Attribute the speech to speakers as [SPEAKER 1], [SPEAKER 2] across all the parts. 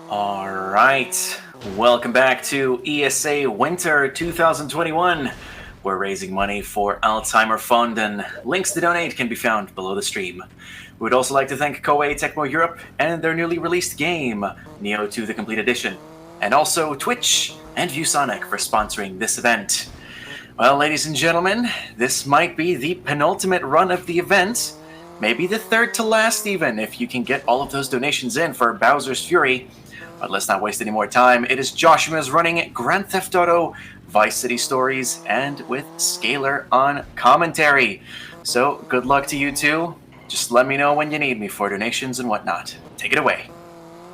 [SPEAKER 1] Alright, welcome back to ESA Winter 2021. We're raising money for Alzheimer Fund, and links to donate can be found below the stream. We would also like to thank Koei Tecmo Europe and their newly released game, Neo 2 The Complete Edition, and also Twitch and ViewSonic for sponsoring this event. Well, ladies and gentlemen, this might be the penultimate run of the event, maybe the third to last even, if you can get all of those donations in for Bowser's Fury. But let's not waste any more time. It is Joshua's running Grand Theft Auto, Vice City Stories, and with Scalr on commentary. So good luck to you two. Just let me know when you need me for donations and whatnot. Take it away.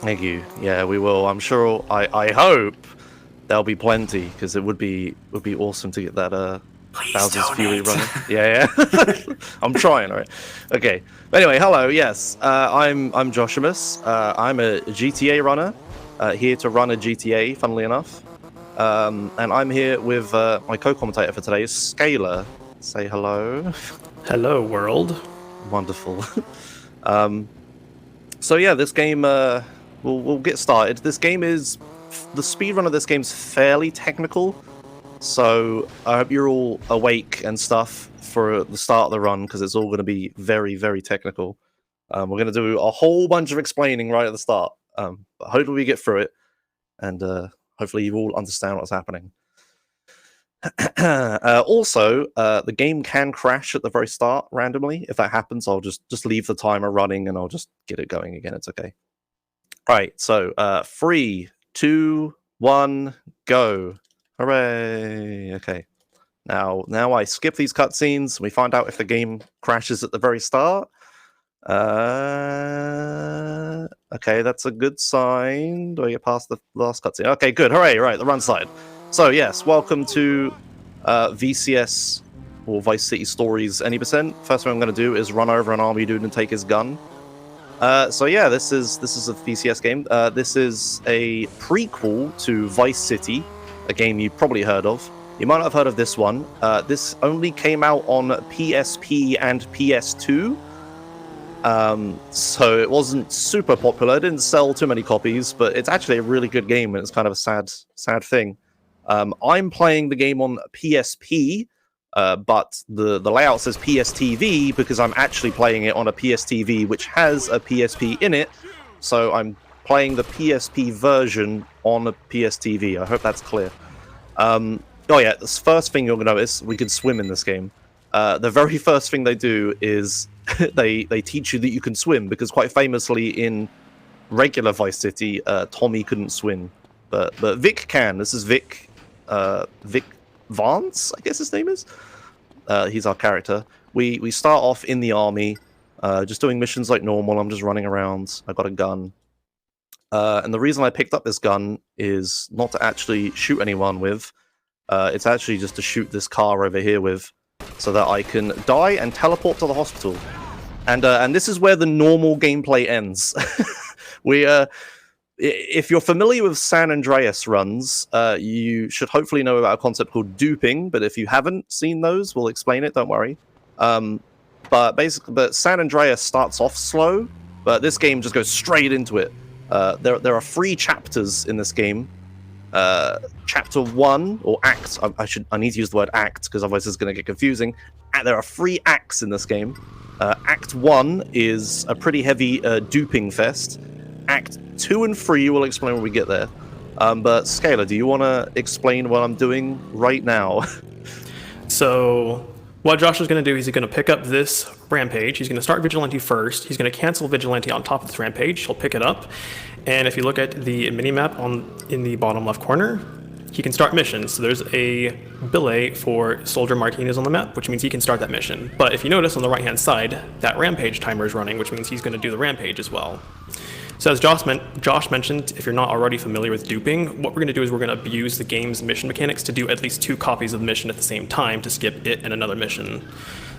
[SPEAKER 2] Thank you. Yeah, we will. I'm sure. I hope there'll be plenty, because it would be awesome to get that Bowser's Fury running. Yeah. I'm trying. All right. Okay. Anyway, hello. Yes, I'm Joshumus. I'm a GTA runner. Here to run a GTA, funnily enough. And I'm here with my co-commentator for today, Scalr. Say hello.
[SPEAKER 3] Hello, world.
[SPEAKER 2] Wonderful. So yeah, this game, we'll get started. This game is... The speedrun of this game's fairly technical, so I hope you're all awake and stuff for the start of the run, because it's all going to be very, very technical. We're going to do a whole bunch of explaining right at the start. But hopefully we get through it, and hopefully you all understand what's happening. Also, the game can crash at the very start randomly. If that happens, I'll just leave the timer running and I'll just get it going again. It's okay. All right, so 3, 2, 1, go. Hooray. Okay. Now I skip these cutscenes. We find out if the game crashes at the very start. Okay, that's a good sign. Do I get past the last cutscene? Okay, good. Hooray. Right, the run side. So, yes, welcome to VCS, or Vice City Stories, Any %. First thing I'm going to do is run over an army dude and take his gun. So yeah, this is a VCS game. This is a prequel to Vice City, a game you've probably heard of. You might not have heard of this one. This only came out on PSP and PS2. So it wasn't super popular. It didn't sell too many copies, but it's actually a really good game, and it's kind of a sad thing. I'm playing the game on PSP, but the layout says PSTV because I'm actually playing it on a PSTV which has a PSP in it, so I'm playing the PSP version on a PSTV. I hope that's clear. Oh yeah, the first thing you're going to notice, we can swim in this game. The very first thing they do is they teach you that you can swim, because quite famously in regular Vice City, Tommy couldn't swim, but Vic can. This is Vic Vance, I guess his name is. He's our character. We start off in the army, just doing missions like normal. I'm just running around. I got a gun. And the reason I picked up this gun is not to actually shoot anyone with. It's actually just to shoot this car over here with, so that I can die and teleport to the hospital. And this is where the normal gameplay ends. If you're familiar with San Andreas runs, you should hopefully know about a concept called duping, but if you haven't seen those, we'll explain it, don't worry. But San Andreas starts off slow, but this game just goes straight into it. There are 3 chapters in this game. Chapter 1, or act, I need to use the word act, because otherwise it's going to get confusing. There are 3 acts in this game. Act 1 is a pretty heavy duping fest. Act 2 and 3 will explain when we get there. But Scalr, do you want to explain what I'm doing right now?
[SPEAKER 3] So what Josh is going to do is he's going to pick up this rampage. He's going to start Vigilante first. He's going to cancel Vigilante on top of this rampage. He'll pick it up. And if you look at the minimap in the bottom left corner, he can start missions. So there's a billet for Soldier Martinez on the map, which means he can start that mission. But if you notice on the right-hand side, that rampage timer is running, which means he's going to do the rampage as well. So as Josh mentioned, if you're not already familiar with duping, what we're going to do is we're going to abuse the game's mission mechanics to do at least 2 copies of the mission at the same time to skip it and another mission.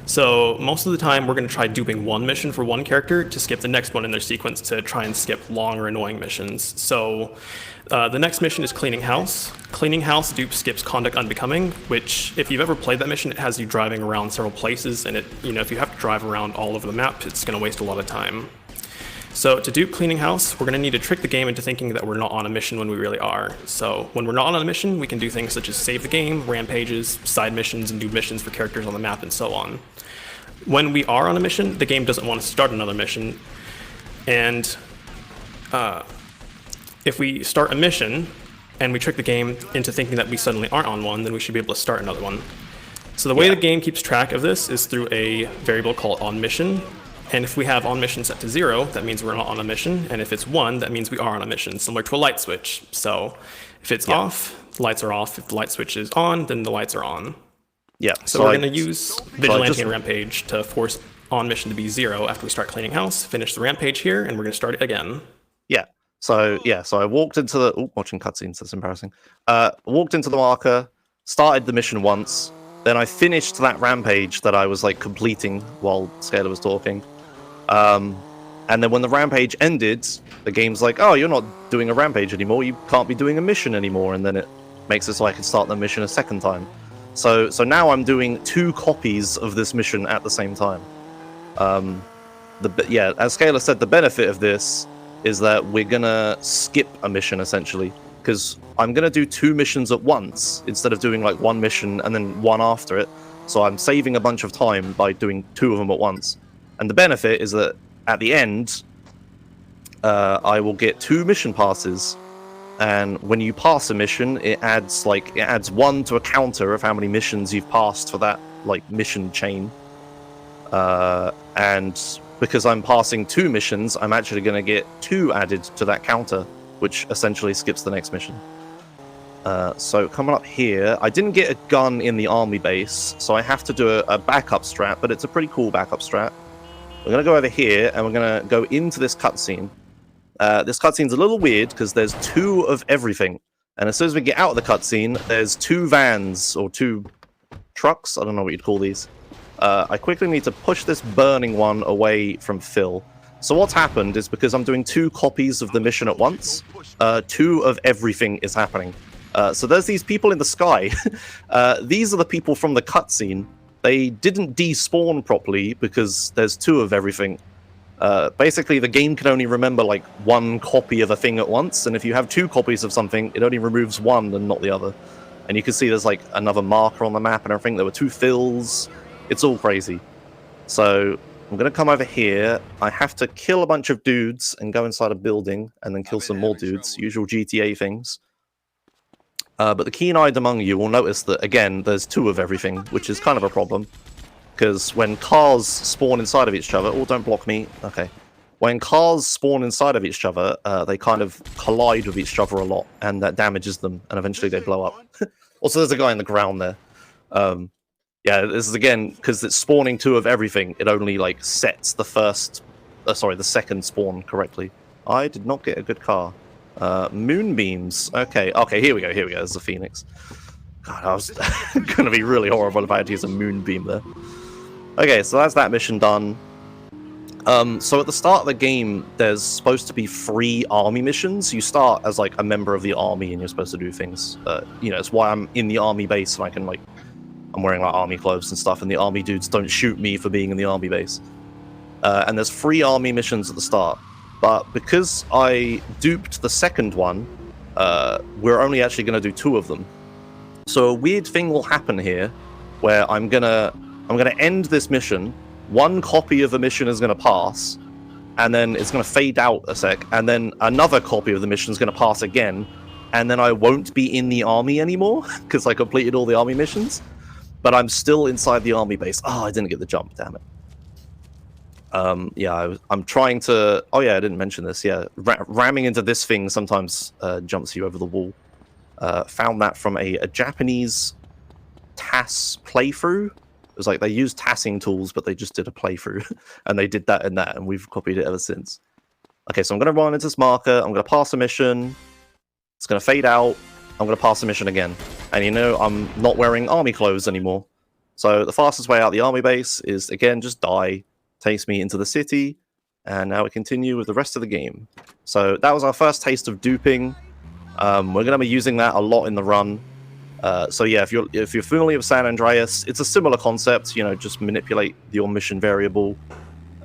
[SPEAKER 3] So most of the time we're going to try duping one mission for one character to skip the next one in their sequence to try and skip long or annoying missions. So the next mission is Cleaning House. Cleaning House dupe skips Conduct Unbecoming, which if you've ever played that mission, it has you driving around several places, and if you have to drive around all over the map, it's going to waste a lot of time. So to do cleaning house, we're going to need to trick the game into thinking that we're not on a mission when we really are. So when we're not on a mission, we can do things such as save the game, rampages, side missions, and do missions for characters on the map, and so on. When we are on a mission, the game doesn't want to start another mission. And if we start a mission and we trick the game into thinking that we suddenly aren't on one, then we should be able to start another one. So the way the game keeps track of this is through a variable called onMission. And if we have onMission set to 0, that means we're not on a mission. And if it's 1, that means we are on a mission, similar to a light switch. So if it's off, the lights are off. If the light switch is on, then the lights are on.
[SPEAKER 2] Yeah.
[SPEAKER 3] So we're going to use Vigilante and Rampage to force onMission to be 0 after we start cleaning house, finish the Rampage here, and we're going to start it again.
[SPEAKER 2] Yeah. So I walked into the... watching cutscenes, that's embarrassing. Walked into the marker, started the mission once, then I finished that Rampage that I was like completing while Scalr was talking. And then when the Rampage ended, the game's like, oh, you're not doing a Rampage anymore, you can't be doing a mission anymore, and then it makes it so I can start the mission a second time. So now I'm doing 2 copies of this mission at the same time. As Scalr said, the benefit of this is that we're gonna skip a mission essentially, because I'm gonna do 2 missions at once instead of doing like 1 mission and then 1 after it. So I'm saving a bunch of time by doing 2 of them at once. And the benefit is that at the end, I will get 2 mission passes. And when you pass a mission, it adds 1 to a counter of how many missions you've passed for that like mission chain. And because I'm passing 2 missions, I'm actually going to get 2 added to that counter, which essentially skips the next mission. So coming up here, I didn't get a gun in the army base, so I have to do a backup strat, but it's a pretty cool backup strat. We're going to go over here, and we're going to go into this cutscene. This cutscene's a little weird, because there's 2 of everything. And as soon as we get out of the cutscene, there's 2 vans, or 2 trucks, I don't know what you'd call these. I quickly need to push this burning one away from Phil. So what's happened is because I'm doing 2 copies of the mission at once, 2 of everything is happening. So there's these people in the sky. These are the people from the cutscene. They didn't despawn properly because there's 2 of everything. Basically, the game can only remember like 1 copy of a thing at once, and if you have 2 copies of something, it only removes 1 and not the other. And you can see there's like another marker on the map and everything. There were 2 Phils. It's all crazy. So I'm going to come over here. I have to kill a bunch of dudes and go inside a building and then kill some more dudes. Usual GTA things. But the keen-eyed among you will notice that, again, there's 2 of everything, which is kind of a problem. Because when cars spawn inside of each other... Oh, don't block me. Okay. When cars spawn inside of each other, they kind of collide with each other a lot, and that damages them, and eventually they blow up. Also, there's a guy in the ground there. Yeah, this is, again, because it's spawning 2 of everything, it only, like, sets the the second spawn correctly. I did not get a good car. Moonbeams. Okay, here we go. There's a Phoenix. God, I was going to be really horrible if I had to use a moonbeam there. Okay, so that's that mission done. So at the start of the game, there's supposed to be 3 army missions. You start as, like, a member of the army, and you're supposed to do things. It's why I'm in the army base, and I can, like... I'm wearing, like, army clothes and stuff, and the army dudes don't shoot me for being in the army base. And there's 3 army missions at the start. But because I duped the second one, we're only actually going to do 2 of them. So a weird thing will happen here, where I'm gonna end this mission. 1 copy of the mission is going to pass, and then it's going to fade out a sec, and then another copy of the mission is going to pass again, and then I won't be in the army anymore because I completed all the army missions. But I'm still inside the army base. Oh, I didn't get the jump, damn it. I'm trying to... Oh, yeah, I didn't mention this. Yeah, ramming into this thing sometimes jumps you over the wall. Found that from a Japanese TAS playthrough. It was like they used tassing tools, but they just did a playthrough. And they did that and that, and we've copied it ever since. Okay, so I'm going to run into this marker. I'm going to pass a mission. It's going to fade out. I'm going to pass the mission again. And I'm not wearing army clothes anymore. So the fastest way out the army base is, again, just die. Takes me into the city. And now we continue with the rest of the game. So that was our first taste of duping. We're going to be using that a lot in the run. So yeah, if you're familiar with San Andreas, it's a similar concept. Just manipulate the on-mission variable.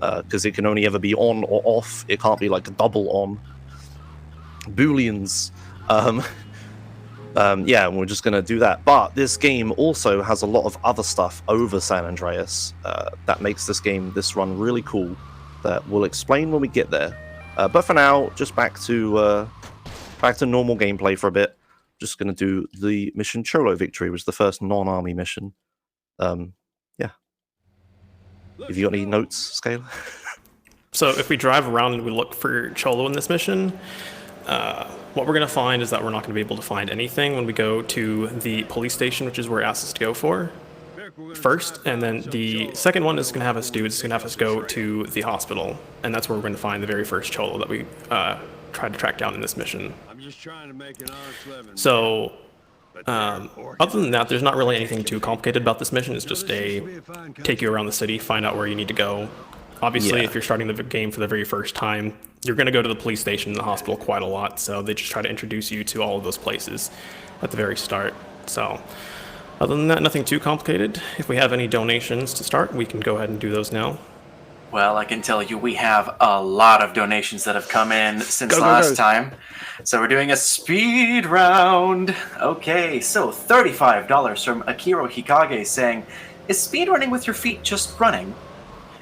[SPEAKER 2] because it can only ever be on or off. It can't be like a double on. Booleans. Yeah, and we're just going to do that. But this game also has a lot of other stuff over San Andreas that makes this run really cool, that we'll explain when we get there. But for now, just back to normal gameplay for a bit. Just going to do the mission Cholo Victory, which is the first non-army mission. Yeah. Have you got any notes, Scalr?
[SPEAKER 3] So if we drive around and we look for Cholo in this mission, what we're going to find is that we're not going to be able to find anything when we go to the police station, which is where it asks us to go for first. And then the second one is going to have us go to the hospital. And that's where we're going to find the very first Cholo that we tried to track down in this mission. So other than that, there's not really anything too complicated about this mission. It's just take you around the city, find out where you need to go. Obviously, if you're starting the game for the very first time, you're going to go to the police station and the hospital quite a lot, so they just try to introduce you to all of those places at the very start. So other than that, nothing too complicated. If we have any donations to start, we can go ahead and do those now.
[SPEAKER 1] Well, I can tell you we have a lot of donations that have come in since last time. So we're doing a speed round. Okay, so $35 from Akiro Hikage saying, "Is speedrunning with your feet just running?"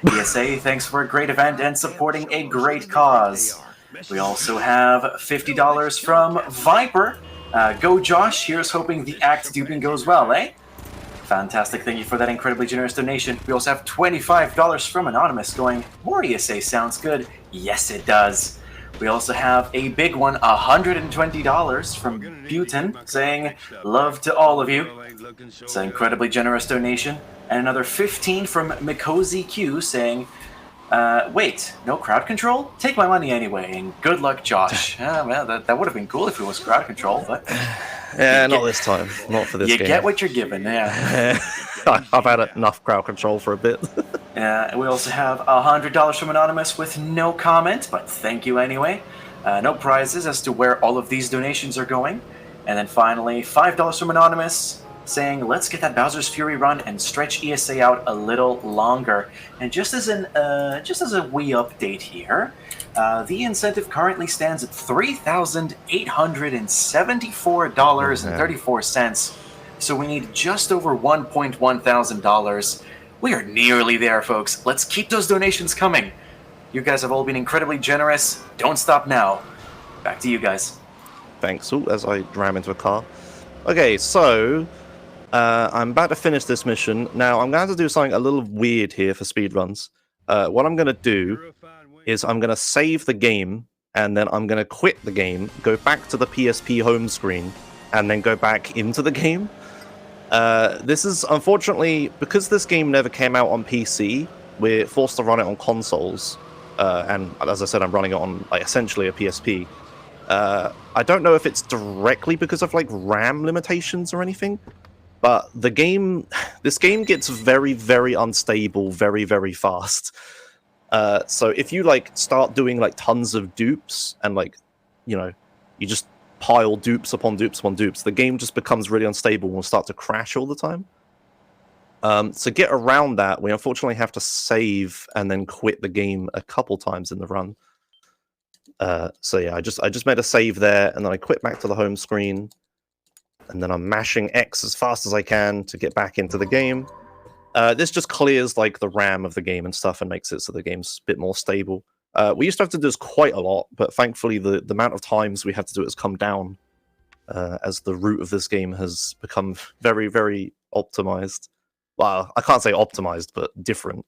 [SPEAKER 1] ESA, thanks for a great event and supporting a great cause. We also have $50 from Viper. Go Josh, here's hoping the act duping goes well, eh? Fantastic, thank you for that incredibly generous donation. We also have $25 from Anonymous going, "More ESA sounds good." Yes, it does. We also have a big one, $120 from Butin, saying, "Love to all of you." It's an incredibly generous donation. And another 15 from Mikozy Q saying, "Wait, no crowd control? Take my money anyway, and good luck, Josh." Well, that would have been cool if it was crowd control, but...
[SPEAKER 2] Yeah, not this time. Not for this game.
[SPEAKER 1] You get what you're given, yeah.
[SPEAKER 2] I've had enough crowd control for a bit.
[SPEAKER 1] We also have $100 from Anonymous with no comment, but thank you anyway. No prizes as to where all of these donations are going. And then finally, $5 from Anonymous saying, "Let's get that Bowser's Fury run and stretch ESA out a little longer." And just as a wee update here, the incentive currently stands at $3,874.34. So we need just over $1.1 thousand. We are nearly there, folks. Let's keep those donations coming. You guys have all been incredibly generous. Don't stop now. Back to you guys.
[SPEAKER 2] Thanks. Ooh, as I ram into a car. Okay, so I'm about to finish this mission. Now, I'm going to have to do something a little weird here for speedruns. What I'm going to do is I'm going to save the game, and then I'm going to quit the game, go back to the PSP home screen, and then go back into the game. This is, unfortunately, because this game never came out on PC, we're forced to run it on consoles. And as I said, I'm running it on essentially a PSP. I don't know if it's directly because of RAM limitations or anything, but this game gets very, very unstable very, very fast. So if you start doing tons of dupes and you just pile dupes upon dupes upon dupes, the game just becomes really unstable and will start to crash all the time. To get around that, we unfortunately have to save and then quit the game a couple times in the run. So yeah, I just made a save there, and then I quit back to the home screen, and then I'm mashing X as fast as I can to get back into the game. This just clears the RAM of the game and stuff and makes it so the game's a bit more stable. We used to have to do this quite a lot, but thankfully the amount of times we have to do it has come down as the root of this game has become very, very optimized. Well, I can't say optimized, but different.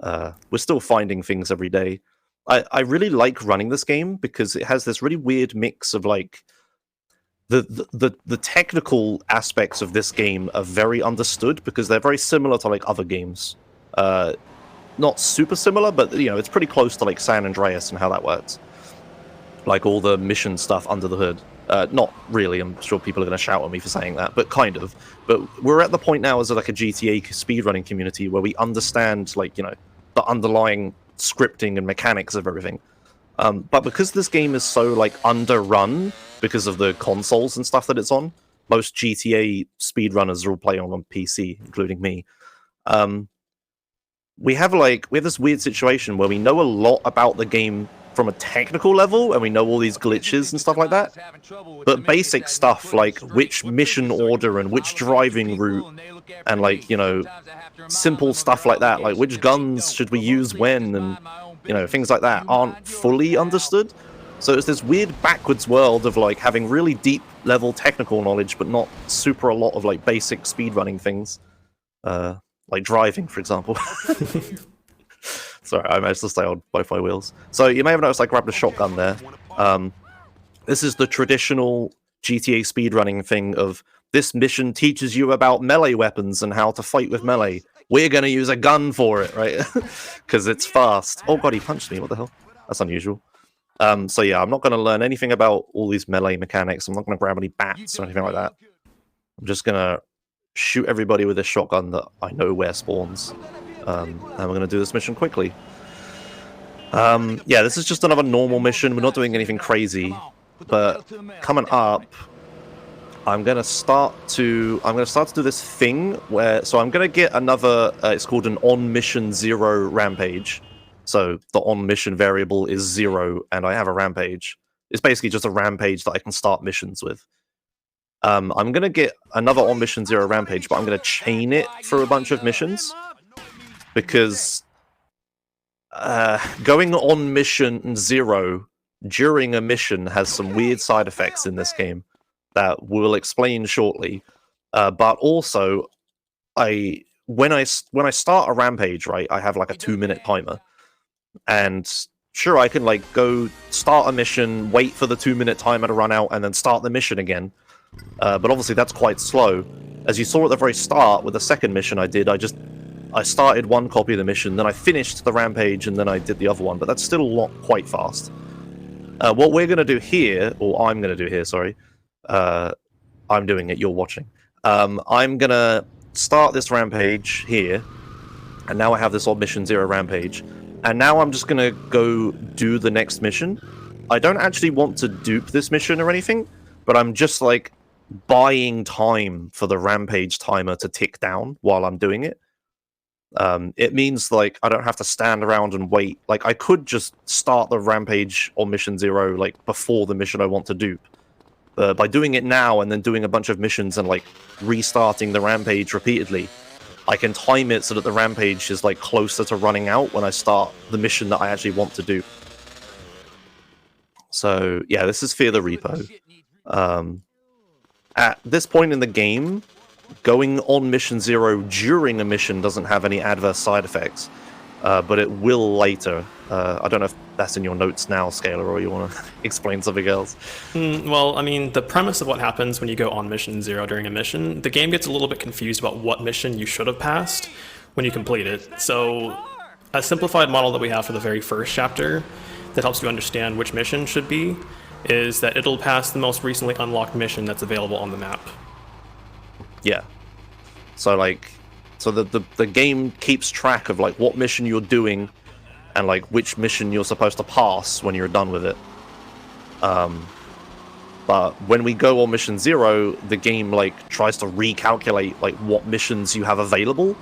[SPEAKER 2] We're still finding things every day. I really like running this game because it has this really weird mix of the technical aspects of this game are very understood because they're very similar to other games. Not super similar, but it's pretty close to San Andreas and how that works. All the mission stuff under the hood. Not really, I'm sure people are going to shout at me for saying that, but kind of. But we're at the point now as a GTA speedrunning community where we understand the underlying scripting and mechanics of everything. But because this game is so underrun because of the consoles and stuff that it's on, most GTA speedrunners are all playing on PC, including me. we have this weird situation where we know a lot about the game from a technical level, and we know all these glitches and stuff like that. But basic stuff like which mission order and which driving route, and like, you know, simple stuff like that, like which guns should we use when, and you know, things like that aren't fully understood. So it's this weird backwards world of like having really deep level technical knowledge, but not super a lot of like basic speedrunning things, like driving, for example. Sorry, I managed to stay on both my wheels. So you may have noticed I grabbed a shotgun there. This is the traditional GTA speedrunning thing of this mission teaches you about melee weapons and how to fight with melee. We're going to use a gun for it, right? Because it's fast. Oh god, he punched me. What the hell? That's unusual. So yeah, I'm not going to learn anything about all these melee mechanics. I'm not going to grab any bats or anything like that. I'm just going to shoot everybody with a shotgun that I know where spawns. And we're going to do this mission quickly. Yeah, this is just another normal mission. We're not doing anything crazy. But coming up, I'm going to start to do this thing where... So I'm going to get another... it's called an on-mission 0 rampage. So the on-mission variable is 0, and I have a rampage. It's basically just a rampage that I can start missions with. I'm going to get another on-mission 0 rampage, but I'm going to chain it for a bunch of missions. Because going on mission 0 during a mission has some weird side effects in this game that we'll explain shortly. But also, when I start a rampage, right, I have like a 2-minute timer. And sure, I can like go start a mission, wait for the 2-minute timer to run out, and then start the mission again. But obviously that's quite slow. As you saw at the very start with the second mission I did, I started one copy of the mission, then I finished the rampage, and then I did the other one, but that's still not quite fast. What we're going to do here, or I'm going to do here, sorry. I'm doing it, you're watching. I'm going to start this rampage here, and now I have this on mission 0 rampage, and now I'm just going to go do the next mission. I don't actually want to dupe this mission or anything, but I'm just like buying time for the rampage timer to tick down while I'm doing it. It means like I don't have to stand around and wait. Like I could just start the rampage on mission 0 like before the mission I want to dupe. By doing it now and then doing a bunch of missions and like restarting the rampage repeatedly, I can time it so that the rampage is like closer to running out when I start the mission that I actually want to do. So yeah, this is Fear the Repo. At this point in the game, going on mission 0 during a mission doesn't have any adverse side effects, but it will later. I don't know if that's in your notes now, Scalr, or you want to explain something else.
[SPEAKER 3] Well, I mean, the premise of what happens when you go on mission 0 during a mission, the game gets a little bit confused about what mission you should have passed when you complete it. So a simplified model that we have for the very first chapter that helps you understand which mission should be is that it'll pass the most recently unlocked mission that's available on the map.
[SPEAKER 2] Yeah. So like, the game keeps track of like what mission you're doing and like which mission you're supposed to pass when you're done with it. But when we go on mission 0, the game like tries to recalculate like what missions you have available,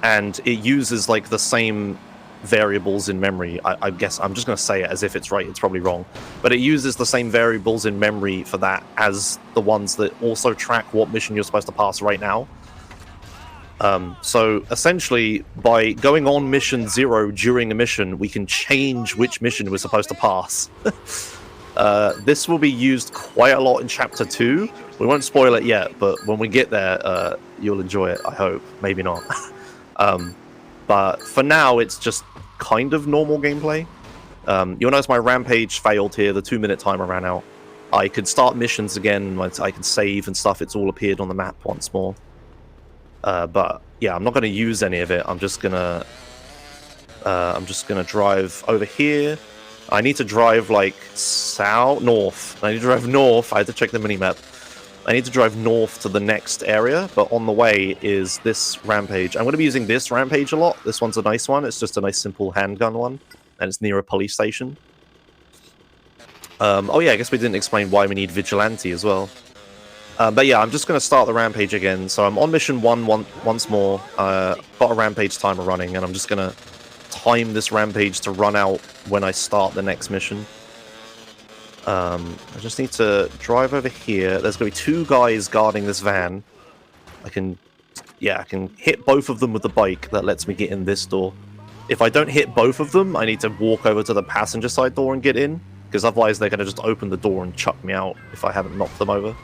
[SPEAKER 2] and it uses like the same variables in memory. I guess I'm just going to say it as if it's right. It's probably wrong, but it uses the same variables in memory for that as the ones that also track what mission you're supposed to pass right now. So essentially, by going on mission 0 during a mission, we can change which mission we're supposed to pass. This will be used quite a lot in chapter 2. We won't spoil it yet, but when we get there, you'll enjoy it, I hope. Maybe not. But for now, it's just kind of normal gameplay. You'll notice my rampage failed here. The 2-minute timer ran out. I could start missions again. I could save and stuff. It's all appeared on the map once more. But yeah, I'm not going to use any of it. I'm just gonna drive over here. I need to drive like north. I need to drive north. I had to check the minimap. I need to drive north to the next area, but on the way is this rampage. I'm going to be using this rampage a lot. This one's a nice one. It's just a nice simple handgun one, and it's near a police station. Oh yeah, I guess we didn't explain why we need Vigilante as well. But yeah, I'm just going to start the rampage again. So I'm on mission 1 once more. Got a rampage timer running, and I'm just going to time this rampage to run out when I start the next mission. I just need to drive over here. There's going to be 2 guys guarding this van. I can hit both of them with the bike. That lets me get in this door. If I don't hit both of them, I need to walk over to the passenger side door and get in, because otherwise they're going to just open the door and chuck me out if I haven't knocked them over.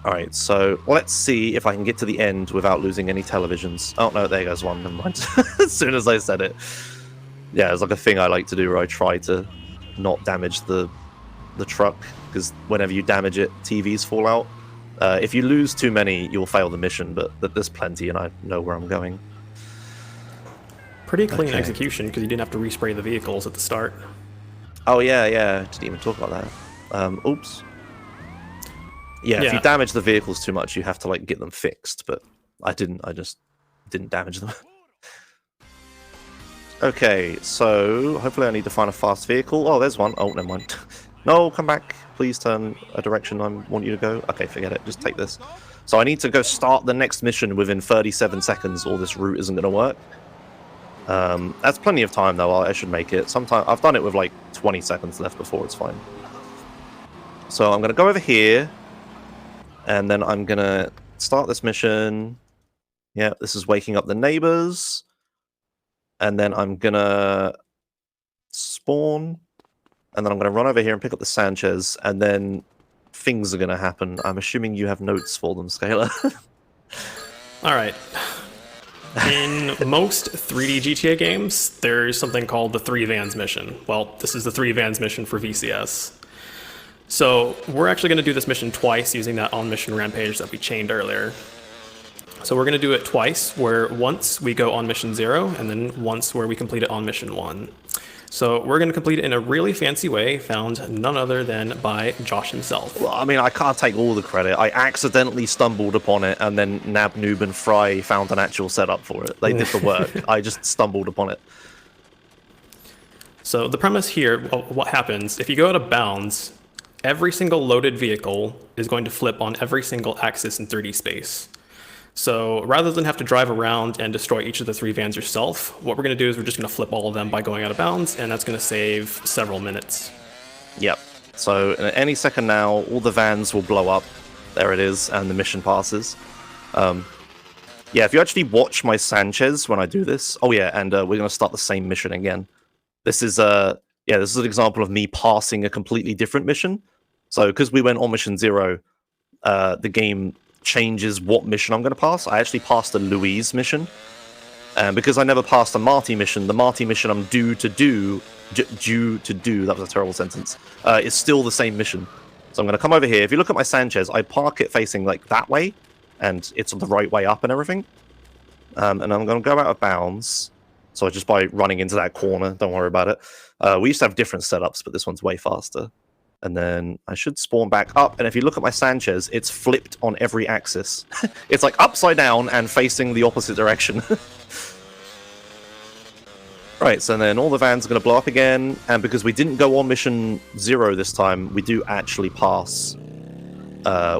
[SPEAKER 2] Alright, so let's see if I can get to the end without losing any televisions. Oh no, there goes one, never mind. As soon as I said it. Yeah, it's like a thing I like to do where I try to not damage the truck, because whenever you damage it, TVs fall out. If you lose too many, you'll fail the mission, but there's plenty and I know where I'm going.
[SPEAKER 3] Pretty clean execution, because you didn't have to respray the vehicles at the start.
[SPEAKER 2] Oh yeah, didn't even talk about that. Oops. Yeah, if you damage the vehicles too much, you have to like get them fixed, but I just didn't damage them. Okay, so hopefully I need to find a fast vehicle. Oh, there's one. Oh, never mind. No, come back. Please turn a direction I want you to go. Okay, forget it. Just take this. So I need to go start the next mission within 37 seconds, or this route isn't going to work. That's plenty of time, though. I should make it. Sometime I've done it with like 20 seconds left before it's fine. So I'm going to go over here, and then I'm going to start this mission. Yeah, this is waking up the neighbors. And then I'm going to spawn. And then I'm going to run over here and pick up the Sanchez. And then things are going to happen. I'm assuming you have notes for them, Scalr.
[SPEAKER 3] All right. In most 3D GTA games, there's something called the 3 vans mission. Well, this is the 3 vans mission for VCS. So we're actually going to do this mission twice using that on-mission rampage that we chained earlier. So we're going to do it twice, where once we go on mission 0, and then once where we complete it on mission 1. So we're going to complete it in a really fancy way, found none other than by Josh himself.
[SPEAKER 2] Well, I mean, I can't take all the credit. I accidentally stumbled upon it, and then Nab, Noob, and Fry found an actual setup for it. They did the work. I just stumbled upon it.
[SPEAKER 3] So the premise here, what happens, if you go out of bounds, every single loaded vehicle is going to flip on every single axis in 3D space. So rather than have to drive around and destroy each of the 3 vans yourself, what we're going to do is we're just going to flip all of them by going out of bounds, and that's going to save several minutes.
[SPEAKER 2] Yep. So in any second now, all the vans will blow up. There it is, and the mission passes. Yeah, if you actually watch my Sanchez when I do this... Oh yeah, and we're going to start the same mission again. This is this is an example of me passing a completely different mission. So because we went on mission 0, the game changes what mission I'm going to pass. I actually passed the Louise mission, and because I never passed the Marty mission, the Marty mission I'm due to do, that was a terrible sentence, is still the same mission. So I'm going to come over here. If you look at my Sanchez, I park it facing like that way, and it's the right way up and everything. And I'm going to go out of bounds. So just by running into that corner, don't worry about it. We used to have different setups, but this one's way faster. And then I should spawn back up. And if you look at my Sanchez, it's flipped on every axis. It's like upside down and facing the opposite direction. Right, so then all the vans are going to blow up again. And because we didn't go on mission 0 this time, we do actually pass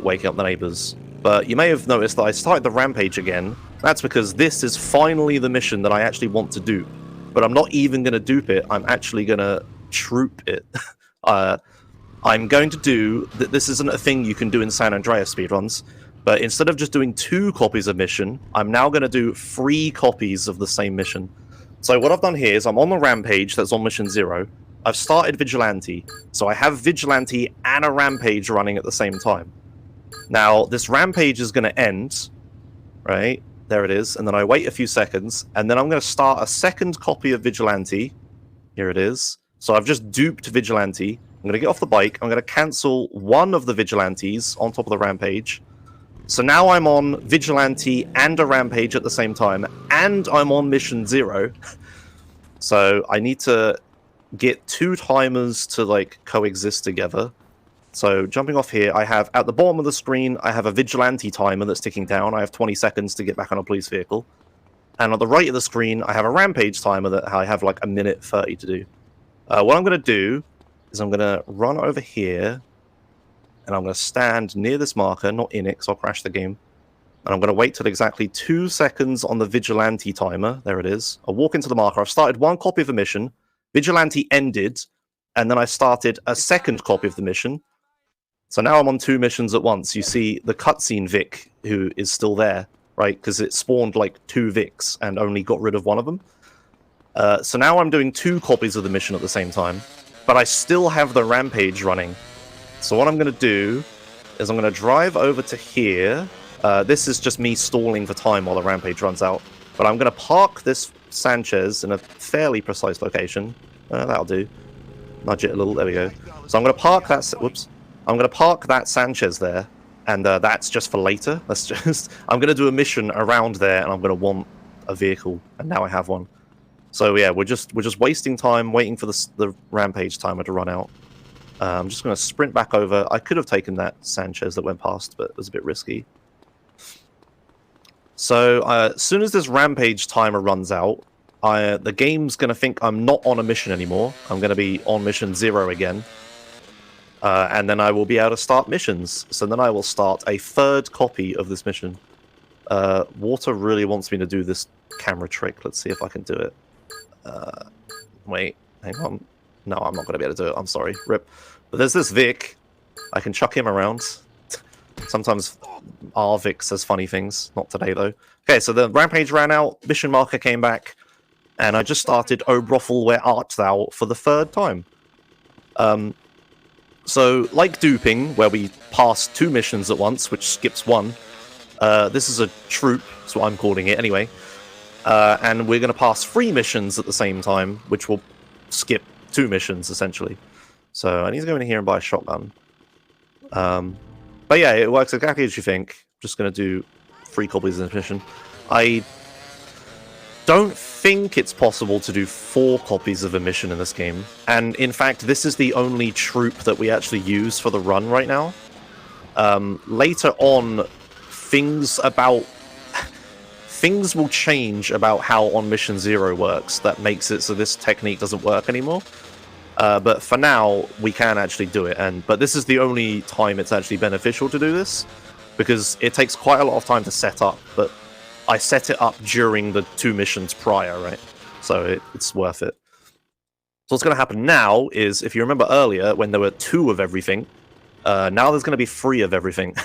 [SPEAKER 2] waking up the neighbors. But you may have noticed that I started the rampage again. That's because this is finally the mission that I actually want to do. But I'm not even going to dupe it. I'm actually going to troop it. I'm going to do... This isn't a thing you can do in San Andreas speedruns, but instead of just doing 2 copies of mission, I'm now going to do 3 copies of the same mission. So what I've done here is I'm on the rampage that's on mission 0. I've started Vigilante, so I have Vigilante and a rampage running at the same time. Now, this rampage is going to end, right? There it is. And then I wait a few seconds, and then I'm going to start a second copy of Vigilante. Here it is. So I've just duped Vigilante. I'm going to get off the bike. I'm going to cancel one of the Vigilantes on top of the rampage. So now I'm on Vigilante and a rampage at the same time, and I'm on mission 0. So I need to get 2 timers to like coexist together. So jumping off here, I have at the bottom of the screen, I have a Vigilante timer that's ticking down. I have 20 seconds to get back on a police vehicle. And on the right of the screen, I have a rampage timer that I have like 1:30 to do. What I'm going to do is I'm going to run over here, and I'm going to stand near this marker, not in it, because I'll crash the game. And I'm going to wait till exactly 2 seconds on the Vigilante timer. There it is. I'll walk into the marker. I've started 1 copy of the mission. Vigilante ended, and then I started a 2nd copy of the mission. So now I'm on 2 missions at once. You see the cutscene Vic, who is still there, right? Because it spawned like 2 Vics and only got rid of one of them. So now I'm doing 2 copies of the mission at the same time, but I still have the Rampage running. So what I'm going to do is I'm going to drive over to here. This is just me stalling for time while the Rampage runs out. But I'm going to park this Sanchez in a fairly precise location. That'll do. Nudge it a little. There we go. So I'm going to park that... Whoops. I'm going to park that Sanchez there, and that's just for later. That's just... I'm going to do a mission around there, and I'm going to want a vehicle, and now I have one. So yeah, we're just wasting time waiting for the Rampage timer to run out. I'm just going to sprint back over. I could have taken that Sanchez that went past, but it was a bit risky. So as soon as this Rampage timer runs out, the game's going to think I'm not on a mission anymore. I'm going to be on mission 0 again. And then I will be able to start missions. So then I will start a 3rd copy of this mission. Water really wants me to do this camera trick. Let's see if I can do it. Wait, hang on. No, I'm not going to be able to do it. I'm sorry. Rip. But there's this Vic. I can chuck him around. Sometimes our Vic says funny things. Not today, though. Okay, so the Rampage ran out. Mission marker came back. And I just started O Brothel, Where Art Thou for the 3rd time. So, like duping, where we pass 2 missions at once, which skips 1, this is a troop, that's what I'm calling it anyway. And we're going to pass 3 missions at the same time, which will skip 2 missions, essentially. So, I need to go in here and buy a shotgun. But yeah, it works exactly as you think. Just going to do 3 copies of this mission. I don't think it's possible to do 4 copies of a mission in this game. And in fact, this is the only troop that we actually use for the run right now. Later on, things will change about how on Mission 0 works. That makes it so this technique doesn't work anymore. But for now, we can actually do it. But this is the only time it's actually beneficial to do this, because it takes quite a lot of time to set up. But I set it up during the 2 missions prior, right? So it's worth it. So what's going to happen now is, if you remember earlier, when there were 2 of everything, now there's going to be 3 of everything.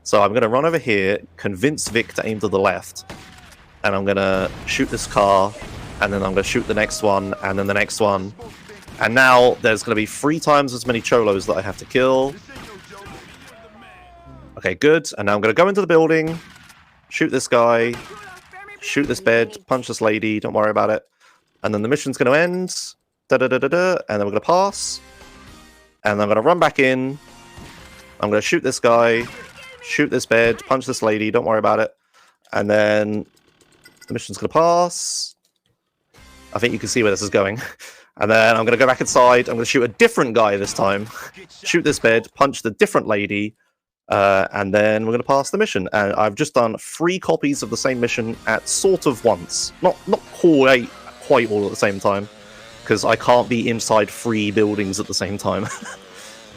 [SPEAKER 2] So I'm going to run over here, convince Vic to aim to the left, and I'm going to shoot this car, and then I'm going to shoot the next one, and then the next one. And now there's going to be 3 times as many cholos that I have to kill. Okay, good. And now I'm going to go into the building, shoot this guy, shoot this bed, punch this lady, don't worry about it. And then the mission's going to end, da-da-da-da-da, and then we're going to pass. And then I'm going to run back in. I'm going to shoot this guy, shoot this bed, punch this lady, don't worry about it. And then the mission's going to pass. I think you can see where this is going. And then I'm going to go back inside. I'm going to shoot a different guy this time, shoot this bed, punch the different lady, and then we're going to pass the mission. And I've just done 3 copies of the same mission at sort of once. Not quite all at the same time, because I can't be inside 3 buildings at the same time.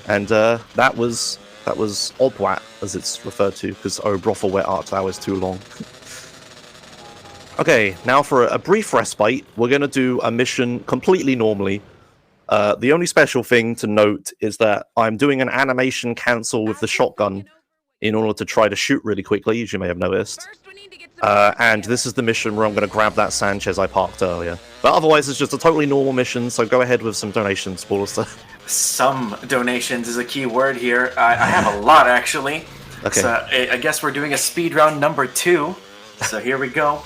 [SPEAKER 2] And that was Obwat, as it's referred to, because O Brothel, Where Art Thou is too long. Okay, now for a brief respite, we're going to do a mission completely normally. The only special thing to note is that I'm doing an animation cancel with the shotgun in order to try to shoot really quickly, as you may have noticed. And this is the mission where I'm going to grab that Sanchez I parked earlier. But otherwise, it's just a totally normal mission, so go ahead with some donations, Paulista.
[SPEAKER 1] Some donations is a key word here. I have a lot, actually.
[SPEAKER 2] Okay.
[SPEAKER 1] So I guess we're doing a speed round number 2. So here we go.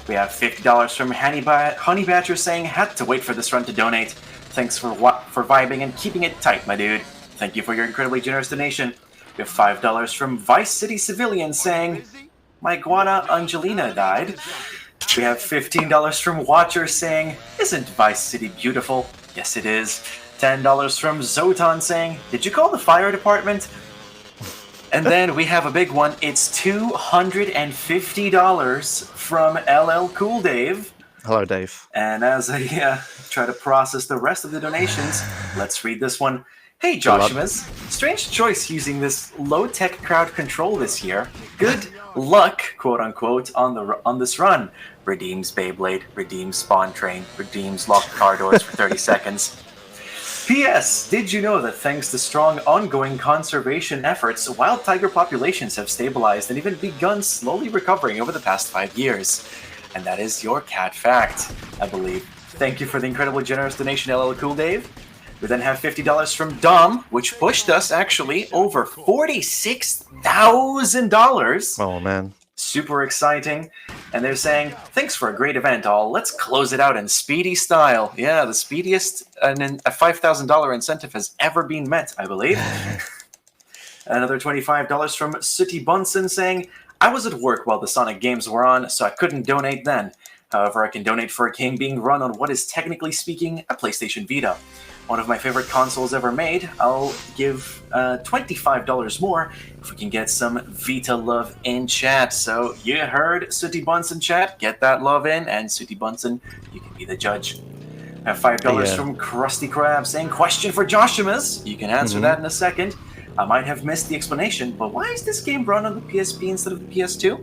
[SPEAKER 1] We have $50 from Honey Badger saying, had to wait for this run to donate. Thanks for vibing and keeping it tight, my dude. Thank you for your incredibly generous donation. We have $5 from Vice City Civilian saying, my iguana Angelina died. We have $15 from Watcher saying, isn't Vice City beautiful? Yes, it is. $10 from Zotan saying, did you call the fire department? And then we have a big one. It's $250 from LL Cool Dave.
[SPEAKER 2] Hello, Dave.
[SPEAKER 1] And as I try to process the rest of the donations, let's read this one. Hey, Joshua's. Strange choice using this low-tech crowd control this year. Good luck, quote-unquote, on this run. Redeems Beyblade, redeems Spawn Train, redeems locked car doors for 30 seconds. P.S. Did you know that thanks to strong ongoing conservation efforts, wild tiger populations have stabilized and even begun slowly recovering over the past 5 years? And that is your cat fact, I believe. Thank you for the incredibly generous donation, LL Cool Dave. We then have $50 from Dom, which pushed us actually over $46,000.
[SPEAKER 2] Oh, man.
[SPEAKER 1] Super exciting. And they're saying, thanks for a great event, all. Let's close it out in speedy style. Yeah, the speediest a $5,000 incentive has ever been met, I believe. Another $25 from Sooty Bunsen saying, I was at work while the Sonic games were on, so I couldn't donate then. However, I can donate for a game being run on what is technically speaking a PlayStation Vita. One of my favorite consoles ever made. I'll give $25 more if we can get some Vita love in chat. So you heard Sooty Bunsen chat. Get that love in, and Sooty Bunsen, you can be the judge. I have $5 from Krusty Krab saying, question for Joshua's. You can answer that in a second. I might have missed the explanation, but why is this game run on the PSP instead of the PS2?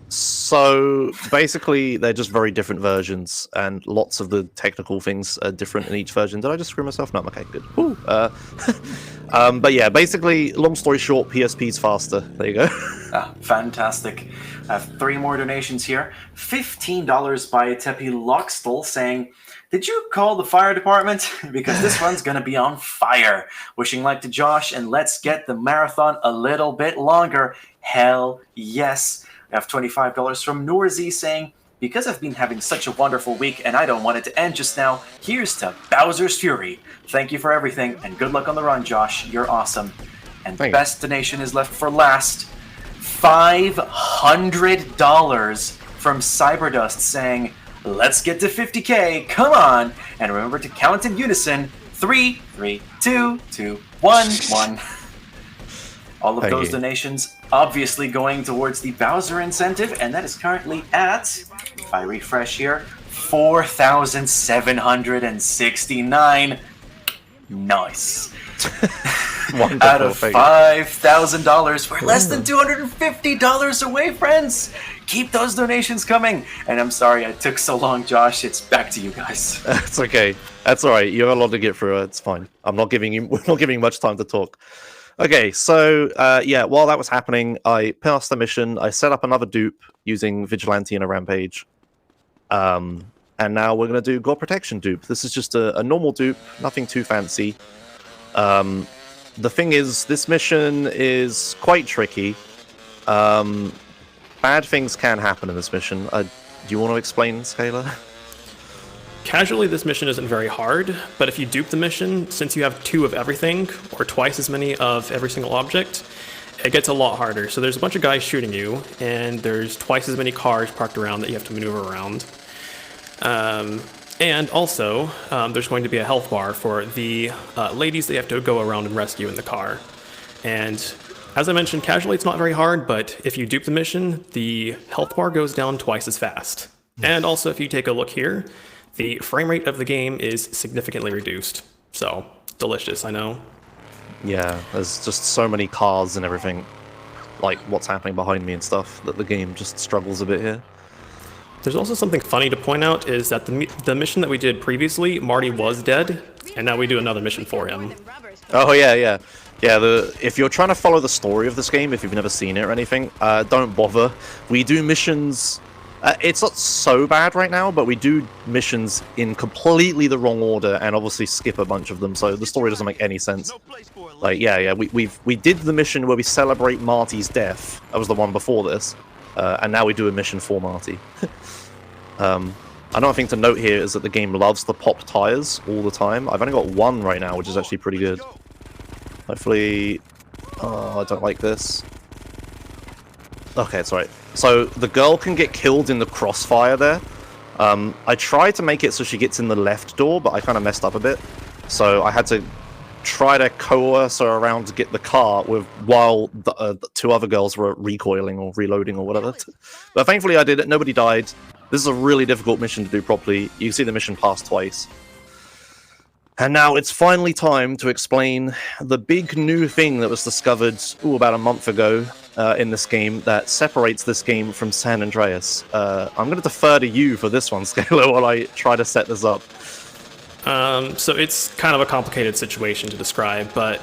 [SPEAKER 2] So basically, they're just very different versions, and lots of the technical things are different in each version. Did I just screw myself? No, okay, good. But yeah, basically, long story short, PSP's faster. There you go.
[SPEAKER 1] Fantastic. I have 3 more donations here. $15 by Tepi Lockstall saying, did you call the fire department? Because this one's going to be on fire. Wishing luck to Josh, and let's get the marathon a little bit longer. Hell yes. I have $25 from Norzi saying, because I've been having such a wonderful week and I don't want it to end just now, here's to Bowser's Fury. Thank you for everything and good luck on the run, Josh. You're awesome. And the best donation is left for last. $500 from Cyberdust saying, let's get to 50K, come on. And remember to count in unison, 3, 3, 2, 2, 1, 1. All of those donations obviously going towards the Bowser incentive, and that is currently at, if I refresh here, 4,769. Nice.
[SPEAKER 2] Wonderful.
[SPEAKER 1] Out of $5,000, we're less than $250 away, friends. Keep those donations coming. And I'm sorry I took so long, Josh. It's back to you guys.
[SPEAKER 2] It's okay. That's all right. You have a lot to get through. It's fine. We're not giving you much time to talk. Okay, so yeah, while that was happening, I passed the mission. I set up another dupe using Vigilante and a Rampage. And now we're going to do God Protection dupe. This is just a normal dupe, nothing too fancy. The thing is, this mission is quite tricky. Bad things can happen in this mission. Do you want to explain, Scalr?
[SPEAKER 3] Casually, this mission isn't very hard, but if you dupe the mission, since you have 2 of everything, or twice as many of every single object, it gets a lot harder. So there's a bunch of guys shooting you, and there's twice as many cars parked around that you have to maneuver around. And also, there's going to be a health bar for the ladies that you have to go around and rescue in the car. And as I mentioned, casually it's not very hard, but if you dupe the mission, the health bar goes down twice as fast. And also, if you take a look here, the frame rate of the game is significantly reduced. So, delicious, I know.
[SPEAKER 2] Yeah, there's just so many cars and everything, like what's happening behind me and stuff, that the game just struggles a bit here.
[SPEAKER 3] There's also something funny to point out, is that the mission that we did previously, Marty was dead, and now we do another mission for him.
[SPEAKER 2] Oh, yeah. If you're trying to follow the story of this game, if you've never seen it or anything, don't bother. We do missions... it's not so bad right now, but we do missions in completely the wrong order and obviously skip a bunch of them, so the story doesn't make any sense. Like, we did the mission where we celebrate Marty's death. That was the one before this. And now we do a mission for Marty. Another thing to note here is that the game loves to pop tires all the time. I've only got 1 right now, which is actually pretty good. Hopefully... Oh, I don't like this. Okay, it's alright. So, the girl can get killed in the crossfire there. I tried to make it so she gets in the left door, but I kind of messed up a bit. So, I had to try to coerce her around to get the car while the 2 other girls were recoiling or reloading or whatever. But thankfully I did it. Nobody died. This is a really difficult mission to do properly. You can see the mission pass twice. And now it's finally time to explain the big new thing that was discovered about a month ago in this game that separates this game from San Andreas. I'm going to defer to you for this one, Scalr, while I try to set this up.
[SPEAKER 3] So it's kind of a complicated situation to describe, but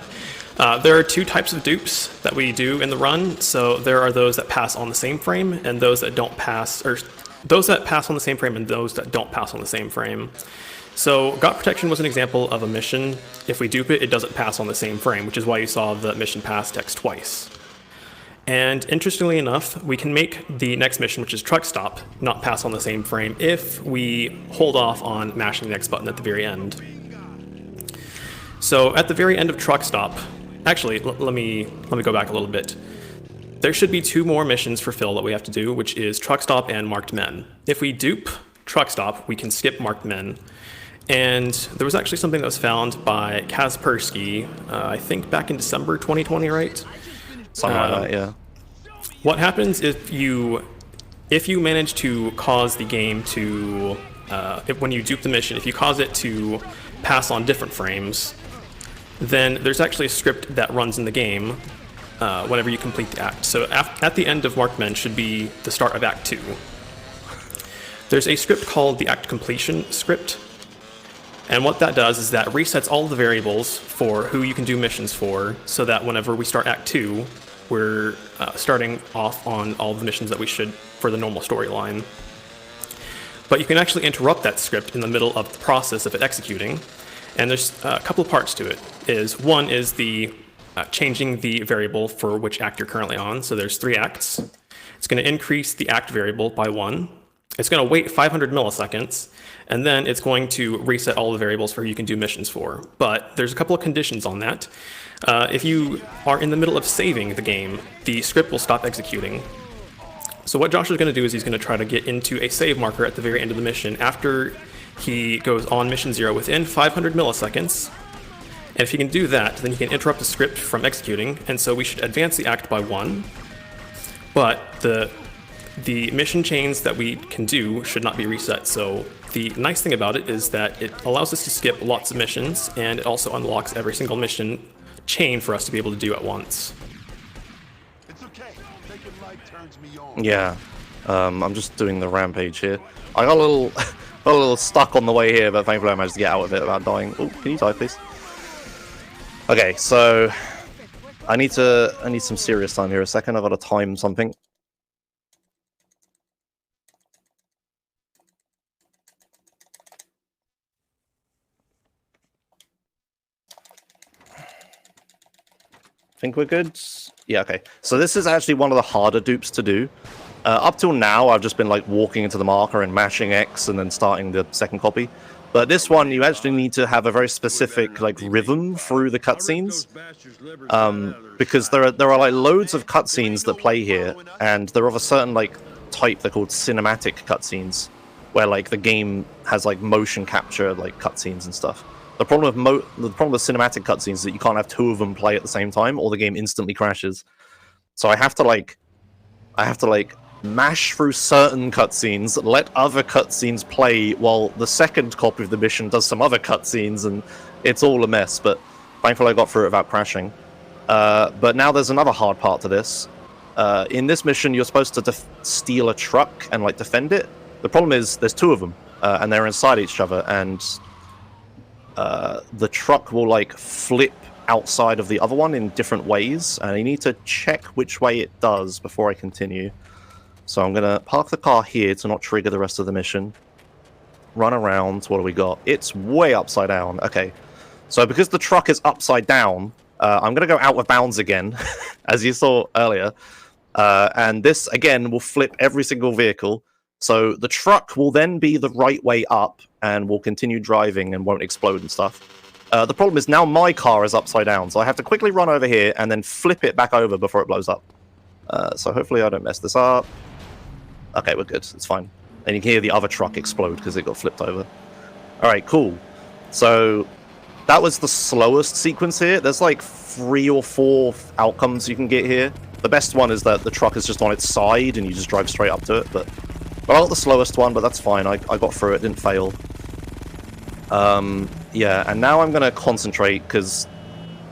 [SPEAKER 3] there are two types of dupes that we do in the run. So there are those that pass on the same frame and those that don't pass, or those that pass on the same frame and those that don't pass on the same frame. So God Protection was an example of a mission. If we dupe it, it doesn't pass on the same frame, which is why you saw the mission pass text twice. And interestingly enough, we can make the next mission, which is Truck Stop, not pass on the same frame if we hold off on mashing the X button at the very end. So at the very end of Truck Stop, actually, let me go back a little bit. There should be two more missions for Phil that we have to do, which is Truck Stop and Marked Men. If we dupe Truck Stop, we can skip Marked Men. And there was actually something that was found by Kaspersky, I think back in December 2020, right?
[SPEAKER 2] Something like that, yeah.
[SPEAKER 3] What happens if you manage to cause the game to, when you dupe the mission, if you cause it to pass on different frames, then there's actually a script that runs in the game whenever you complete the act. So at the end of Marked Men should be the start of Act 2. There's a script called the Act Completion script. And what that does is that resets all of the variables for who you can do missions for, so that whenever we start Act 2, we're starting off on all the missions that we should for the normal storyline. But you can actually interrupt that script in the middle of the process of it executing. And there's a couple of parts to it. One is the changing the variable for which act you're currently on. So there's 3 acts. It's going to increase the act variable by 1. It's going to wait 500 milliseconds, and then it's going to reset all the variables for who you can do missions for. But there's a couple of conditions on that. If you are in the middle of saving the game, the script will stop executing. So what Josh is going to do is he's going to try to get into a save marker at the very end of the mission after he goes on mission 0 within 500 milliseconds. And if he can do that, then he can interrupt the script from executing, and so we should advance the act by 1. But the mission chains that we can do should not be reset. So the nice thing about it is that it allows us to skip lots of missions, and it also unlocks every single mission chain for us to be able to do at once.
[SPEAKER 4] It's okay. Taking light turns me on.
[SPEAKER 2] Yeah, I'm just doing the rampage here. I got a little stuck on the way here, but thankfully I managed to get out of it without dying. Oh, can you die, please? Okay, so I need some serious time here. A second, I've got to time something. Think we're good? Yeah, okay. So this is actually one of the harder dupes to do. Up till now, I've just been like walking into the marker and mashing X and then starting the second copy. But this one, you actually need to have a very specific like rhythm through the cutscenes, because there are like loads of cutscenes that play here, and they're of a certain like type. They're called cinematic cutscenes, where like the game has like motion capture like cutscenes and stuff. The problem with cinematic cutscenes is that you can't have 2 of them play at the same time, or the game instantly crashes. So I have to like mash through certain cutscenes, let other cutscenes play while the second copy of the mission does some other cutscenes, and it's all a mess. But thankfully I got through it without crashing. But now there's another hard part to this. In this mission, you're supposed to steal a truck and like defend it. The problem is there's 2 of them, and they're inside each other, and the truck will like flip outside of the other one in different ways, and I need to check which way it does before I continue. So I'm gonna park the car here to not trigger the rest of the mission. Run around. What do we got? It's way upside down. Okay, so because the truck is upside down, I'm gonna go out of bounds again, as you saw earlier, and this again will flip every single vehicle. So the truck will then be the right way up and will continue driving and won't explode and stuff. The problem is now my car is upside down, so I have to quickly run over here and then flip it back over before it blows up. So hopefully I don't mess this up. Okay, we're good. It's fine. And you can hear the other truck explode because it got flipped over. Alright, cool. So that was the slowest sequence here. There's like 3 or 4 outcomes you can get here. The best one is that the truck is just on its side and you just drive straight up to it, but I got the slowest one, but that's fine. I got through it, didn't fail. Yeah, and now I'm going to concentrate because,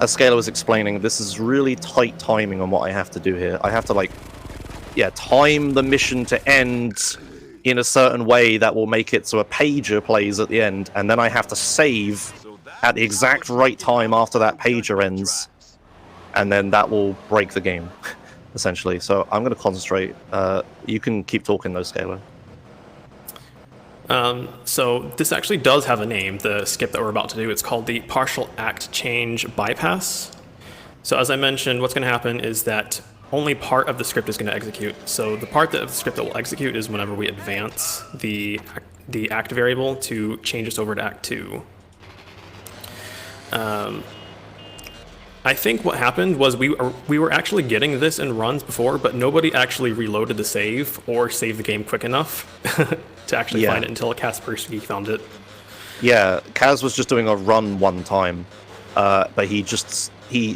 [SPEAKER 2] as Scalr was explaining, this is really tight timing on what I have to do here. I have to, like, time the mission to end in a certain way that will make it so a pager plays at the end, and then I have to save at the exact right time after that pager ends, and then that will break the game, essentially. So I'm going to concentrate. You can keep talking, though, Scalr.
[SPEAKER 3] So this actually does have a name, the skip that we're about to do. It's called the partial act change bypass. So as I mentioned, what's going to happen is that only part of the script is going to execute. So the part of the script that will execute is whenever we advance the act variable to change us over to Act 2. I think what happened was we were actually getting this in runs before, but nobody actually reloaded the save or saved the game quick enough to actually find it until Kaspersky found it.
[SPEAKER 2] Yeah, Kaz was just doing a run one time, but he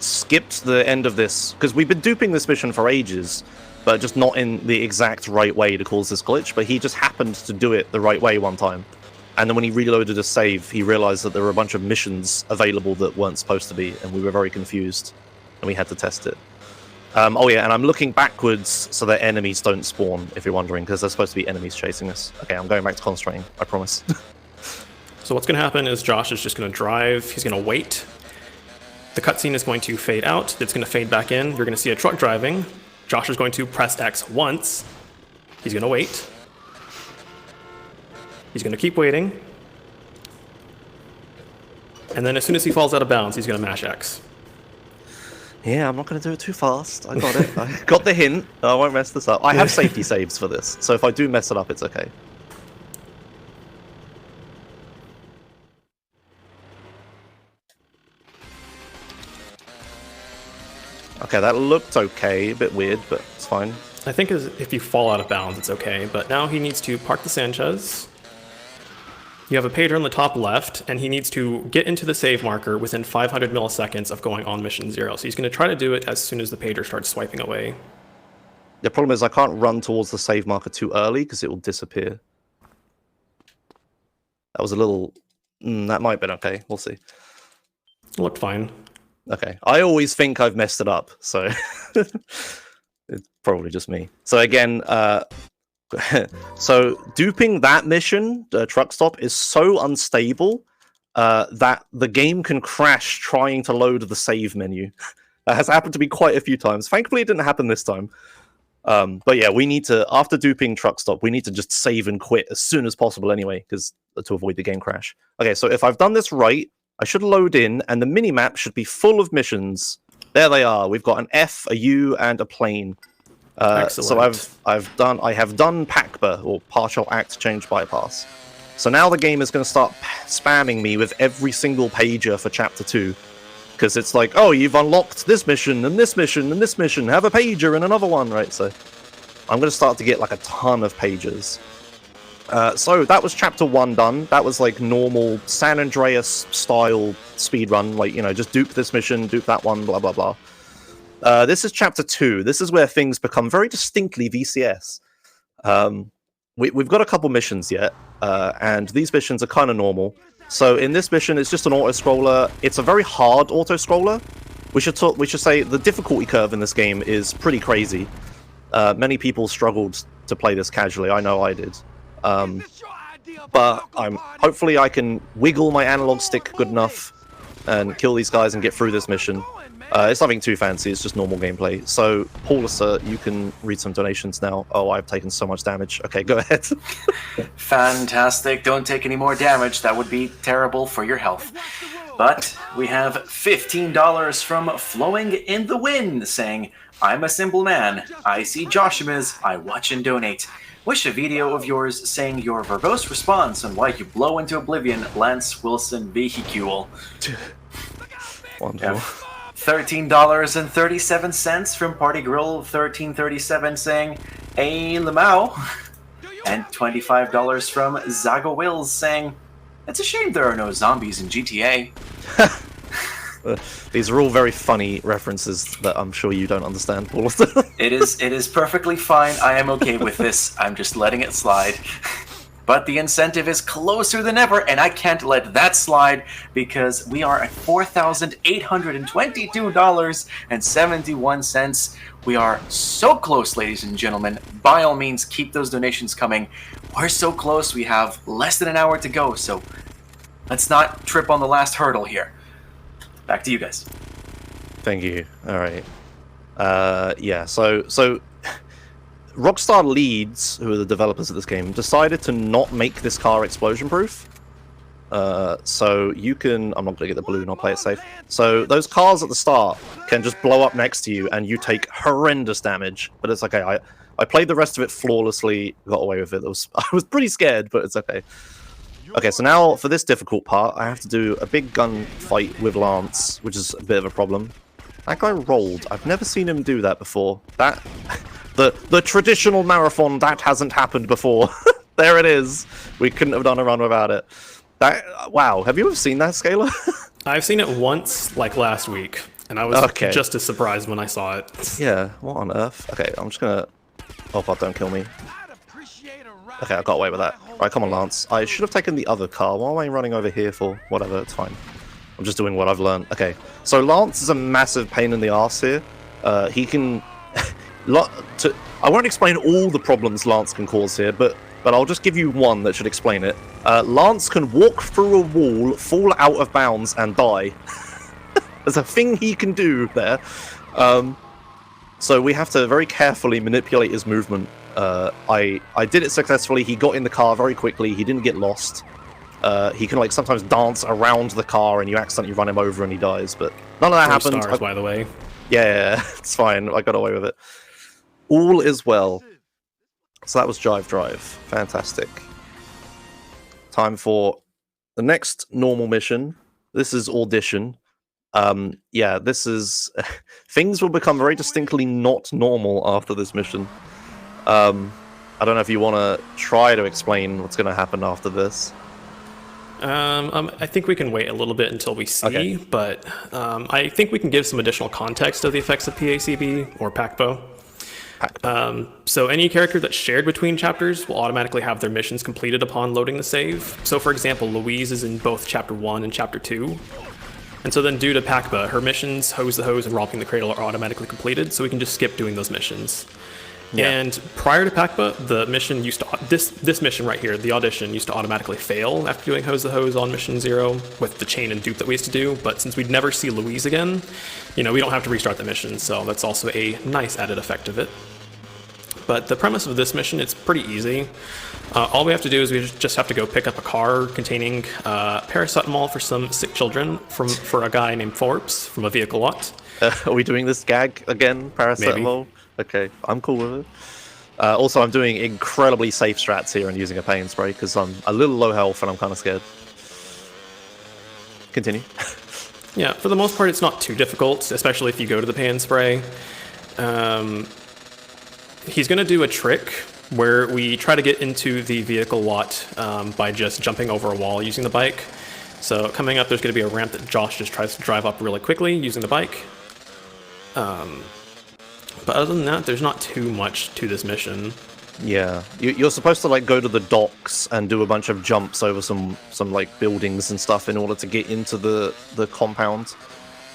[SPEAKER 2] skipped the end of this, because we've been duping this mission for ages, but just not in the exact right way to cause this glitch, but he just happened to do it the right way one time. And then when he reloaded a save, he realized that there were a bunch of missions available that weren't supposed to be, and we were very confused, and we had to test it. Oh yeah, and I'm looking backwards so that enemies don't spawn, if you're wondering, because there's supposed to be enemies chasing us. Okay, I'm going back to concentrating, I promise.
[SPEAKER 3] So what's going to happen is Josh is just going to drive, he's going to wait. The cutscene is going to fade out, it's going to fade back in, you're going to see a truck driving. Josh is going to press X once, he's going to wait. He's going to keep waiting. And then as soon as he falls out of bounds, he's going to mash X.
[SPEAKER 2] Yeah, I'm not going to do it too fast. I got it. I got the hint. I won't mess this up. I have safety saves for this, so if I do mess it up, it's okay. Okay, that looked okay. A bit weird, but it's fine.
[SPEAKER 3] I think if you fall out of bounds, it's okay. But now he needs to park the Sanchez. You have a pager on the top left, and he needs to get into the save marker within 500 milliseconds of going on mission 0. So he's going to try to do it as soon as the pager starts swiping away.
[SPEAKER 2] The problem is I can't run towards the save marker too early because it will disappear. That was a little... that might have been okay. We'll see.
[SPEAKER 3] It looked fine.
[SPEAKER 2] Okay. I always think I've messed it up, so... it's probably just me. So again, so duping that mission, truck stop, is so unstable that the game can crash trying to load the save menu. That has happened to me quite a few times. Thankfully, it didn't happen this time. But yeah, we need to, after duping truck stop, we need to just save and quit as soon as possible anyway, because to avoid the game crash. Okay, so if I've done this right, I should load in, and the minimap should be full of missions. There they are. We've got an F, a U, and a plane. So I have done PACBA, or partial act change bypass. So now the game is going to start spamming me with every single pager for chapter 2, because it's like, oh, you've unlocked this mission and this mission and this mission, have a pager and another one, right? So I'm going to start to get like a ton of pagers. So that was chapter 1 done. That was like normal San Andreas style speedrun, like, you know, just dupe this mission, dupe that one, blah blah blah. This is chapter 2. This is where things become very distinctly VCS. We've got a couple missions yet, and these missions are kind of normal. So in this mission, it's just an auto-scroller. It's a very hard auto-scroller. We should say the difficulty curve in this game is pretty crazy. Many people struggled to play this casually. I know I did. But hopefully I can wiggle my analog stick good enough and kill these guys and get through this mission. It's nothing too fancy, it's just normal gameplay. So, Paulus, you can read some donations now. Oh, I've taken so much damage. Okay, go ahead.
[SPEAKER 1] Fantastic. Don't take any more damage. That would be terrible for your health. But we have $15 from Flowing in the Wind saying, I'm a simple man. I see Joshua's. I watch and donate. Wish a video of yours saying your verbose response on why you blow into oblivion Lance Wilson vehicle.
[SPEAKER 2] Wonderful.
[SPEAKER 1] $13.37 from Party Grill 1337 saying, Hey Lamau. And $25 from Zago Wills saying, It's a shame there are no zombies in GTA.
[SPEAKER 2] These are all very funny references that I'm sure you don't understand, Paul.
[SPEAKER 1] It is perfectly fine. I am okay with this. I'm just letting it slide. but the incentive is closer than ever, and I can't let that slide because we are at $4,822.71. We are so close, ladies and gentlemen. By all means, keep those donations coming. We're so close. We have less than an hour to go, so let's not trip on the last hurdle here. Back to you guys.
[SPEAKER 2] Thank you. All right. Yeah. So Rockstar Leeds, who are the developers of this game, decided to not make this car explosion-proof. So you can... I'm not going to get the balloon, I'll play it safe. So those cars at the start can just blow up next to you and you take horrendous damage. But it's okay. I played the rest of it flawlessly, got away with it. I was pretty scared, but it's okay. Okay, so now for this difficult part, I have to do a big gun fight with Lance, which is a bit of a problem. That guy rolled. I've never seen him do that before. That... The traditional marathon, that hasn't happened before. There it is. We couldn't have done a run without it. Wow, have you ever seen that, Scalr?
[SPEAKER 3] I've seen it once, like last week, and I was just as surprised when I saw it.
[SPEAKER 2] Yeah, what on earth? Okay, I'm just gonna... Oh, God, don't kill me. Okay, I got away with that. Right, come on, Lance. I should have taken the other car. What am I running over here for? Whatever, it's fine. I'm just doing what I've learned. Okay, so Lance is a massive pain in the arse here. He can... I won't explain all the problems Lance can cause here, but I'll just give you one that should explain it. Lance can walk through a wall, fall out of bounds, and die. There's a thing he can do there. So we have to very carefully manipulate his movement. I did it successfully. He got in the car very quickly. He didn't get lost. He can like sometimes dance around the car, and you accidentally run him over, and he dies. But none of that happened.
[SPEAKER 3] Stars, by the way.
[SPEAKER 2] Yeah, it's fine. I got away with it. All is well. So that was Drive. Fantastic. Time for the next normal mission. This is Audition. Yeah, this is... Things will become very distinctly not normal after this mission. I don't know if you want to try to explain what's going to happen after this.
[SPEAKER 3] I think we can wait a little bit until we see,
[SPEAKER 2] okay.
[SPEAKER 3] But I think we can give some additional context of the effects of PACB, or PACBO. So any character that's shared between chapters will automatically have their missions completed upon loading the save. So for example, Louise is in both Chapter 1 and Chapter 2. And so then due to PACBA, her missions, Hose the Hose and Romping the Cradle, are automatically completed, so we can just skip doing those missions. Yeah. And prior to PACBA, the mission used to... This mission right here, the Audition, used to automatically fail after doing Hose the Hose on Mission 0 with the chain and dupe that we used to do. But since we'd never see Louise again, we don't have to restart the mission, so that's also a nice added effect of it. But the premise of this mission, it's pretty easy. All we have to do is we just have to go pick up a car containing paracetamol for some sick children for a guy named Forbes from a vehicle lot.
[SPEAKER 2] Are we doing this gag again? Paracetamol? Maybe. Okay, I'm cool with it. Also, I'm doing incredibly safe strats here and using a pain spray because I'm a little low health and I'm kind of scared. Continue.
[SPEAKER 3] Yeah, for the most part, it's not too difficult, especially if you go to the pain spray. He's going to do a trick where we try to get into the vehicle lot by just jumping over a wall using the bike. So coming up, there's going to be a ramp that Josh just tries to drive up really quickly using the bike. But other than that, there's not too much to this mission.
[SPEAKER 2] Yeah, you're supposed to like go to the docks and do a bunch of jumps over some like buildings and stuff in order to get into the compound.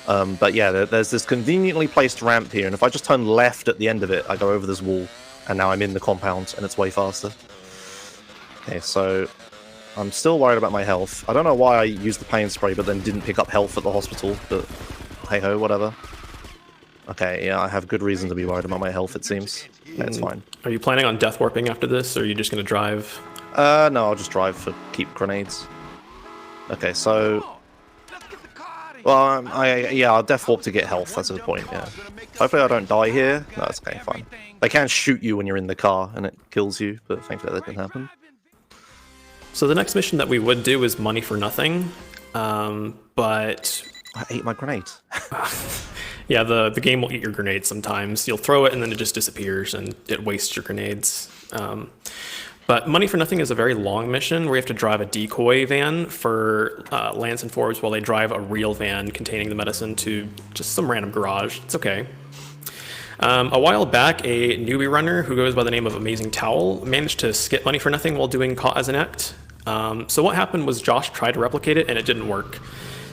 [SPEAKER 2] But yeah, there's this conveniently placed ramp here, and if I just turn left at the end of it, I go over this wall, and now I'm in the compound, and it's way faster. Okay, so I'm still worried about my health. I don't know why I used the pain spray, but then didn't pick up health at the hospital, but hey-ho, whatever. Okay, yeah, I have good reason to be worried about my health, it seems. Yeah, it's fine.
[SPEAKER 3] Are you planning on death warping after this, or are you just going to drive?
[SPEAKER 2] No, I'll just drive for keep grenades. Okay, so... Well, I'll death warp to get health, that's the point, yeah. Hopefully I don't die here. No, that's okay, fine. They can shoot you when you're in the car, and it kills you, but thankfully that didn't happen.
[SPEAKER 3] So the next mission that we would do is Money for Nothing, but...
[SPEAKER 2] I ate my grenades.
[SPEAKER 3] Yeah, the game will eat your grenades sometimes. You'll throw it and then it just disappears and it wastes your grenades. But Money for Nothing is a very long mission where you have to drive a decoy van for Lance and Forbes while they drive a real van containing the medicine to just some random garage. It's okay. A while back, a newbie runner who goes by the name of Amazing Towel managed to skip money for nothing while doing Caught as an Act. So what happened was Josh tried to replicate it and it didn't work.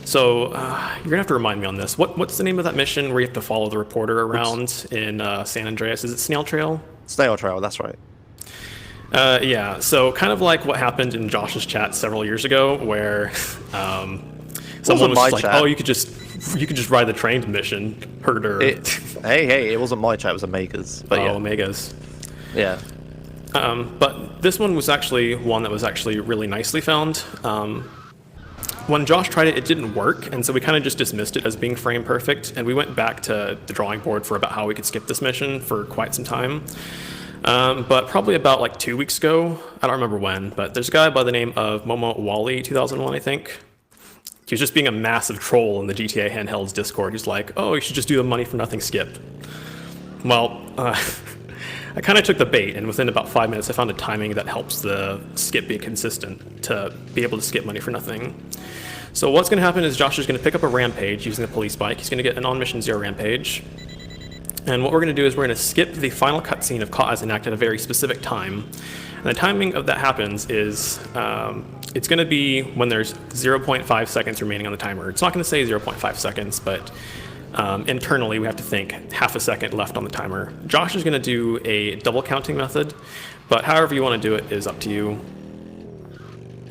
[SPEAKER 3] So you're gonna have to remind me on this. What's the name of that mission where you have to follow the reporter around in San Andreas? Is it Snail Trail?
[SPEAKER 2] Snail Trail, that's right.
[SPEAKER 3] Yeah, so kind of like what happened in Josh's chat several years ago, where someone was like,
[SPEAKER 2] chat.
[SPEAKER 3] "Oh, you could just ride the train mission, herder."
[SPEAKER 2] Hey, it wasn't my chat; it was Omega's. But yeah,
[SPEAKER 3] Omega's.
[SPEAKER 2] Yeah.
[SPEAKER 3] But this one was actually one that was actually really nicely found. When Josh tried it, it didn't work, and so we kind of just dismissed it as being frame perfect, and we went back to the drawing board for about how we could skip this mission for quite some time. But probably about like 2 weeks ago, I don't remember when, but there's a guy by the name of Momo Wally 2001, I think. He was just being a massive troll in the GTA Handhelds Discord. He's like, "Oh, you should just do the money for nothing skip." Well, I kind of took the bait, and within about 5 minutes, I found a timing that helps the skip be consistent to be able to skip money for nothing. So what's going to happen is Josh is going to pick up a rampage using the police bike. He's going to get an on-mission 0 rampage. And what we're going to do is we're going to skip the final cutscene of Caught as an Act at a very specific time. And the timing of that happens is it's going to be when there's 0.5 seconds remaining on the timer. It's not going to say 0.5 seconds, but internally we have to think half a second left on the timer. Josh is going to do a double counting method, but however you want to do it is up to you.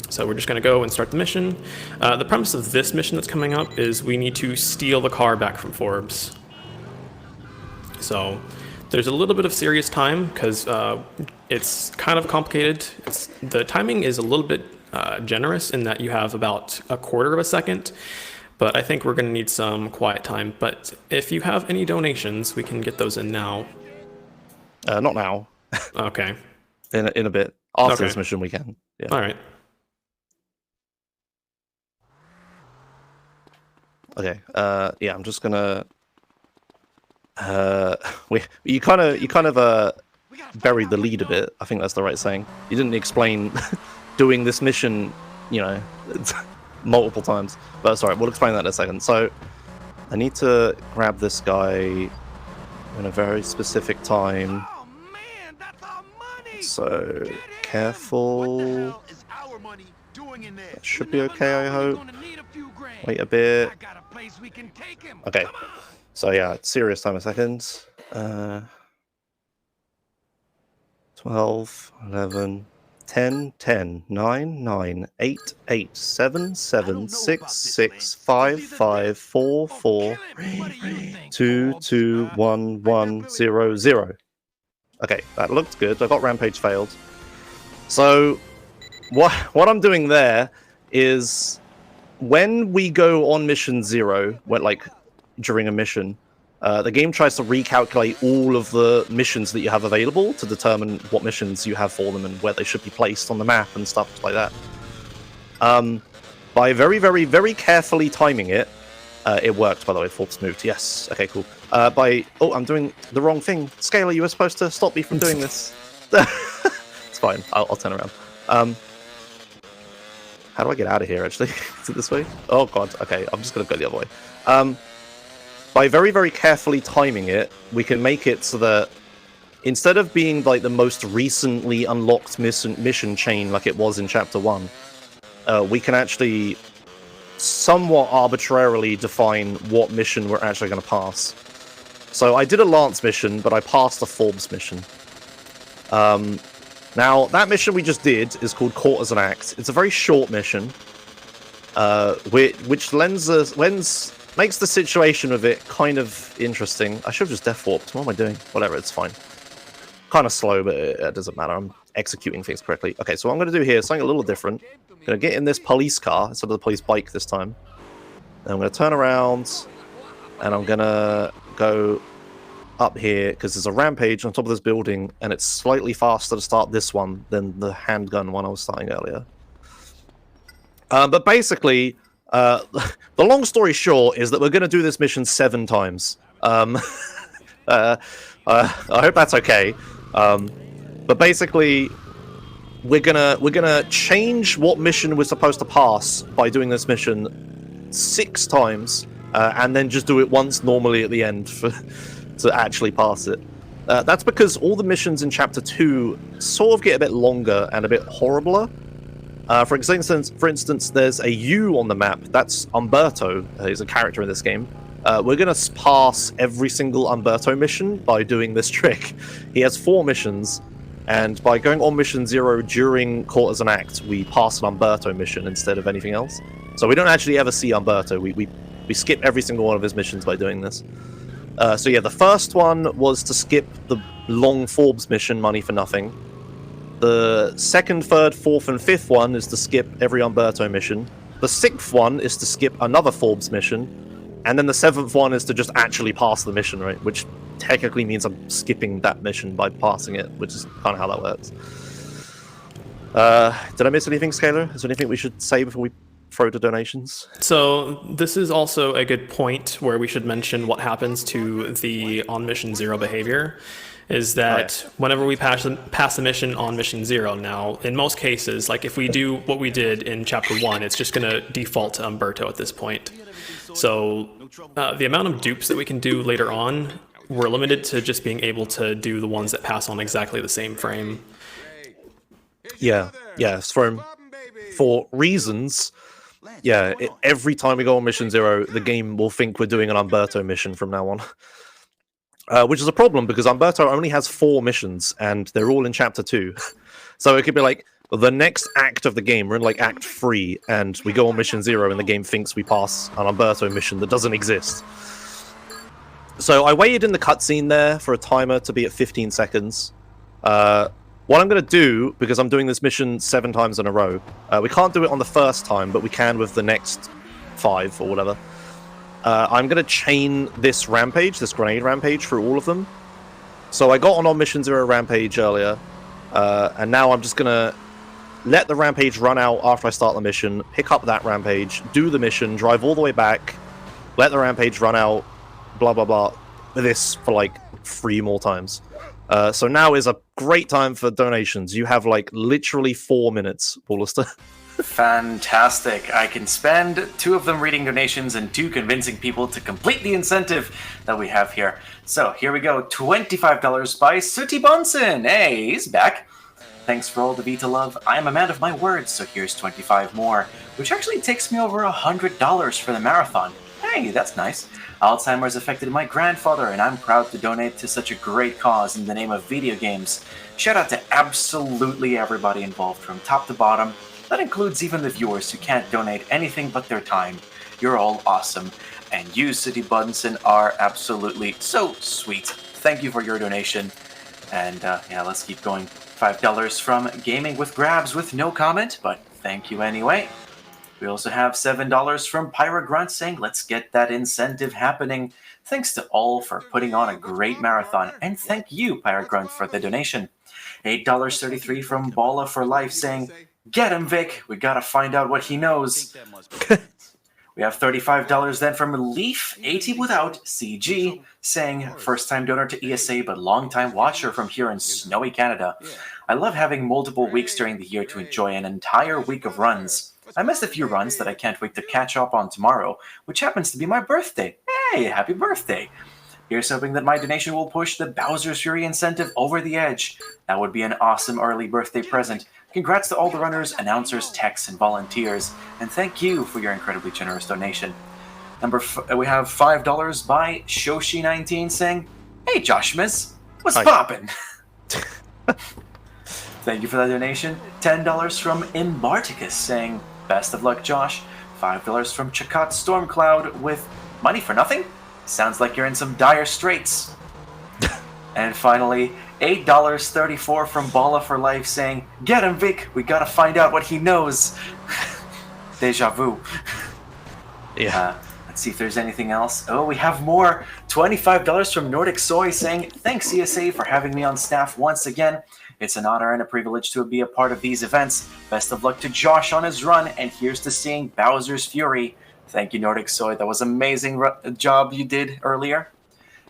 [SPEAKER 3] So we're just going to go and start the mission. The premise of this mission that's coming up is we need to steal the car back from Forbes. So there's a little bit of serious time because it's kind of complicated. The timing is a little bit generous in that you have about a quarter of a second, but I think we're going to need some quiet time. But if you have any donations, we can get those in now.
[SPEAKER 2] Not now.
[SPEAKER 3] Okay.
[SPEAKER 2] In a bit. After this mission, we can. Yeah.
[SPEAKER 3] All right.
[SPEAKER 2] Okay. Yeah, I'm just gonna. You kind of buried the lead a bit. I think that's the right saying. You didn't explain doing this mission, multiple times. But sorry, we'll explain that in a second. So I need to grab this guy in a very specific time.
[SPEAKER 4] Oh man, that's our money.
[SPEAKER 2] So careful. That should be okay, I hope. Wait a bit. Okay. So yeah, serious time a second. 12, 11, 10, 10, 9, 9, 8, 8, 7, 7, 6, 6, 5, 5, 4, 4, 2, 2, 1, 1, 0, 0. Okay, that looked good. I got Rampage failed. So what I'm doing there is when we go on mission 0, during a mission, the game tries to recalculate all of the missions that you have available to determine what missions you have for them and where they should be placed on the map and stuff like that. By very, very, very carefully timing it, it worked, by the way. Forbes moved. Yes. Okay, cool. Oh, I'm doing the wrong thing. Scalr, you were supposed to stop me from doing this. It's fine. I'll turn around. How do I get out of here, actually? Is it this way? Oh, God. Okay, I'm just going to go the other way. By very, very carefully timing it, we can make it so that instead of being like the most recently unlocked mission chain like it was in Chapter 1, we can actually somewhat arbitrarily define what mission we're actually going to pass. So I did a Lance mission, but I passed a Forbes mission. Now, that mission we just did is called Caught as an Act. It's a very short mission, which makes the situation of it kind of interesting. I should have just death warped. What am I doing? Whatever, it's fine. Kind of slow, but it doesn't matter. I'm executing things correctly. Okay, so what I'm going to do here is something a little different. I'm going to get in this police car instead of the police bike this time. And I'm going to turn around, and I'm going to go up here, because there's a rampage on top of this building, and it's slightly faster to start this one than the handgun one I was starting earlier. But basically, the long story short is that we're going to do this mission 7 times. I hope that's okay. But basically, we're gonna change what mission we're supposed to pass by doing this mission 6 times, and then just do it once normally at the end to actually pass it. That's because all the missions in Chapter 2 sort of get a bit longer and a bit horribler. For instance, there's a U on the map. That's Umberto. He's a character in this game. We're going to pass every single Umberto mission by doing this trick. He has 4 missions, and by going on mission 0 during Quarters and Act, we pass an Umberto mission instead of anything else. So we don't actually ever see Umberto. We skip every single one of his missions by doing this. So yeah, the first one was to skip the long Forbes mission, Money for Nothing. The second, third, fourth, and fifth one is to skip every Umberto mission. The sixth one is to skip another Forbes mission. And then the seventh one is to just actually pass the mission, right? Which technically means I'm skipping that mission by passing it, which is kind of how that works. Did I miss anything, Scalr? Is there anything we should say before we throw to donations?
[SPEAKER 3] So this is also a good point where we should mention what happens to the on mission 0 behavior. Is that whenever we pass the mission on mission 0 now, in most cases, like if we do what we did in Chapter 1, it's just going to default to Umberto at this point. So the amount of dupes that we can do later on, we're limited to just being able to do the ones that pass on exactly the same frame.
[SPEAKER 2] Yeah, for reasons. Yeah, every time we go on mission 0, the game will think we're doing an Umberto mission from now on. Which is a problem because Umberto only has 4 missions and they're all in Chapter 2. So it could be like the next act of the game, we're in like Act 3 and we go on mission 0 and the game thinks we pass an Umberto mission that doesn't exist. So I waited in the cutscene there for a timer to be at 15 seconds. What I'm going to do, because I'm doing this mission 7 times in a row, we can't do it on the first time, but we can with the next 5 or whatever. I'm going to chain this rampage, this grenade rampage, through all of them. So I got on Mission 0 rampage earlier, and now I'm just going to let the rampage run out after I start the mission, pick up that rampage, do the mission, drive all the way back, let the rampage run out, blah, blah, blah. This for like 3 more times. So now is a great time for donations. You have like literally 4 minutes, Paulister.
[SPEAKER 1] Fantastic. I can spend 2 of them reading donations and 2 convincing people to complete the incentive that we have here. So here we go. $25 by Sooty Bunsen. Hey, he's back. Thanks for all the Vita love. I am a man of my words, so here's 25 more, which actually takes me over $100 for the marathon. Hey, that's nice. Alzheimer's affected my grandfather, and I'm proud to donate to such a great cause in the name of video games. Shout out to absolutely everybody involved from top to bottom. That includes even the viewers who can't donate anything but their time. You're all awesome. And you, City Bunsen, are absolutely so sweet. Thank you for your donation. And yeah, let's keep going. $5 from Gaming with Grabs with no comment, but thank you anyway. We also have $7 from Pyra Grunt saying, let's get that incentive happening. Thanks to all for putting on a great marathon. And thank you, Pyra Grunt, for the donation. $8.33 from Balla for Life saying, get him, Vic. We gotta find out what he knows. We have $35 then from Leaf 80 without CG saying, first time donor to ESA but long time watcher from here in snowy Canada. I love having multiple weeks during the year to enjoy an entire week of runs. I missed a few runs that I can't wait to catch up on tomorrow, which happens to be my birthday. Hey, happy birthday. Here's hoping that my donation will push the Bowser's Fury incentive over the edge. That would be an awesome early birthday present. Congrats to all the runners, announcers, techs, and volunteers, and thank you for your incredibly generous donation. We have $5 by Shoshi19 saying, hey Josh Miss, what's poppin'? Thank you for that donation. $10 from Imbarticus saying, best of luck Josh. $5 from Chakot Stormcloud with money for nothing? Sounds like you're in some dire straits. And finally, $8.34 from Balla for Life saying, get him, Vic, we gotta find out what he knows. Deja vu.
[SPEAKER 2] Yeah.
[SPEAKER 1] Let's see if there's anything else. Oh, we have more. $25 from Nordic Soy saying, thanks ESA for having me on staff once again. It's an honor and a privilege to be a part of these events. Best of luck to Josh on his run, and here's to seeing Bowser's Fury. Thank you, Nordic Soy. That was an amazing job you did earlier.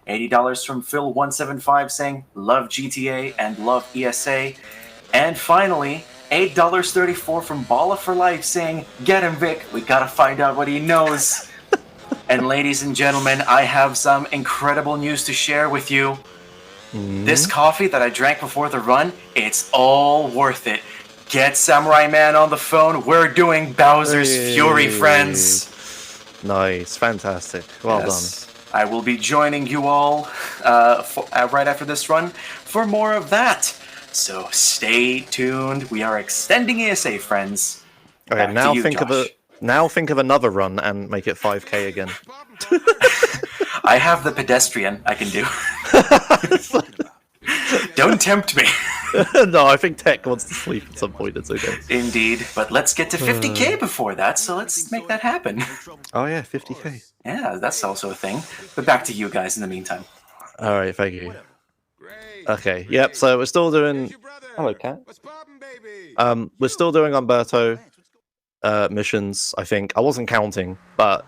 [SPEAKER 1] $80 from Phil175 saying, love GTA and love ESA. And finally, $8.34 from Balla for Life saying, get him, Vic. We gotta find out what he knows. And ladies and gentlemen, I have some incredible news to share with you. This coffee that I drank before the run, it's all worth it. Get Samurai Man on the phone. We're doing Bowser's Fury, friends.
[SPEAKER 2] Nice, fantastic. Well done.
[SPEAKER 1] I will be joining you all right after this run for more of that. So stay tuned. We are extending ESA, friends.
[SPEAKER 2] Okay, now think of another run and make it 5k again.
[SPEAKER 1] I have the pedestrian I can do. Don't tempt me.
[SPEAKER 2] No, I think Tech wants to sleep at some point. It's okay.
[SPEAKER 1] Indeed, but let's get to 50k before that, so let's make that happen.
[SPEAKER 2] Oh yeah, 50k.
[SPEAKER 1] Yeah, that's also a thing. But back to you guys in the meantime.
[SPEAKER 2] All right, thank you. Okay, yep. So we're still doing. Hello, Cat. We're still doing Umberto missions. I think I wasn't counting, but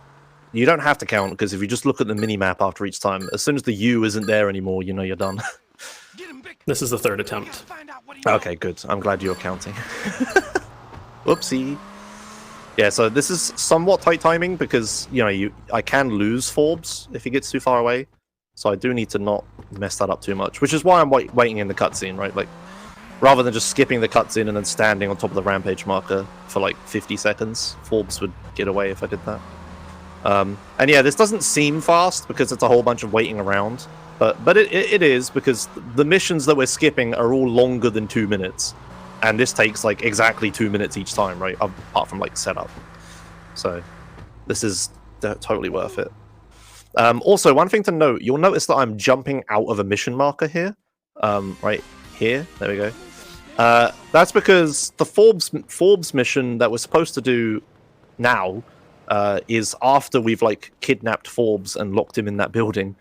[SPEAKER 2] you don't have to count because if you just look at the mini map after each time, as soon as the U isn't there anymore, you know you're done.
[SPEAKER 3] This is the third attempt.
[SPEAKER 2] Okay, good. I'm glad you're counting. Whoopsie. Yeah, so this is somewhat tight timing because I can lose Forbes if he gets too far away. So I do need to not mess that up too much, which is why I'm waiting in the cutscene, right? Like, rather than just skipping the cutscene and then standing on top of the rampage marker for like 50 seconds, Forbes would get away if I did that. And yeah, this doesn't seem fast because it's a whole bunch of waiting around, but it is because the missions that we're skipping are all longer than 2 minutes, and this takes like exactly 2 minutes each time, right? Apart from like setup. So this is totally worth it. Also, one thing to note, you'll notice that I'm jumping out of a mission marker here. Right here. There we go. That's because the Forbes mission that we're supposed to do now is after we've like kidnapped Forbes and locked him in that building.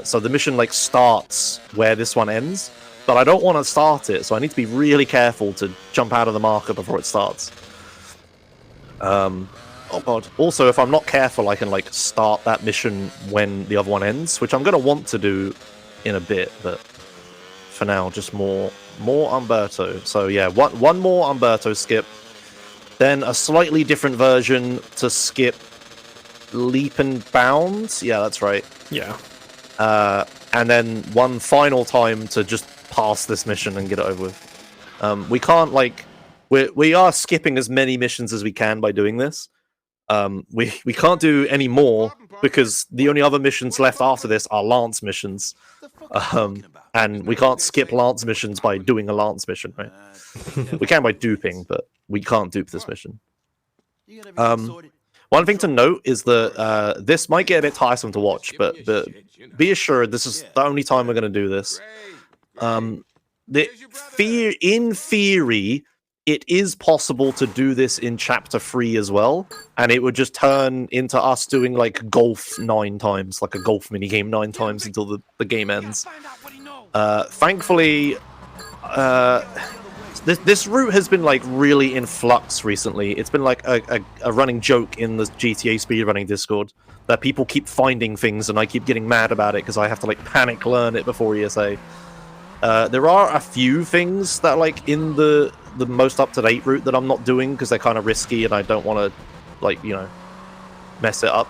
[SPEAKER 2] So the mission like starts where this one ends, but I don't want to start it, so I need to be really careful to jump out of the marker before it starts. Oh god. Also, if I'm not careful, I can like start that mission when the other one ends, which I'm going to want to do in a bit, but for now, just more Umberto. So yeah, one more Umberto skip, then a slightly different version to skip Leap and Bound. Yeah, that's right.
[SPEAKER 3] Yeah.
[SPEAKER 2] And then one final time to just pass this mission and get it over with. We can't like we are skipping as many missions as we can by doing this. We can't do any more because the only other missions left after this are Lance missions. And we can't skip Lance missions by doing a Lance mission, right? We can by duping, but we can't dupe this mission. One thing to note is that this might get a bit tiresome to watch, but be assured this is the only time we're going to do this. In theory, it is possible to do this in Chapter 3 as well, and it would just turn into us doing like golf 9 times, like a golf minigame 9 times until the game ends. Thankfully, this route has been like really in flux recently. It's been like a running joke in the GTA speedrunning Discord that people keep finding things and I keep getting mad about it because I have to like panic learn it before ESA. There are a few things that like in the most up-to-date route that I'm not doing because they're kind of risky and I don't want to like mess it up.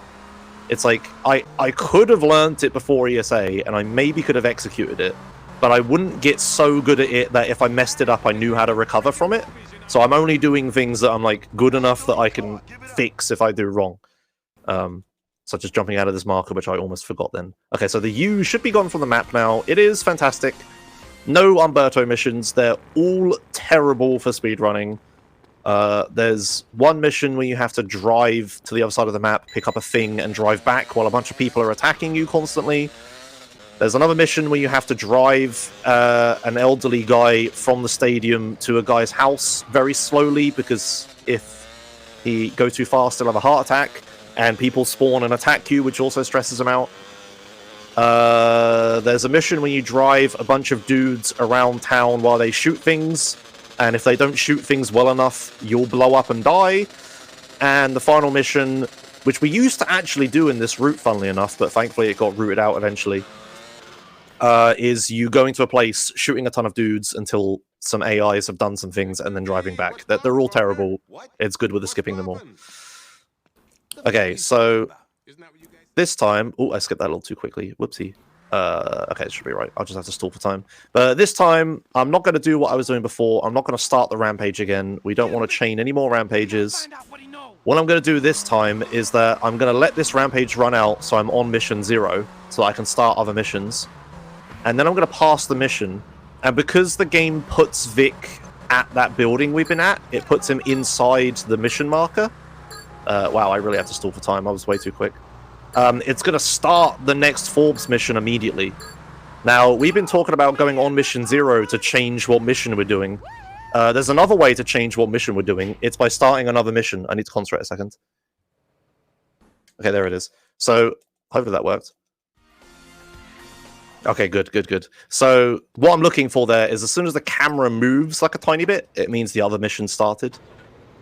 [SPEAKER 2] It's like I could have learned it before ESA and I maybe could have executed it, but I wouldn't get so good at it that if I messed it up I knew how to recover from it. So I'm only doing things that I'm like good enough that I can fix if I do wrong, such as jumping out of this marker, which I almost forgot then. Okay, so the U should be gone from the map now. It is fantastic. No Umberto missions. They're all terrible for speedrunning. There's one mission where you have to drive to the other side of the map, pick up a thing, and drive back while a bunch of people are attacking you constantly. There's another mission where you have to drive an elderly guy from the stadium to a guy's house very slowly, because if he goes too fast, he'll have a heart attack, and people spawn and attack you, which also stresses him out. There's a mission where you drive a bunch of dudes around town while they shoot things, and if they don't shoot things well enough, you'll blow up and die. And the final mission, which we used to actually do in this route, funnily enough, but thankfully it got rooted out eventually, is you going to a place, shooting a ton of dudes until some AIs have done some things, and then driving back. They're all terrible. It's good with the skipping them all. Okay, so
[SPEAKER 4] Isn't that what you guys
[SPEAKER 2] This time, oh, I skipped that a little too quickly. Whoopsie. Okay, it should be right. I'll just have to stall for time. But this time, I'm not going to do what I was doing before. I'm not going to start the rampage again. We don't want to chain any more rampages.
[SPEAKER 4] find out what he knows?
[SPEAKER 2] What I'm going to do this time is that I'm going to let this rampage run out so I'm on mission 0, so I can start other missions. And then I'm going to pass the mission. And because the game puts Vic at that building we've been at, it puts him inside the mission marker. Wow, I really have to stall for time. I was way too quick. It's going to start the next Forbes mission immediately. Now, we've been talking about going on mission 0 to change what mission we're doing. There's another way to change what mission we're doing. It's by starting another mission. I need to concentrate a second. Okay, there it is. So, hopefully that worked. Okay, good, good, good. So, what I'm looking for there is as soon as the camera moves like a tiny bit, it means the other mission started.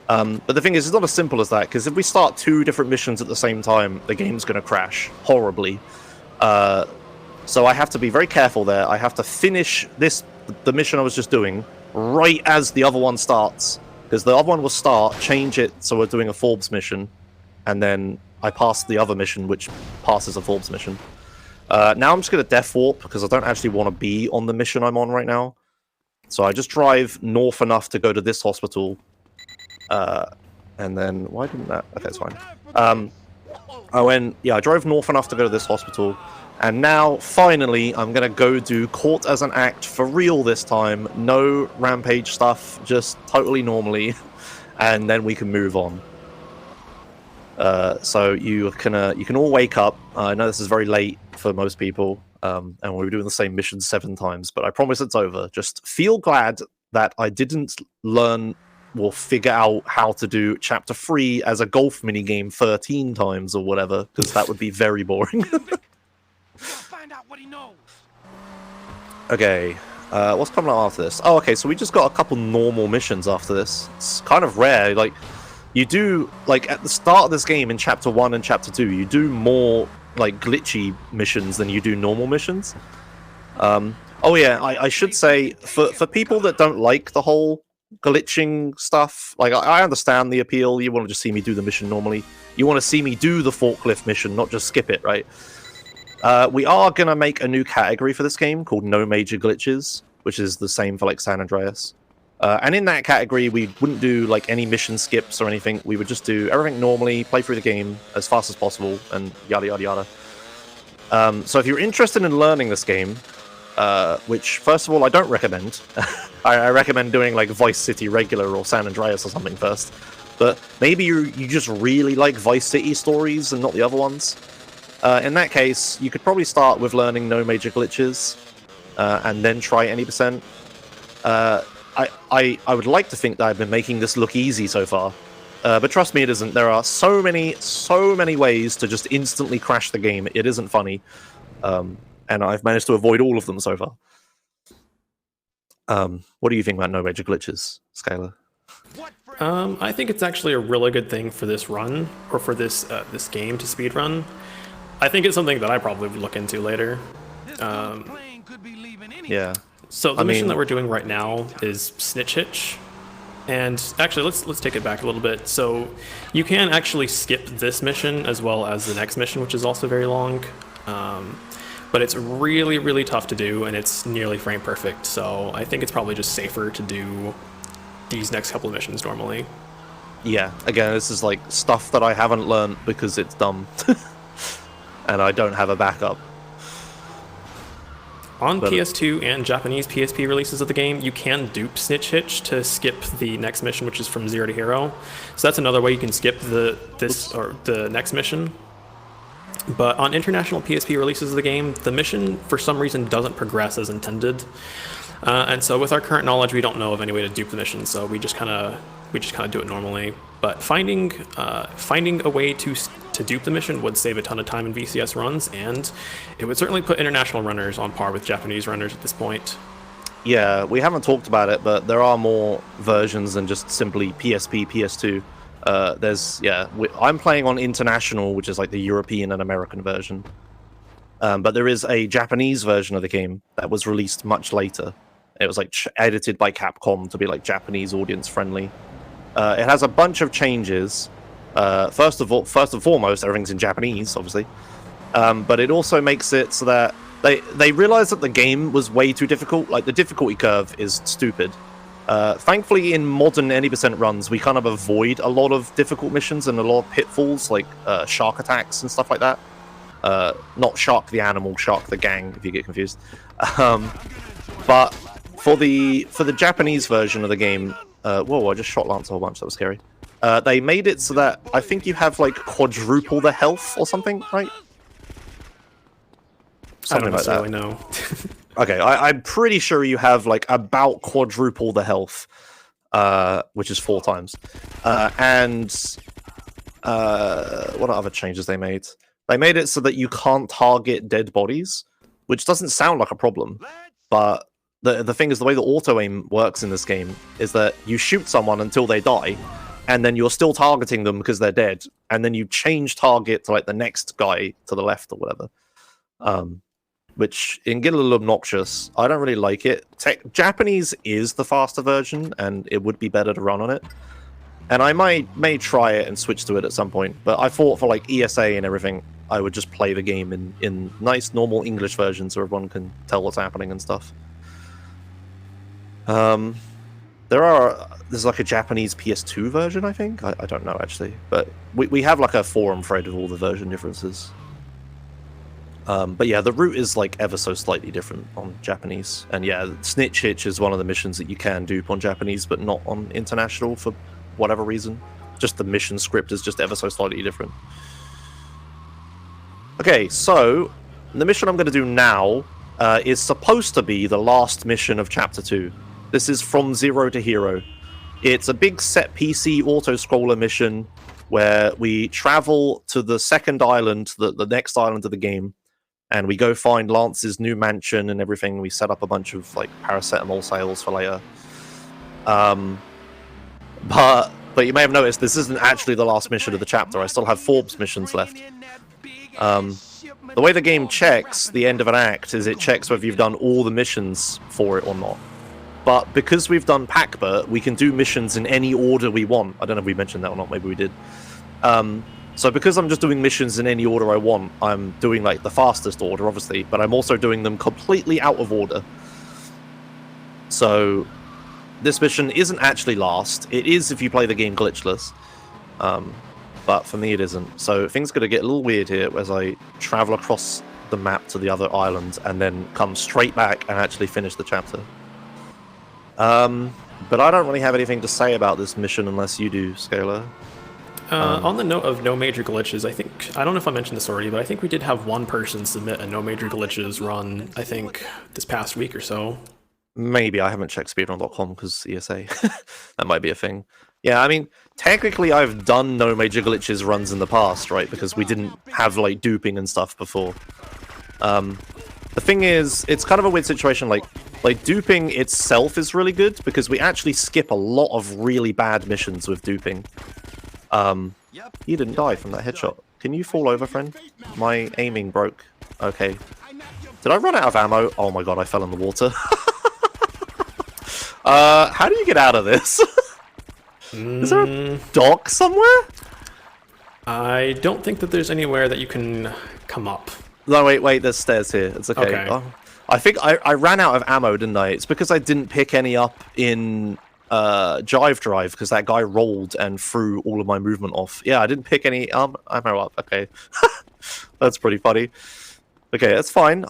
[SPEAKER 2] But the thing is, it's not as simple as that, because if we start 2 different missions at the same time, the game's going to crash horribly. So I have to be very careful there. I have to finish the mission I was just doing, right as the other one starts. Because the other one will start, change it so we're doing a Forbes mission, and then I pass the other mission, which passes a Forbes mission. Now I'm just going to death warp, because I don't actually want to be on the mission I'm on right now. So I just drive north enough to go to this hospital. And then why didn't that? Okay, it's fine. I drove north enough to go to this hospital, and now finally I'm gonna go do court as an act for real this time. No rampage stuff, just totally normally, and then we can move on. So you can all wake up. I know this is very late for most people, and we're doing the same mission 7 times, but I promise it's over. Just feel glad that I didn't learn or figure out how to do chapter 3 as a golf minigame 13 times or whatever, because that would be very boring.
[SPEAKER 4] Find out what he knows.
[SPEAKER 2] Okay, what's coming up after this? Oh, okay, so we just got a couple normal missions after this. It's kind of rare. Like, you do, like, at the start of this game in chapter 1 and chapter 2, you do more, like, glitchy missions than you do normal missions. Oh yeah, I should say, for people that don't like the whole glitching stuff, like, I understand the appeal. You want to just see me do the mission normally. You want to see me do the forklift mission, not just skip it, right? We are going to make a new category for this game called No Major Glitches, which is the same for, like, San Andreas. And in that category, we wouldn't do, like, any mission skips or anything. We would just do everything normally, play through the game as fast as possible, and yada, yada, yada. So if you're interested in learning this game, which, first of all, I don't recommend. I recommend doing, like, Vice City Regular or San Andreas or something first. But maybe you just really like Vice City stories and not the other ones. In that case, you could probably start with learning No Major Glitches, and then try any percent. I would like to think that I've been making this look easy so far. But trust me, it isn't. There are so many ways to just instantly crash the game. It isn't funny. And I've managed to avoid all of them so far. What do you think about No Major Glitches, Scalr?
[SPEAKER 3] I think it's actually a really good thing for this run, or for this this game to speedrun. I think it's something that I probably would look into later.
[SPEAKER 2] Yeah.
[SPEAKER 3] So the mission that we're doing right now is Snitch Hitch. And actually, let's take it back a little bit. So you can actually skip this mission as well as the next mission, which is also very long. But it's really, really tough to do, and it's nearly frame perfect. So I think it's probably just safer to do these next couple of missions normally.
[SPEAKER 2] Yeah, again, this is like stuff that I haven't learned because it's dumb. And I don't have a backup.
[SPEAKER 3] On PS2 and Japanese PSP releases of the game, you can dupe Snitch Hitch to skip the next mission, which is from 0 to hero. So that's another way you can skip the next mission. But on international PSP releases of the game, the mission for some reason doesn't progress as intended. And so with our current knowledge, we don't know of any way to dupe the mission, so we just kind of do it normally. But finding a way to dupe the mission would save a ton of time in VCS runs, and it would certainly put international runners on par with Japanese runners at this point.
[SPEAKER 2] Yeah, we haven't talked about it, but there are more versions than just simply PSP, PS2. I'm playing on international, which is like the European and American version. But there is a Japanese version of the game that was released much later. It was like edited by Capcom to be like Japanese audience friendly. It has a bunch of changes. First and foremost, everything's in Japanese, obviously. But it also makes it so that they realized that the game was way too difficult. Like, the difficulty curve is stupid. Thankfully, in modern any % runs, we kind of avoid a lot of difficult missions and a lot of pitfalls, like shark attacks and stuff like that. Not Shark the animal, Shark the gang, if you get confused. But for the Japanese version of the game, whoa! I just shot Lance a whole bunch. That was scary. They made it so that I think you have like quadruple the health or something, right? Something like that.
[SPEAKER 3] Know.
[SPEAKER 2] Okay, I'm pretty sure you have like about quadruple the health, which is 4 times. And what other changes they made? They made it so that you can't target dead bodies, which doesn't sound like a problem. But the thing is, the way the auto-aim works in this game is that you shoot someone until they die, and then you're still targeting them because they're dead, and then you change target to like the next guy to the left or whatever. Which can get a little obnoxious. I don't really like it. Japanese is the faster version, and it would be better to run on it. And I may try it and switch to it at some point. But I thought for like ESA and everything, I would just play the game in nice, normal English version so everyone can tell what's happening and stuff. There's like a Japanese PS2 version, I think. I don't know, actually. But we have like a forum thread with all the version differences. But yeah, the route is like ever so slightly different on Japanese. And yeah, Snitch Hitch is one of the missions that you can dupe on Japanese, but not on international for whatever reason. Just the mission script is just ever so slightly different. Okay, so the mission I'm going to do now is supposed to be the last mission of Chapter 2. This is From Zero to Hero. It's a big set PC auto-scroller mission where we travel to the second island, the next island of the game, and we go find Lance's new mansion and everything. We set up a bunch of like paracetamol sales for later. But you may have noticed this isn't actually the last mission of the chapter. I still have Forbes missions left. The way the game checks the end of an act is it checks whether you've done all the missions for it or not. But because we've done Packbert, we can do missions in any order we want. I don't know if we mentioned that or not, maybe we did. So because I'm just doing missions in any order I want, I'm doing like the fastest order, obviously, but I'm also doing them completely out of order. So this mission isn't actually last. It is if you play the game glitchless. But for me it isn't. So things are going to get a little weird here as I travel across the map to the other island and then come straight back and actually finish the chapter. But I don't really have anything to say about this mission unless you do, Scalr.
[SPEAKER 3] On the note of no major glitches, I don't know if I mentioned this already, but I think we did have one person submit a no major glitches run, I think, this past week or so.
[SPEAKER 2] Maybe. I haven't checked speedrun.com because ESA. That might be a thing. Yeah, I mean, technically I've done no major glitches runs in the past, right? Because we didn't have, like, duping and stuff before. The thing is, it's kind of a weird situation, like duping itself is really good because we actually skip a lot of really bad missions with duping. You didn't die from that headshot. Can you fall over, friend? My aiming broke. Okay. Did I run out of ammo? Oh my god, I fell in the water. How do you get out of this? Is there a dock somewhere?
[SPEAKER 3] I don't think that there's anywhere that you can come up.
[SPEAKER 2] No, wait, there's stairs here. It's okay.
[SPEAKER 3] Okay.
[SPEAKER 2] Oh, I think I ran out of ammo, didn't I? It's because I didn't pick any up in Jive Drive, because that guy rolled and threw all of my movement off. Yeah, I didn't pick any ammo up. Okay. That's pretty funny. Okay, that's fine.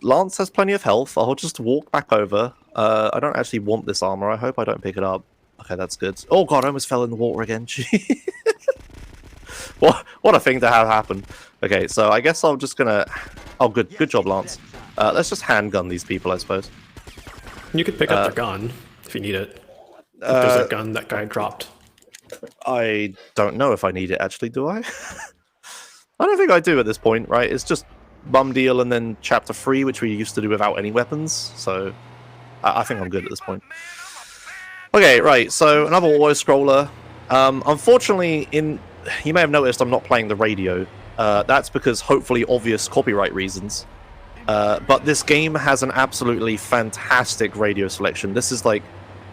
[SPEAKER 2] Lance has plenty of health. I'll just walk back over. I don't actually want this armor. I hope I don't pick it up. Okay, that's good. Oh god, I almost fell in the water again. What a thing to have happen. Okay, so I guess I'm just gonna... Oh, good job, Lance. Let's just handgun these people, I suppose.
[SPEAKER 3] You could pick up their gun if you need it. If there's a gun that guy dropped.
[SPEAKER 2] I don't know if I need it, actually, do I? I don't think I do at this point, right? It's just Bum Deal and then Chapter 3, which we used to do without any weapons, so I think I'm good at this point. Okay, right, so another auto-scroller. Unfortunately, you may have noticed I'm not playing the radio. That's because hopefully obvious copyright reasons. But this game has an absolutely fantastic radio selection. This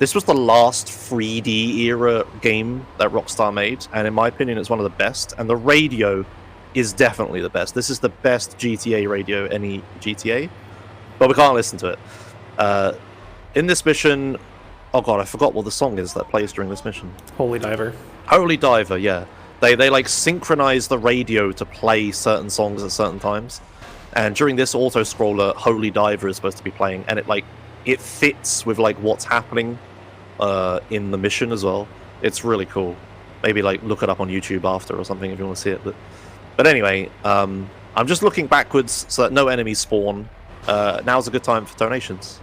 [SPEAKER 2] This was the last 3D era game that Rockstar made, and in my opinion, it's one of the best. And the radio is definitely the best. This is the best GTA radio, any GTA, but we can't listen to it. In this mission, oh god, I forgot what the song is that plays during this mission.
[SPEAKER 3] Holy Diver.
[SPEAKER 2] Holy Diver, yeah. They like synchronize the radio to play certain songs at certain times. And during this auto-scroller, Holy Diver is supposed to be playing, and it fits with like what's happening in the mission as well. It's really cool. Maybe like look it up on YouTube after or something if you want to see it. But anyway, I'm just looking backwards so that no enemies spawn. Now's a good time for donations.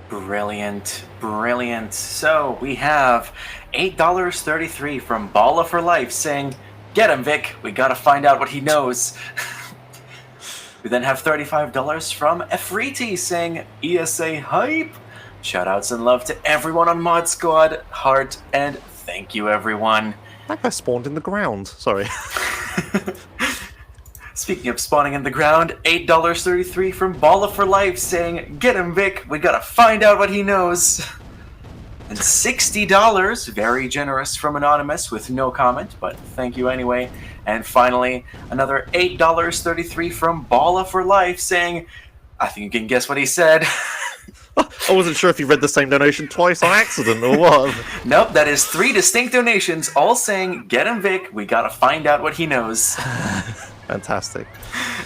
[SPEAKER 1] Brilliant, brilliant. So we have $8.33 from Balla for Life saying, "Get him, Vic. We gotta find out what he knows." We then have $35 from Efriti saying, "ESA hype." Shoutouts and love to everyone on Mod Squad, heart, and thank you, everyone.
[SPEAKER 2] That guy spawned in the ground. Sorry.
[SPEAKER 1] Speaking of spawning in the ground, $8.33 from Balla for Life saying, "Get him, Vic. We gotta find out what he knows." And $60, very generous from Anonymous with no comment, but thank you anyway. And finally, another $8.33 from Balla for Life saying, "I think you can guess what he said."
[SPEAKER 2] I wasn't sure if you read the same donation twice on accident or what.
[SPEAKER 1] Nope, that is 3 distinct donations, all saying, "Get him, Vic. We gotta find out what he knows."
[SPEAKER 2] Fantastic.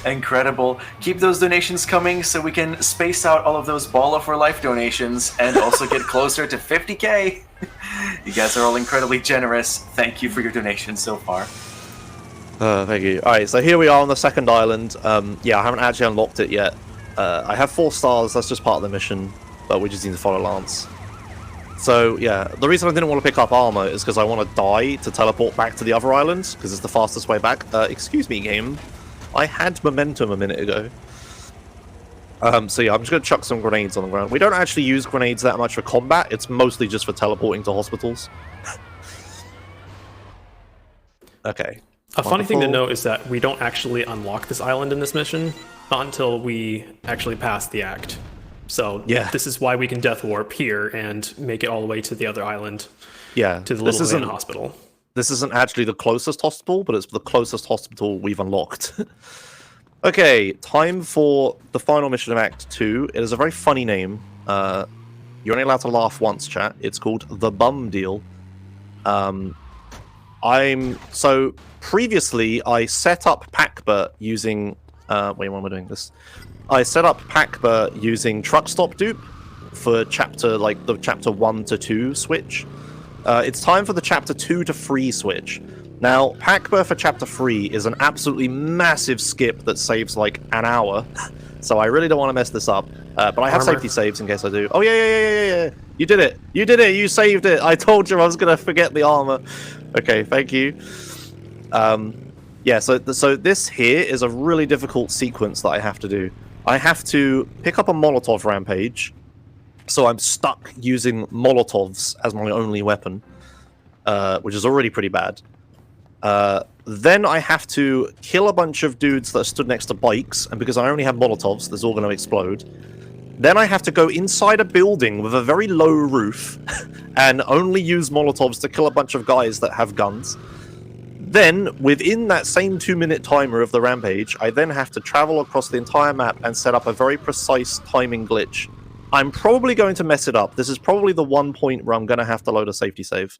[SPEAKER 1] Incredible. Keep those donations coming so we can space out all of those Balla for Life donations and also get closer to 50K. You guys are all incredibly generous. Thank you for your donations so far.
[SPEAKER 2] Thank you. Alright, so here we are on the second island. Yeah, I haven't actually unlocked it yet. I have 4 stars, that's just part of the mission, but we just need to follow Lance. So, yeah, the reason I didn't want to pick up armor is because I want to die to teleport back to the other islands, because it's the fastest way back. Excuse me, game. I had momentum a minute ago. So yeah, I'm just going to chuck some grenades on the ground. We don't actually use grenades that much for combat, it's mostly just for teleporting to hospitals. Okay.
[SPEAKER 3] A funny thing to note is that we don't actually unlock this island in this mission, not until we actually pass the act. So
[SPEAKER 2] yeah,
[SPEAKER 3] this is why we can death warp here and make it all the way to the other island.
[SPEAKER 2] Yeah,
[SPEAKER 3] to the Little Lane Hospital.
[SPEAKER 2] This isn't actually the closest hospital, but it's the closest hospital we've unlocked. Okay, time for the final mission of Act 2. It is a very funny name. You're only allowed to laugh once, chat. It's called The Bum Deal. So previously I set up Packbert using wait, when am I doing this? I set up Packbert using Truck Stop Dupe for chapter the chapter 1 to 2 switch. It's time for the chapter 2 to 3 switch. Now, Packbert for chapter 3 is an absolutely massive skip that saves like an hour. So I really don't want to mess this up. But I have safety saves in case I do. Oh yeah. You did it. You did it. You saved it. I told you I was going to forget the armor. Okay, thank you. Yeah, so this here is a really difficult sequence that I have to do. I have to pick up a Molotov rampage, so I'm stuck using Molotovs as my only weapon, which is already pretty bad. Then I have to kill a bunch of dudes that are stood next to bikes, and because I only have Molotovs, there's all going to explode. Then I have to go inside a building with a very low roof, and only use Molotovs to kill a bunch of guys that have guns. Then, within that same 2-minute timer of the rampage, I then have to travel across the entire map and set up a very precise timing glitch. I'm probably going to mess it up. This is probably the one point where I'm going to have to load a safety save.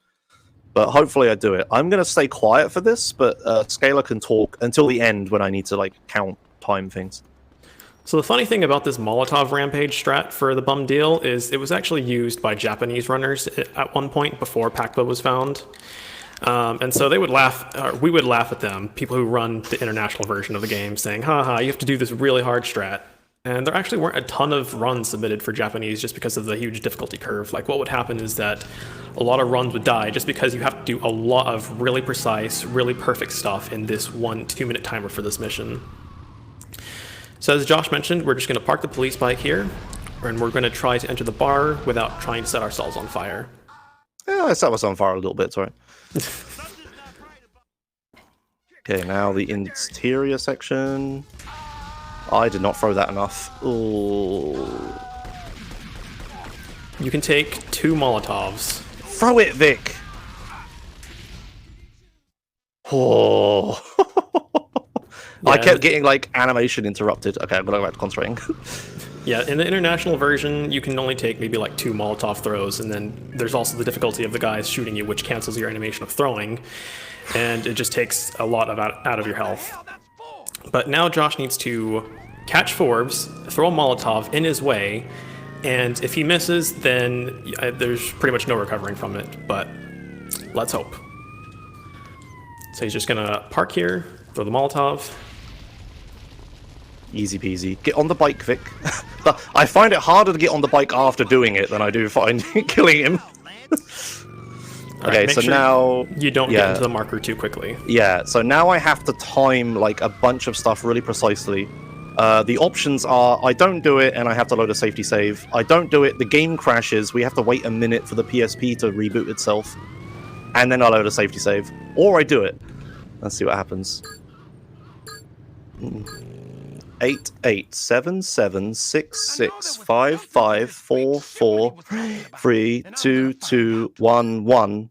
[SPEAKER 2] But hopefully I do it. I'm going to stay quiet for this, but Scalr can talk until the end when I need to like count time things.
[SPEAKER 3] So the funny thing about this Molotov rampage strat for the bum deal is it was actually used by Japanese runners at one point before Packbert was found. And so they would laugh, or we would laugh at them, people who run the international version of the game, saying, haha, you have to do this really hard strat. And there actually weren't a ton of runs submitted for Japanese just because of the huge difficulty curve. Like, what would happen is that a lot of runs would die just because you have to do a lot of really precise, really perfect stuff in this 1-2-minute timer for this mission. So as Josh mentioned, we're just going to park the police bike here, and we're going to try to enter the bar without trying to set ourselves on fire.
[SPEAKER 2] Yeah, I set myself on fire a little bit, sorry. Okay, now the interior section. I did not throw that enough. Ooh.
[SPEAKER 3] You can take 2 Molotovs.
[SPEAKER 2] Throw it, Vic! Oh. I
[SPEAKER 3] Yeah,
[SPEAKER 2] kept getting, like, animation interrupted. Okay, I'm gonna go back to concentrating.
[SPEAKER 3] Yeah, in the international version, you can only take maybe like 2 Molotov throws, and then there's also the difficulty of the guys shooting you, which cancels your animation of throwing, and it just takes a lot of out of your health. But now Josh needs to catch Forbes, throw a Molotov in his way, and if he misses, then there's pretty much no recovering from it, but let's hope. So he's just gonna park here, throw the Molotov.
[SPEAKER 2] Easy peasy. Get on the bike, Vic. I find it harder to get on the bike after doing it than I do find killing him. Okay,
[SPEAKER 3] Right,
[SPEAKER 2] so
[SPEAKER 3] sure
[SPEAKER 2] now...
[SPEAKER 3] you don't get into the marker too quickly.
[SPEAKER 2] Yeah, so now I have to time like a bunch of stuff really precisely. The options are, I don't do it and I have to load a safety save. I don't do it, the game crashes, we have to wait a minute for the PSP to reboot itself. And then I load a safety save. Or I do it. Let's see what happens. 8 8 7 7 6 6 5 5 4 4 3 2 2 1 1.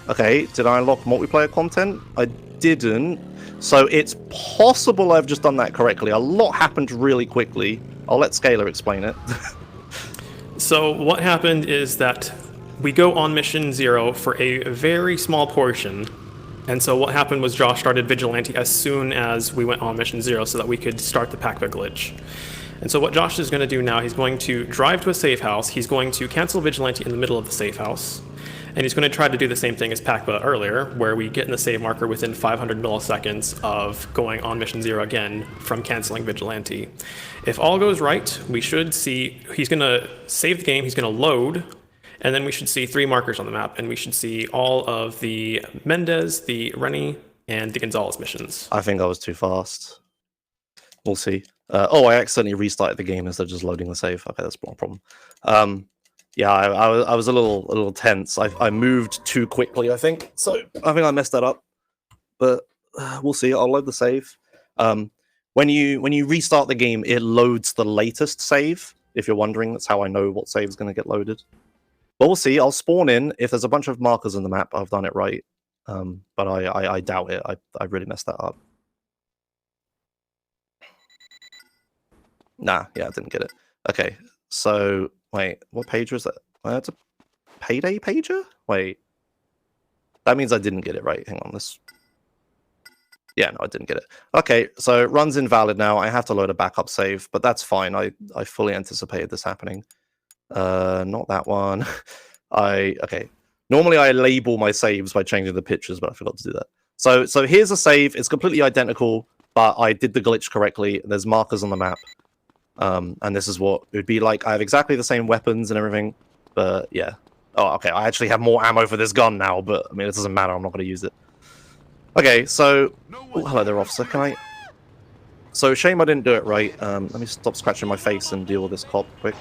[SPEAKER 2] Okay, did I unlock multiplayer content? I didn't. So it's possible I've just done that correctly. A lot happened really quickly. I'll let Scalr explain it.
[SPEAKER 3] So what happened is that we go on mission 0 for a very small portion. And so what happened was Josh started Vigilante as soon as we went on mission 0 so that we could start the Pac-Man glitch. And so what Josh is going to do now, he's going to drive to a safe house, he's going to cancel Vigilante in the middle of the safe house, and he's going to try to do the same thing as Pac-Man earlier, where we get in the save marker within 500 milliseconds of going on mission 0 again from canceling Vigilante. If all goes right, we should see, he's going to save the game, he's going to load, and then we should see 3 markers on the map, and we should see all of the Mendez, the Rennie, and the Gonzalez missions.
[SPEAKER 2] I think I was too fast. We'll see. Oh, I accidentally restarted the game instead of just loading the save. Okay, that's not a problem. Yeah, I was a little tense. I moved too quickly, I think. So I think I messed that up. But we'll see. I'll load the save. When you restart the game, it loads the latest save. If you're wondering, that's how I know what save is going to get loaded. But we'll see. I'll spawn in. If there's a bunch of markers on the map, I've done it right. But I doubt it. I really messed that up. Nah, yeah, I didn't get it. Okay, so wait, what page was that? That's a payday pager? Wait, that means I didn't get it right. Hang on, this. Yeah, no, I didn't get it. Okay, so run's invalid now. I have to load a backup save, but that's fine. I fully anticipated this happening. Not that one. Okay. Normally I label my saves by changing the pictures, but I forgot to do that. So here's a save. It's completely identical, but I did the glitch correctly. There's markers on the map. And this is what it would be like. I have exactly the same weapons and everything, but yeah. Oh, okay. I actually have more ammo for this gun now, but I mean, it doesn't matter. I'm not going to use it. Okay, so... Oh, hello there, officer. Can I... So, shame I didn't do it right. Let me stop scratching my face and deal with this cop quick.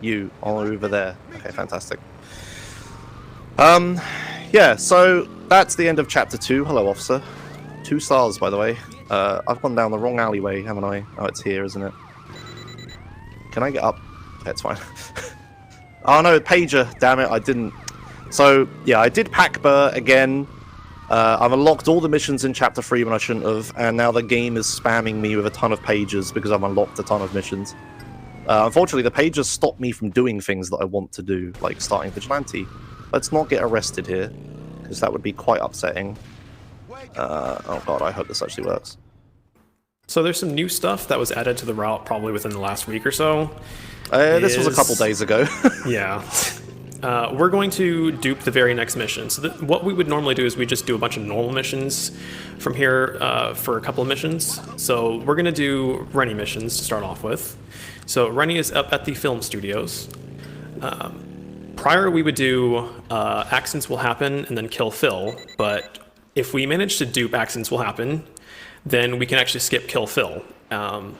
[SPEAKER 2] You, all over there. Okay, fantastic. Yeah, so that's the end of Chapter 2. Hello, officer. 2 stars, by the way. I've gone down the wrong alleyway, haven't I? Oh, it's here, isn't it? Can I get up? Okay, it's fine. Oh no, pager. Damn it, I didn't. So, yeah, I did Pac-Bur again. I've unlocked all the missions in Chapter 3 when I shouldn't have, and now the game is spamming me with a ton of pages because I've unlocked a ton of missions. Unfortunately, the pages stop me from doing things that I want to do, like starting Vigilante. Let's not get arrested here, because that would be quite upsetting. Oh god, I hope this actually works.
[SPEAKER 3] So there's some new stuff that was added to the route probably within the last week or so.
[SPEAKER 2] This was a couple days ago.
[SPEAKER 3] Yeah. We're going to dupe the very next mission. So what we would normally do is we just do a bunch of normal missions from here for a couple of missions. So we're going to do Rennie missions to start off with. So Rennie is up at the film studios. Prior we would do Accidents Will Happen and then Kill Phil, but if we manage to dupe Accidents Will Happen, then we can actually skip Kill Phil.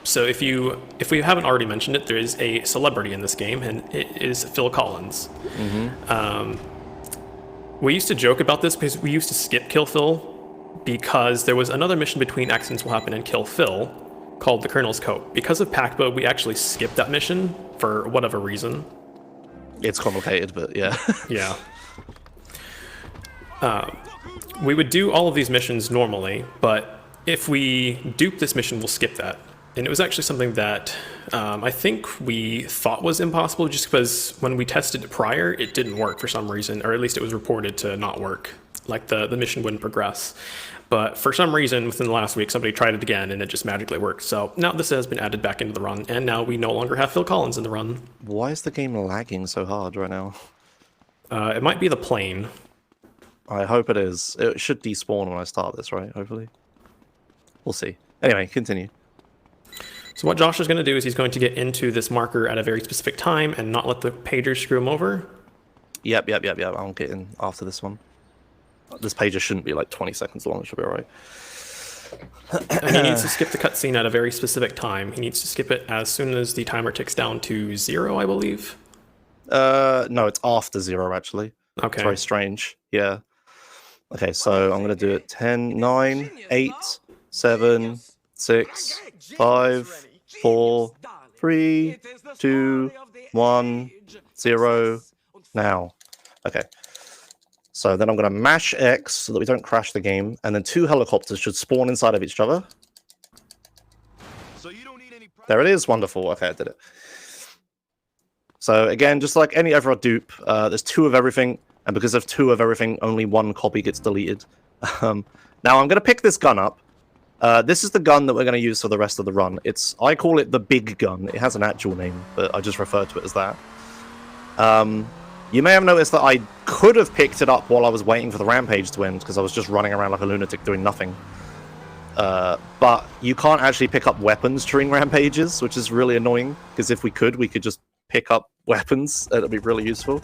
[SPEAKER 3] So if we haven't already mentioned it, there is a celebrity in this game, and it is Phil Collins. Mm-hmm. We used to joke about this because we used to skip Kill Phil because there was another mission between Accidents Will Happen and Kill Phil called the Colonel's Coat. Because of PACBA, we actually skipped that mission for whatever reason.
[SPEAKER 2] It's complicated, but yeah.
[SPEAKER 3] Yeah. We would do all of these missions normally, but if we dupe this mission, we'll skip that. And it was actually something that I think we thought was impossible just because when we tested it prior, it didn't work for some reason, or at least it was reported to not work. Like the mission wouldn't progress. But for some reason, within the last week, somebody tried it again and it just magically worked. So now this has been added back into the run, and now we no longer have Phil Collins in the run.
[SPEAKER 2] Why is the game lagging so hard right now?
[SPEAKER 3] It might be the plane.
[SPEAKER 2] I hope it is. It should despawn when I start this, right? Hopefully. We'll see. Anyway, continue.
[SPEAKER 3] So what Josh is going to do is he's going to get into this marker at a very specific time and not let the pager screw him over.
[SPEAKER 2] Yep. I'll get in after this one. This pager shouldn't be like 20 seconds long. It should be alright.
[SPEAKER 3] And he needs to skip the cutscene at a very specific time. He needs to skip it as soon as the timer ticks down to 0, I believe.
[SPEAKER 2] No, it's after 0, actually.
[SPEAKER 3] Okay.
[SPEAKER 2] It's very strange. Yeah. Okay, so I'm going to do it 10, 9, 8, 7, 6, 5, 4, 3, 2, 1, 0, now. Okay. So then I'm going to mash X so that we don't crash the game, and then 2 helicopters should spawn inside of each other.
[SPEAKER 4] So you don't need any
[SPEAKER 2] There it is. Wonderful. Okay, I did it. So again, just like any other dupe, there's 2 of everything, and because of 2 of everything, only 1 copy gets deleted. Now I'm going to pick this gun up. This is the gun that we're going to use for the rest of the run. I call it the big gun. It has an actual name, but I just refer to it as that. You may have noticed that I could have picked it up while I was waiting for the rampage to end, because I was just running around like a lunatic doing nothing. But you can't actually pick up weapons during rampages, which is really annoying, because if we could just pick up weapons. It'd be really useful.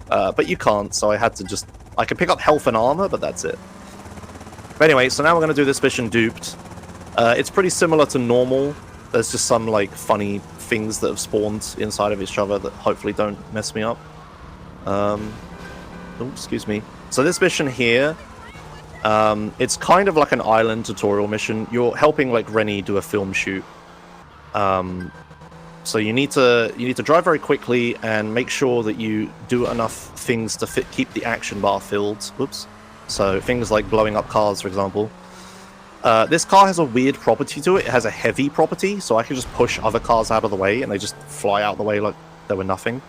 [SPEAKER 2] But you can't, so I had to just... I can pick up health and armor, but that's it. But anyway, so now we're going to do this mission duped. It's pretty similar to normal. There's just some, like, funny things that have spawned inside of each other that hopefully don't mess me up. Oh, excuse me. So this mission here, it's kind of like an island tutorial mission. You're helping, like, Rennie do a film shoot. So you need to drive very quickly and make sure that you do enough things to keep the action bar filled. Whoops. So things like blowing up cars, for example. This car has a weird property to it. It has a heavy property, so I can just push other cars out of the way and they just fly out of the way like they were nothing.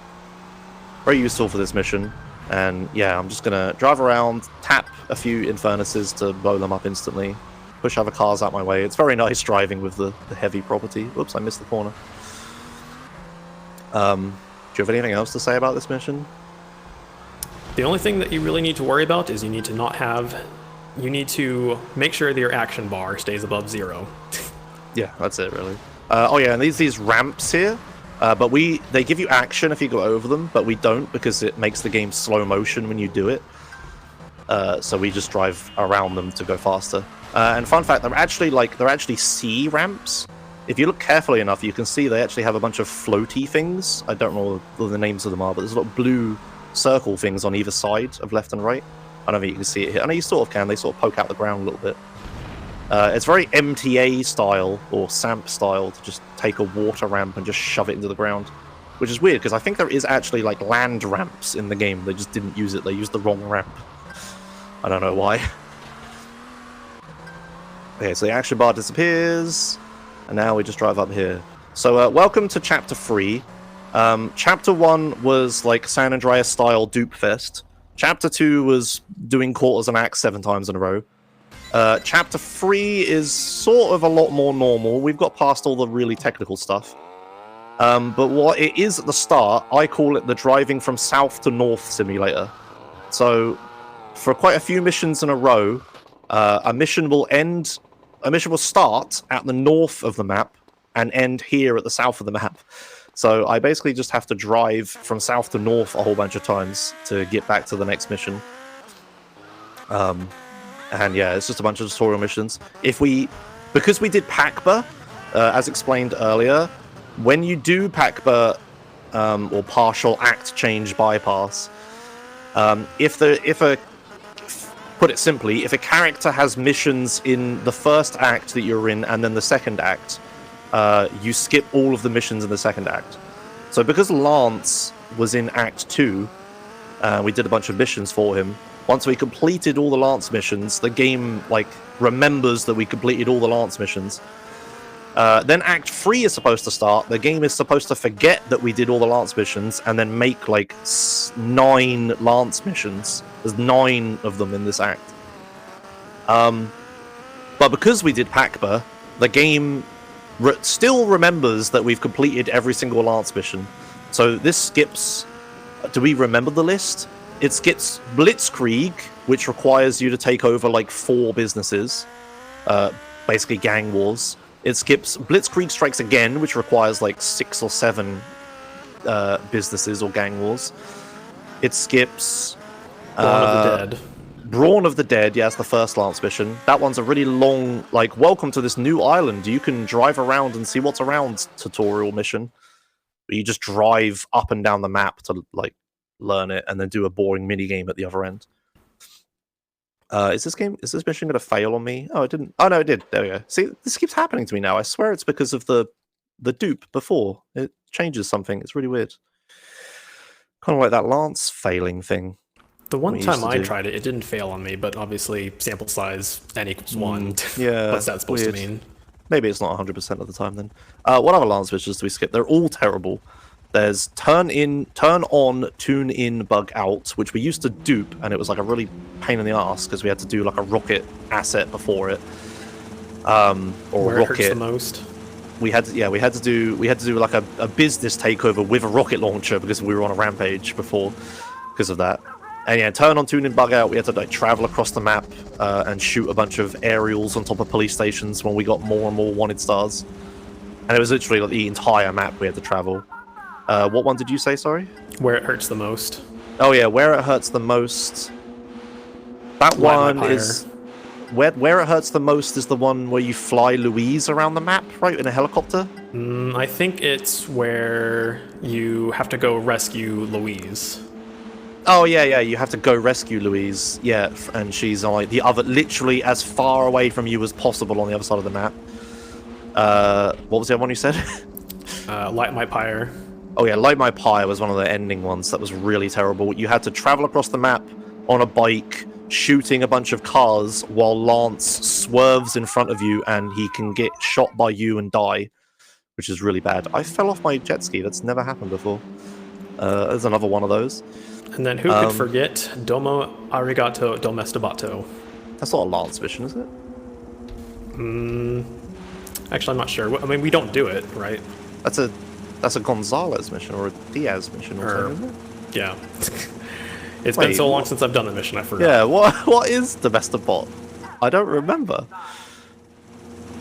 [SPEAKER 2] Very useful for this mission. And yeah, I'm just gonna drive around, tap a few Infernuses to blow them up instantly, push other cars out my way. It's very nice driving with the heavy property. Whoops, I missed the corner. Do you have anything else to say about this mission?
[SPEAKER 3] The only thing that you really need to worry about is you need to make sure that your action bar stays above 0.
[SPEAKER 2] Yeah, that's it, really. Oh yeah, and these ramps here, but they give you action if you go over them, but we don't because it makes the game slow motion when you do it. So we just drive around them to go faster. And fun fact, they're actually C ramps. If you look carefully enough, you can see they actually have a bunch of floaty things. I don't know what the names of them are, but there's a lot of blue circle things on either side of left and right. I don't think you can see it here. I know you sort of can. They sort of poke out the ground a little bit. It's very MTA style, or SAMP style, to just take a water ramp and just shove it into the ground. Which is weird, because I think there is actually, like, land ramps in the game. They just didn't use it. They used the wrong ramp. I don't know why. Okay, so the action bar disappears. And now we just drive up here. So, welcome to Chapter 3. Chapter 1 was like San Andreas style dupe fest. Chapter 2 was doing quarters and acts 7 times in a row. Chapter 3 is sort of a lot more normal. We've got past all the really technical stuff. But what it is at the start, I call it the driving from south to north simulator. So, for quite a few missions in a row, a mission will start at the north of the map and end here at the south of the map. So I basically just have to drive from south to north a whole bunch of times to get back to the next mission. And yeah, it's just a bunch of tutorial missions. Because we did PACBA, as explained earlier, when you do PACBA or partial act change bypass, put it simply, if a character has missions in the first act that you're in and then the second act, you skip all of the missions in the second act. So because Lance was in Act 2, we did a bunch of missions for him. Once we completed all the Lance missions, the game like remembers that we completed all the Lance missions. Then Act 3 is supposed to start. The game is supposed to forget that we did all the Lance missions and then make like 9 Lance missions. There's 9 of them in this act. But because we did Pakba, the game still remembers that we've completed every single Lance mission. So this skips... Do we remember the list? It skips Blitzkrieg, which requires you to take over like 4 businesses. Basically gang wars. It skips Blitzkrieg Strikes Again, which requires like 6 or 7 businesses or gang wars. It skips...
[SPEAKER 3] Brawn of the Dead.
[SPEAKER 2] Brawn of the Dead, yeah, that's the first Lance mission. That one's a really long, like, welcome to this new island. You can drive around and see what's around tutorial mission. You just drive up and down the map to, like, learn it and then do a boring mini game at the other end. Is this mission going to fail on me? Oh, it didn't. Oh, no, it did. There we go. See, this keeps happening to me now. I swear it's because of the dupe before. It changes something. It's really weird. Kind of like that Lance failing thing.
[SPEAKER 3] The one time I tried it, it didn't fail on me, but obviously sample size n equals 1.
[SPEAKER 2] Yeah.
[SPEAKER 3] What's that supposed to mean?
[SPEAKER 2] Maybe it's not 100% of the time then. What other Lance missions do we skip? They're all terrible. There's turn on, tune in, bug out, which we used to dupe, and it was like a really pain in the ass because we had to do like a rocket asset before it. Or
[SPEAKER 3] where
[SPEAKER 2] rocket.
[SPEAKER 3] It hurts the most.
[SPEAKER 2] We had to do like a business takeover with a rocket launcher because we were on a rampage before because of that. And yeah, turn on, tune in, bug out. We had to like travel across the map and shoot a bunch of aerials on top of police stations when we got more and more wanted stars. And it was literally like the entire map we had to travel. What one did you say, sorry?
[SPEAKER 3] Where it hurts the most.
[SPEAKER 2] Oh yeah, where it hurts the most. That one is... Where it hurts the most is the one where you fly Louise around the map, right? In a helicopter?
[SPEAKER 3] I think it's where you have to go rescue Louise.
[SPEAKER 2] Oh yeah, you have to go rescue Louise. Yeah, and she's on like the other, literally as far away from you as possible on the other side of the map. What was the other one you said?
[SPEAKER 3] Light My Pyre.
[SPEAKER 2] Oh yeah, Light My Pyre was one of the ending ones. That was really terrible. You had to travel across the map on a bike, shooting a bunch of cars while Lance swerves in front of you and he can get shot by you and die, which is really bad. I fell off my jet ski. That's never happened before. There's another one of those.
[SPEAKER 3] And then who could forget Domo Arigato Domestabato?
[SPEAKER 2] That's not a Lance mission, is it?
[SPEAKER 3] Actually, I'm not sure. I mean, we don't do it, right?
[SPEAKER 2] That's a Gonzalez mission or a Diaz mission or something, isn't it?
[SPEAKER 3] Yeah. It's been so long since I've done the mission, I forgot.
[SPEAKER 2] Yeah, what is Domestabot? I don't remember.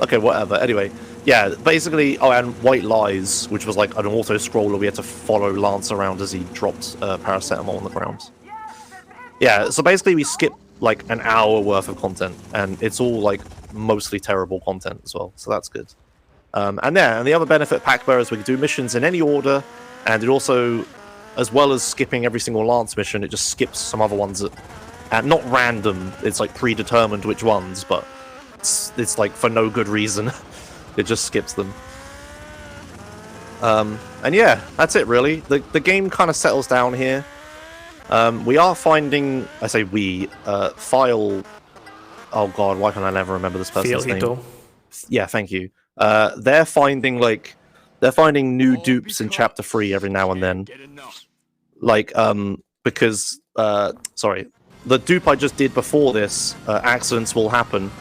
[SPEAKER 2] Okay, whatever. Anyway, yeah, basically, and White Lies, which was like an auto-scroller, we had to follow Lance around as he dropped paracetamol on the ground. Yeah, so basically we skip like an hour worth of content, and it's all like mostly terrible content as well, so that's good. And the other benefit of Pakba is we can do missions in any order, and it also, as well as skipping every single Lance mission, it just skips some other ones at not random, it's like predetermined which ones, but it's like for no good reason. It just skips them. And yeah, that's it really. The game kind of settles down here. We are finding, I say we, File... Oh god, why can I never remember this person's name? Yeah, thank you. They're finding new dupes in Chapter 3 every now and then. Like, because, sorry, the dupe I just did before this, Accidents Will Happen,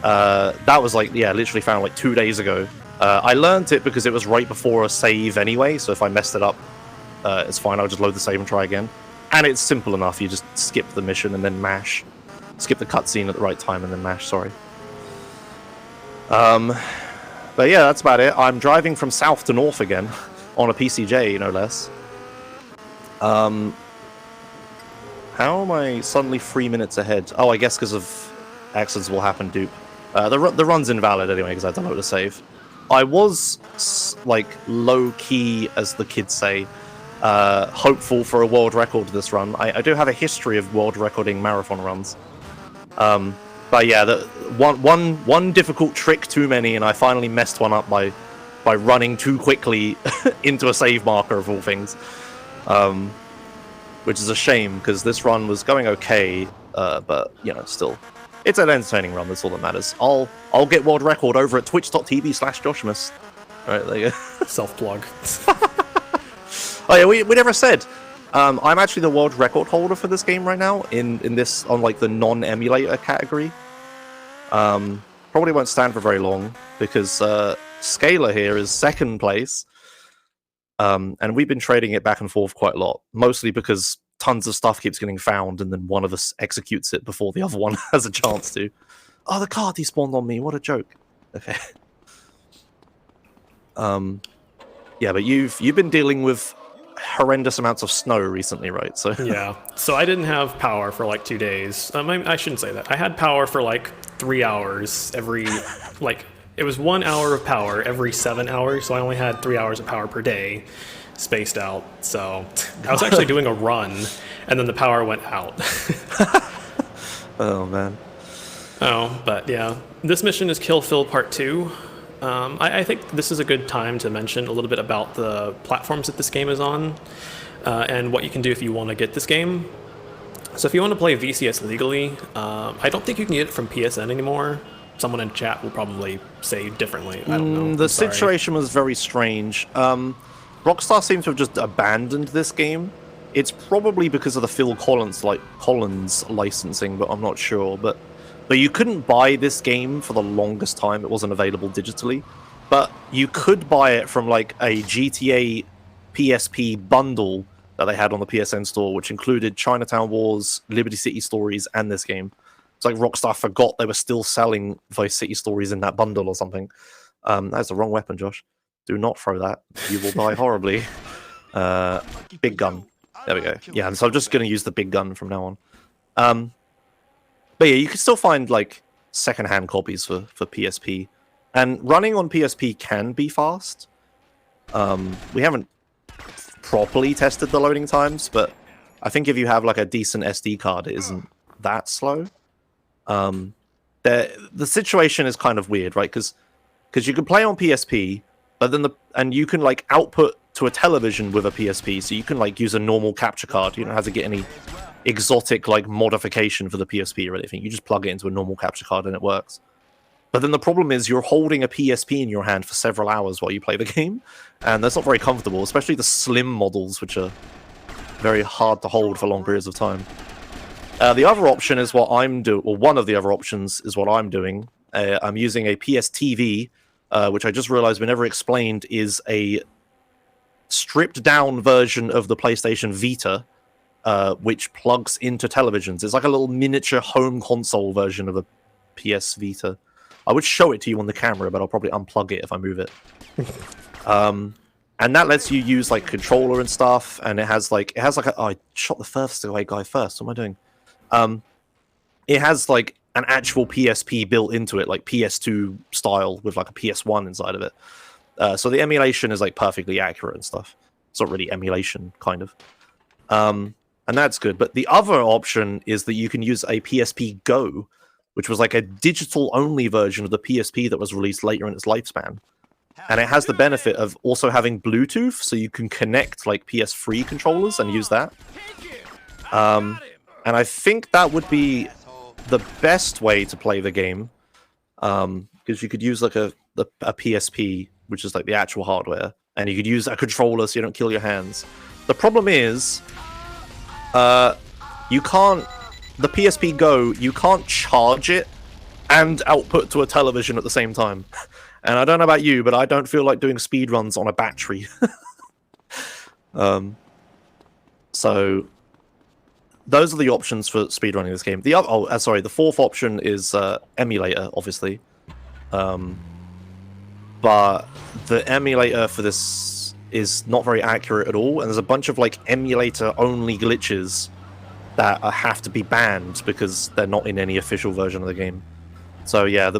[SPEAKER 2] that was like, yeah, literally found like 2 days ago. I learned it because it was right before a save anyway, so if I messed it up, it's fine, I'll just load the save and try again. And it's simple enough, you just skip the mission and then mash. Skip the cutscene at the right time and then mash, sorry. But yeah, that's about it. I'm driving from south to north again, on a PCJ, no less. How am I suddenly 3 minutes ahead? Oh, I guess because of Accidents Will Happen dupe. The run's invalid anyway, because I had to load a save. I was, like, low-key, as the kids say, hopeful for a world record this run. I do have a history of world recording marathon runs. But yeah, one difficult trick too many, and I finally messed one up by by running too quickly into a save marker of all things, which is a shame because this run was going okay, but you know, still, it's an entertaining run. That's all that matters. I'll get world record over at twitch.tv/Joshimus. All right, there you go.
[SPEAKER 3] Self-plug.
[SPEAKER 2] Oh yeah, we never said. I'm actually the world record holder for this game right now in this on like the non-emulator category. Probably won't stand for very long because Scalr here is second place, and we've been trading it back and forth quite a lot. Mostly because tons of stuff keeps getting found, and then one of us executes it before the other one has a chance to. Oh, the car despawned on me. What a joke. Okay. Yeah, but you've been dealing with horrendous amounts of snow recently, right? So
[SPEAKER 3] Yeah. So I didn't have power for like 2 days. I shouldn't say that. I had power for like 3 hours every, like, it was 1 hour of power every 7 hours. So I only had 3 hours of power per day spaced out. So I was actually doing a run and then the power went out.
[SPEAKER 2] Oh, man.
[SPEAKER 3] Oh, but yeah. This mission is Kill Fill Part 2. I think this is a good time to mention a little bit about the platforms that this game is on, and what you can do if you want to get this game. So if you want to play VCS legally, I don't think you can get it from PSN anymore. Someone in chat will probably say differently. I don't know.
[SPEAKER 2] The situation was very strange. Rockstar seems to have just abandoned this game. It's probably because of the Phil Collins licensing, but I'm not sure. But you couldn't buy this game for the longest time. It wasn't available digitally. But you could buy it from like a GTA PSP bundle that they had on the PSN store, which included Chinatown Wars, Liberty City Stories, and this game. It's like Rockstar forgot they were still selling Vice City Stories in that bundle or something. That's the wrong weapon, Josh. Do not throw that. You will die horribly. Big gun. There we go. Yeah, and so I'm just going to use the big gun from now on. But yeah, you can still find like second-hand copies for PSP, and running on PSP can be fast. We haven't properly tested the loading times, but I think if you have like a decent SD card, it isn't that slow. The situation is kind of weird, right? Because you can play on PSP, but then and you can like output to a television with a PSP, so you can like use a normal capture card. You don't have to get any exotic like modification for the PSP or anything. You just plug it into a normal capture card and it works. But then the problem is you're holding a PSP in your hand for several hours while you play the game, and that's not very comfortable, especially the slim models, which are very hard to hold for long periods of time. The other option is what I'm doing, or one of the other options is what I'm doing. I'm using a PSTV, which I just realized we never explained is a stripped down version of the PlayStation Vita, which plugs into televisions. It's like a little miniature home console version of a PS Vita. I would show it to you on the camera, but I'll probably unplug it if I move it. And that lets you use like controller and stuff, and it has like oh, I shot the first guy first. What am I doing? It has like an actual PSP built into it, like PS2 style with like a PS1 inside of it. So the emulation is like perfectly accurate and stuff. It's not really emulation, kind of. And that's good. But the other option is that you can use a PSP Go, which was like a digital-only version of the PSP that was released later in its lifespan. And it has the benefit of also having Bluetooth, so you can connect like PS3 controllers and use that. And I think that would be the best way to play the game, because you could use like a PSP, which is like the actual hardware, and you could use a controller so you don't kill your hands. The problem is, you can't. The PSP Go, you can't charge it and output to a television at the same time. And I don't know about you, but I don't feel like doing speedruns on a battery. So those are the options for speedrunning this game. The other, the fourth option is emulator, obviously. But the emulator for this is not very accurate at all, and there's a bunch of like emulator-only glitches that have to be banned because they're not in any official version of the game. So yeah,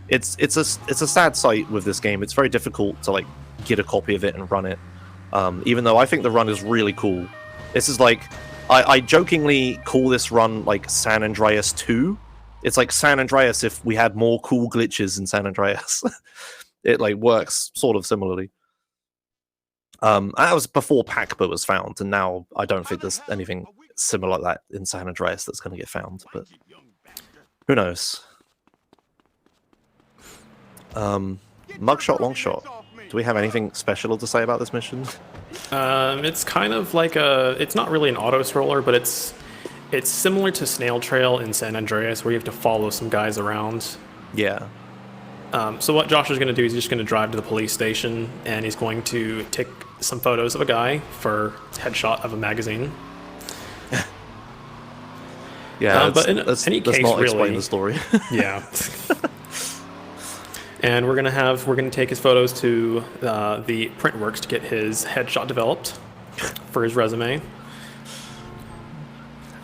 [SPEAKER 2] it's a sad sight with this game. It's very difficult to like get a copy of it and run it. Even though I think the run is really cool. This is like I jokingly call this run like San Andreas 2. It's like San Andreas if we had more cool glitches in San Andreas. it like works sort of similarly. That was before Pac-Man was found, and now I don't think there's anything similar like that in San Andreas that's going to get found, but who knows? Mugshot, Longshot. Do we have anything special to say about this mission?
[SPEAKER 3] It's kind of like it's not really an auto scroller, but it's similar to Snail Trail in San Andreas, where you have to follow some guys around.
[SPEAKER 2] Yeah.
[SPEAKER 3] So what Josh is going to do is he's just going to drive to the police station, and he's going to take some photos of a guy for headshot of a magazine.
[SPEAKER 2] Yeah,
[SPEAKER 3] but in any case,
[SPEAKER 2] not
[SPEAKER 3] really,
[SPEAKER 2] explain the story.
[SPEAKER 3] Yeah. And we're gonna take his photos to the Printworks to get his headshot developed for his resume.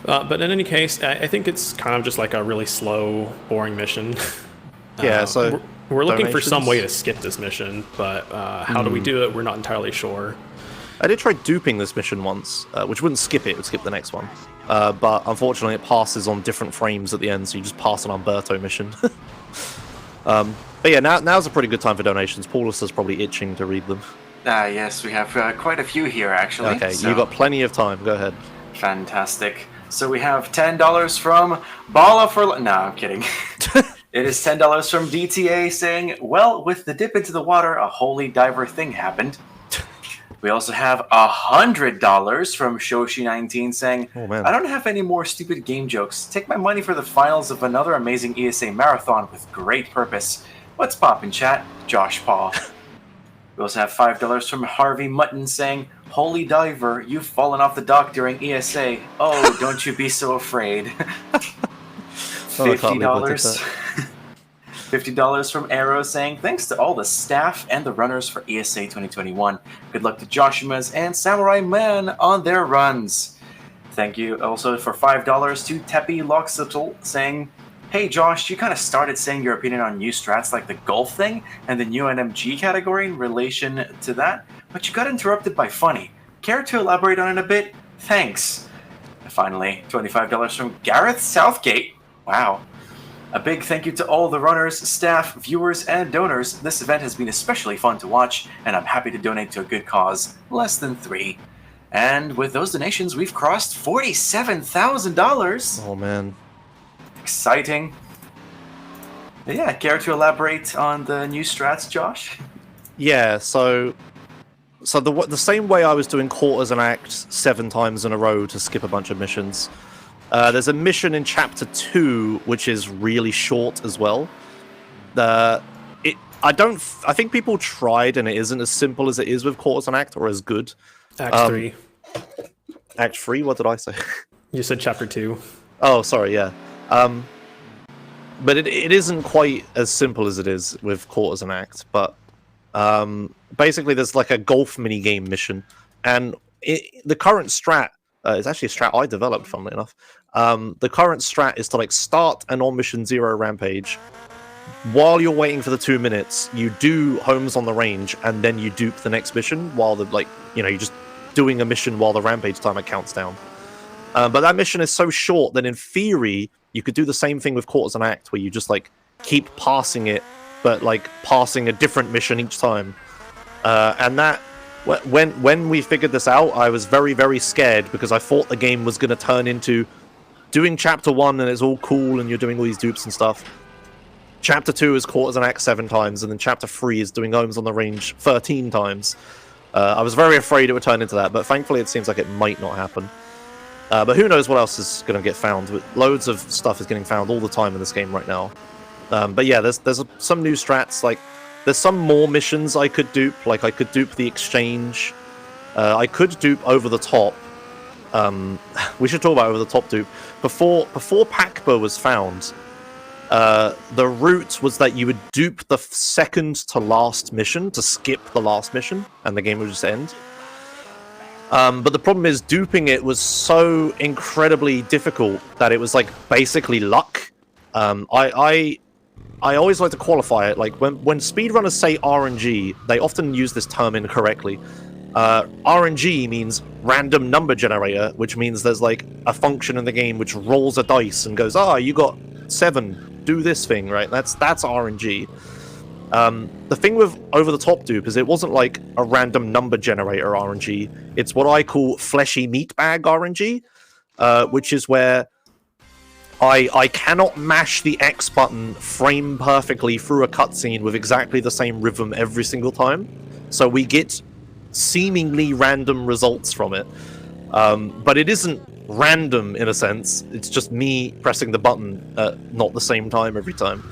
[SPEAKER 3] But in any case, I think it's kind of just like a really slow, boring mission.
[SPEAKER 2] Yeah, so
[SPEAKER 3] we're looking for
[SPEAKER 2] donations?
[SPEAKER 3] some way to skip this mission, but how do we do it? We're not entirely sure.
[SPEAKER 2] I did try duping this mission once, which wouldn't skip it, it would skip the next one. But unfortunately, it passes on different frames at the end, so you just pass an Umberto mission. But yeah, now's a pretty good time for donations. Paulus is probably itching to read them.
[SPEAKER 1] Yes, we have quite a few here, actually.
[SPEAKER 2] Okay,
[SPEAKER 1] so.
[SPEAKER 2] you've got plenty of time. Go ahead.
[SPEAKER 1] Fantastic. So we have $10 from Bala for... No, I'm kidding. It is $10 from DTA saying, well, with the dip into the water, a holy diver thing happened. We also have $100 from Shoshi19 saying,
[SPEAKER 2] Oh, man.
[SPEAKER 1] I don't have any more stupid game jokes. Take my money for the finals of another amazing ESA marathon with great purpose. What's poppin', chat? Josh Paul. We also have $5 from Harvey Mutton saying, holy diver, you've fallen off the dock during ESA. Oh, don't you be so afraid. $50. $50 from Arrow saying, thanks to all the staff and the runners for ESA 2021. Good luck to Joshima's and Samurai Man on their runs. Thank you also for $5 to Tepi Loxitl saying, hey Josh, you kind of started saying your opinion on new strats like the golf thing and the new NMG category in relation to that, but you got interrupted by funny. Care to elaborate on it a bit? Thanks. And finally, $25 from Gareth Southgate. Wow. A big thank you to all the runners, staff, viewers, and donors. This event has been especially fun to watch, and I'm happy to donate to a good cause. Less than 3. And with those donations, we've crossed $47,000.
[SPEAKER 2] Oh, man.
[SPEAKER 1] Exciting. Yeah, care to elaborate on the new strats, Josh?
[SPEAKER 2] Yeah, so the same way I was doing quarters and acts 7 times in a row to skip a bunch of missions. There's a mission in Chapter 2 which is really short as well. I think people tried and it isn't as simple as it is with quarters and act or as good.
[SPEAKER 3] Act 3.
[SPEAKER 2] Act 3? What did I say?
[SPEAKER 3] You said Chapter 2.
[SPEAKER 2] Oh, sorry, yeah. But it isn't quite as simple as it is with quarters and act. But basically, there's like a golf mini game mission, and the current strat is actually a strat I developed, funnily enough. The current strat is to like start an on mission 0 rampage. While you're waiting for the 2 minutes, you do homes on the range, and then you dupe the next mission while you're just doing a mission while the rampage timer counts down. But that mission is so short that in theory, you could do the same thing with quarters and act, where you just like keep passing it, but like passing a different mission each time. And that, when we figured this out, I was very, very scared because I thought the game was going to turn into doing Chapter 1 and it's all cool and you're doing all these dupes and stuff. Chapter 2 is quarters and act 7 times, and then Chapter 3 is doing homes on the range 13 times. I was very afraid it would turn into that, but thankfully it seems like it might not happen. But who knows what else is going to get found. Loads of stuff is getting found all the time in this game right now. But yeah, there's some new strats. Like, there's some more missions I could dupe. Like, I could dupe the exchange. I could dupe over the top. We should talk about over the top dupe. Before Pakba was found, the route was that you would dupe the second to last mission to skip the last mission, and the game would just end. But the problem is, duping it was so incredibly difficult that it was like basically luck. I always like to qualify it. Like when speedrunners say RNG, they often use this term incorrectly. RNG means random number generator, which means there's like a function in the game which rolls a dice and goes, you got 7, do this thing, right? That's RNG. The thing with over-the-top dupe is it wasn't like a random number generator RNG. It's what I call fleshy meat bag RNG, which is where I cannot mash the X button frame perfectly through a cutscene with exactly the same rhythm every single time. So we get seemingly random results from it. But it isn't random in a sense. It's just me pressing the button at not the same time every time.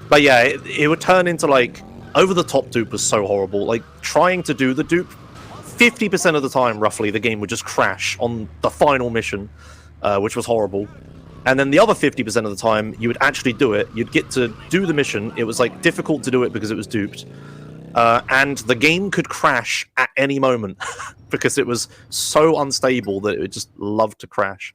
[SPEAKER 2] But yeah, it would turn into like over-the-top dupe was so horrible. Like trying to do the dupe, 50% of the time roughly the game would just crash on the final mission, which was horrible. And then the other 50% of the time you would actually do it. You'd get to do the mission. It was like difficult to do it because it was duped. And the game could crash at any moment because it was so unstable that it would just love to crash.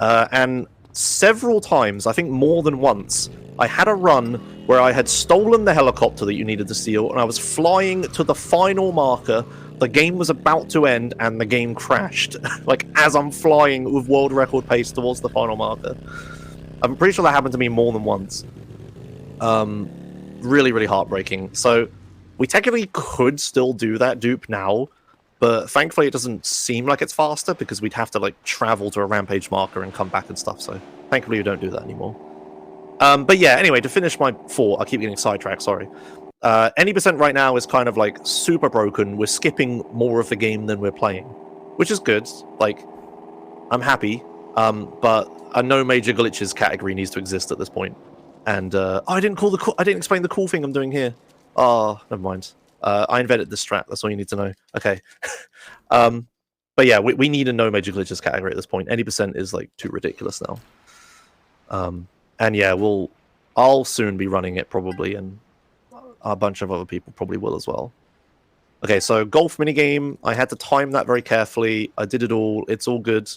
[SPEAKER 2] And several times, I think more than once, I had a run where I had stolen the helicopter that you needed to steal, and I was flying to the final marker. The game was about to end, and the game crashed. Like, as I'm flying with world record pace towards the final marker. I'm pretty sure that happened to me more than once. Really, really heartbreaking. So, we technically could still do that dupe now, but thankfully it doesn't seem like it's faster because we'd have to like travel to a rampage marker and come back and stuff, so thankfully we don't do that anymore. But yeah, anyway, to finish my thought, I keep getting sidetracked, sorry. Any% right now is kind of like super broken. We're skipping more of the game than we're playing, which is good. Like, I'm happy, but a no major glitches category needs to exist at this point. And I didn't explain the cool thing I'm doing here. Oh, never mind. I invented this strat. That's all you need to know. Okay. But yeah, we need a no major glitches category at this point. Any% is like too ridiculous now. And yeah, I'll soon be running it probably, and a bunch of other people probably will as well. Okay, so golf minigame. I had to time that very carefully. I did it all. It's all good.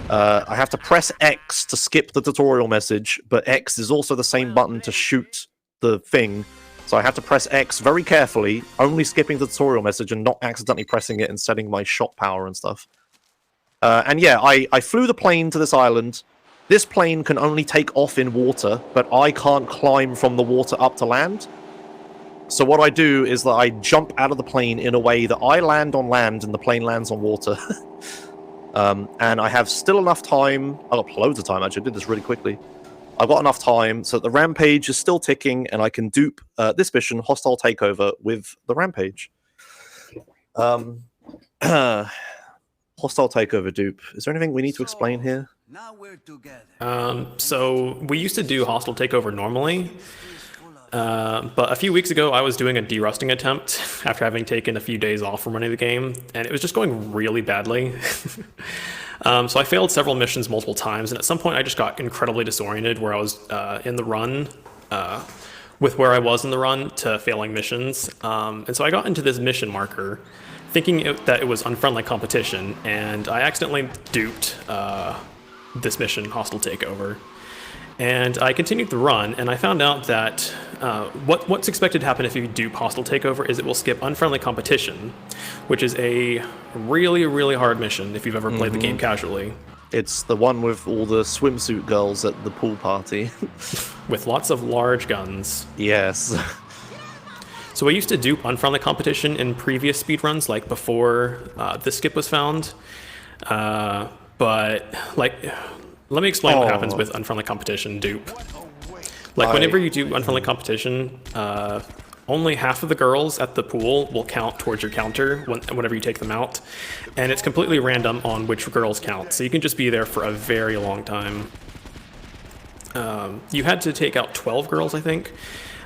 [SPEAKER 2] I have to press X to skip the tutorial message, but X is also the same button to shoot the thing. So I have to press X very carefully, only skipping the tutorial message and not accidentally pressing it and setting my shot power and stuff. And yeah, I flew the plane to this island. This plane can only take off in water, but I can't climb from the water up to land. So what I do is that I jump out of the plane in a way that I land on land and the plane lands on water. And I have still enough time. I got loads of time, actually. I did this really quickly. I've got enough time so that the rampage is still ticking, and I can dupe this mission, Hostile Takeover, with the rampage. Hostile Takeover dupe. Is there anything we need to explain here?
[SPEAKER 5] Now we're together.
[SPEAKER 3] So we used to do Hostile Takeover normally, but a few weeks ago I was doing a derusting attempt after having taken a few days off from running the game, and it was just going really badly. So I failed several missions multiple times, and at some point I just got incredibly disoriented where I was in the run, with where I was in the run to failing missions. And so I got into this mission marker, thinking that it was unfriendly competition, and I accidentally duped this mission, Hostile Takeover. And I continued the run, and I found out that what's expected to happen if you dupe Hostile Takeover is it will skip Unfriendly Competition, which is a really, really hard mission if you've ever played the game casually.
[SPEAKER 2] It's the one with all the swimsuit girls at the pool party.
[SPEAKER 3] With lots of large guns.
[SPEAKER 2] Yes.
[SPEAKER 3] So I used to dupe Unfriendly Competition in previous speedruns, like before this skip was found. But, like, let me explain what happens with Unfriendly Competition dupe. Like, whenever you do Unfriendly Competition, only half of the girls at the pool will count towards your counter whenever you take them out. And it's completely random on which girls count, so you can just be there for a very long time. You had to take out 12 girls, I think.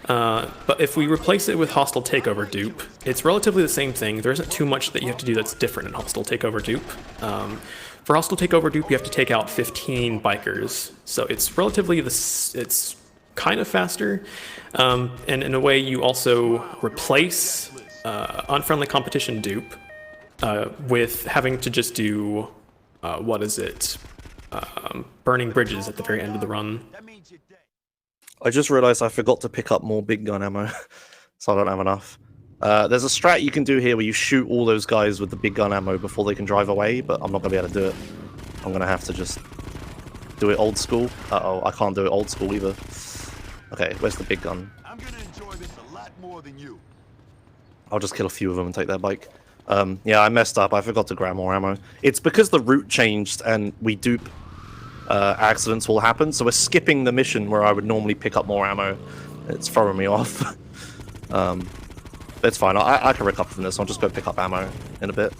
[SPEAKER 3] But if we replace it with Hostile Takeover dupe, it's relatively the same thing. There isn't too much that you have to do that's different in Hostile Takeover dupe. For Hostile Takeover dupe, you have to take out 15 bikers. So it's relatively, it's kind of faster. And in a way, you also replace Unfriendly Competition dupe with having to just do, burning bridges at the very end of the run.
[SPEAKER 2] I just realized I forgot to pick up more big gun ammo, so I don't have enough. There's a strat you can do here where you shoot all those guys with the big gun ammo before they can drive away, but I'm not going to be able to do it. I'm going to have to just do it old school. Uh-oh, I can't do it old school either. Okay, where's the big gun?
[SPEAKER 4] more than you.
[SPEAKER 2] I'll just kill a few of them and take their bike. Yeah, I messed up. I forgot to grab more ammo. It's because the route changed and we dupe accidents will happen, so we're skipping the mission where I would normally pick up more ammo. It's throwing me off. It's fine. I can recover from this. I'll just go pick up ammo in a bit.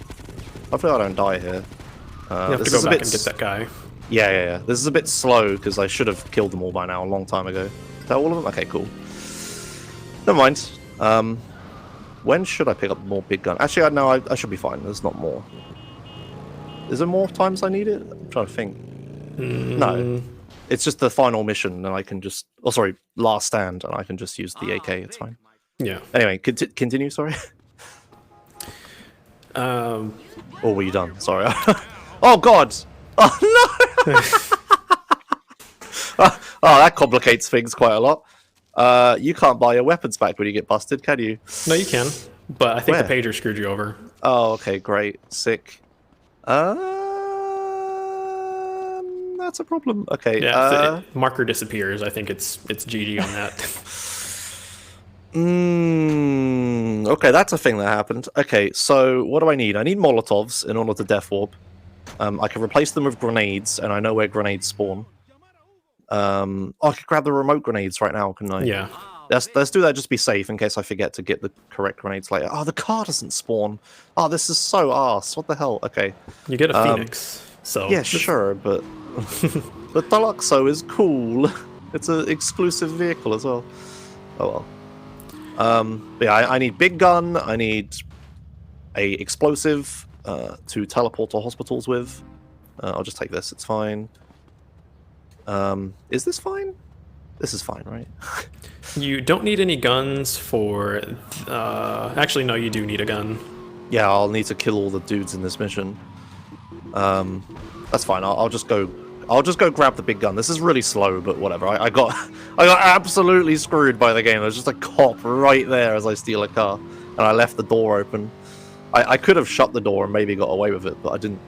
[SPEAKER 2] Hopefully I don't die here.
[SPEAKER 3] You have to go back and get that guy.
[SPEAKER 2] Yeah. This is a bit slow because I should have killed them all by now a long time ago. Is that all of them? Okay, cool. Never mind. When should I pick up more big gun? Actually, no, I should be fine. There's not more. Is there more times I need it? I'm trying to think. No. It's just the final mission, and I can just... Oh, sorry, last stand, and I can just use the AK. It's fine.
[SPEAKER 3] Yeah.
[SPEAKER 2] Anyway, continue, sorry. Or were you done? Sorry. Oh, God! Oh, no! Oh, that complicates things quite a lot. You can't buy your weapons back when you get busted, can you?
[SPEAKER 3] No, you can. But I think
[SPEAKER 2] Where?
[SPEAKER 3] the pager screwed you over.
[SPEAKER 2] Oh, okay, great. Sick. That's a problem. Okay.
[SPEAKER 3] Yeah, if the marker disappears, I think it's GG on that.
[SPEAKER 2] Okay, that's a thing that happened. Okay, so what do I need? I need Molotovs in order to death warp. I can replace them with grenades, and I know where grenades spawn. Oh, I could grab the remote grenades right now, couldn't I?
[SPEAKER 3] Yeah.
[SPEAKER 2] Let's do that just to be safe in case I forget to get the correct grenades later. Oh, the car doesn't spawn. Oh, this is so arse. What the hell? Okay.
[SPEAKER 3] You get a Phoenix, so...
[SPEAKER 2] Yeah, sure, but... the Deluxo is cool. It's an exclusive vehicle as well. Oh well. But yeah, I need big gun. I need a explosive to teleport to hospitals with. I'll just take this. It's fine. Is this fine? This is fine, right?
[SPEAKER 3] You don't need any guns for... actually, no, you do need a gun.
[SPEAKER 2] Yeah, I'll need to kill all the dudes in this mission. That's fine. I'll just go grab the big gun. This is really slow, but whatever. I got absolutely screwed by the game. There's just a cop right there as I steal a car, and I left the door open. I could have shut the door and maybe got away with it, but I didn't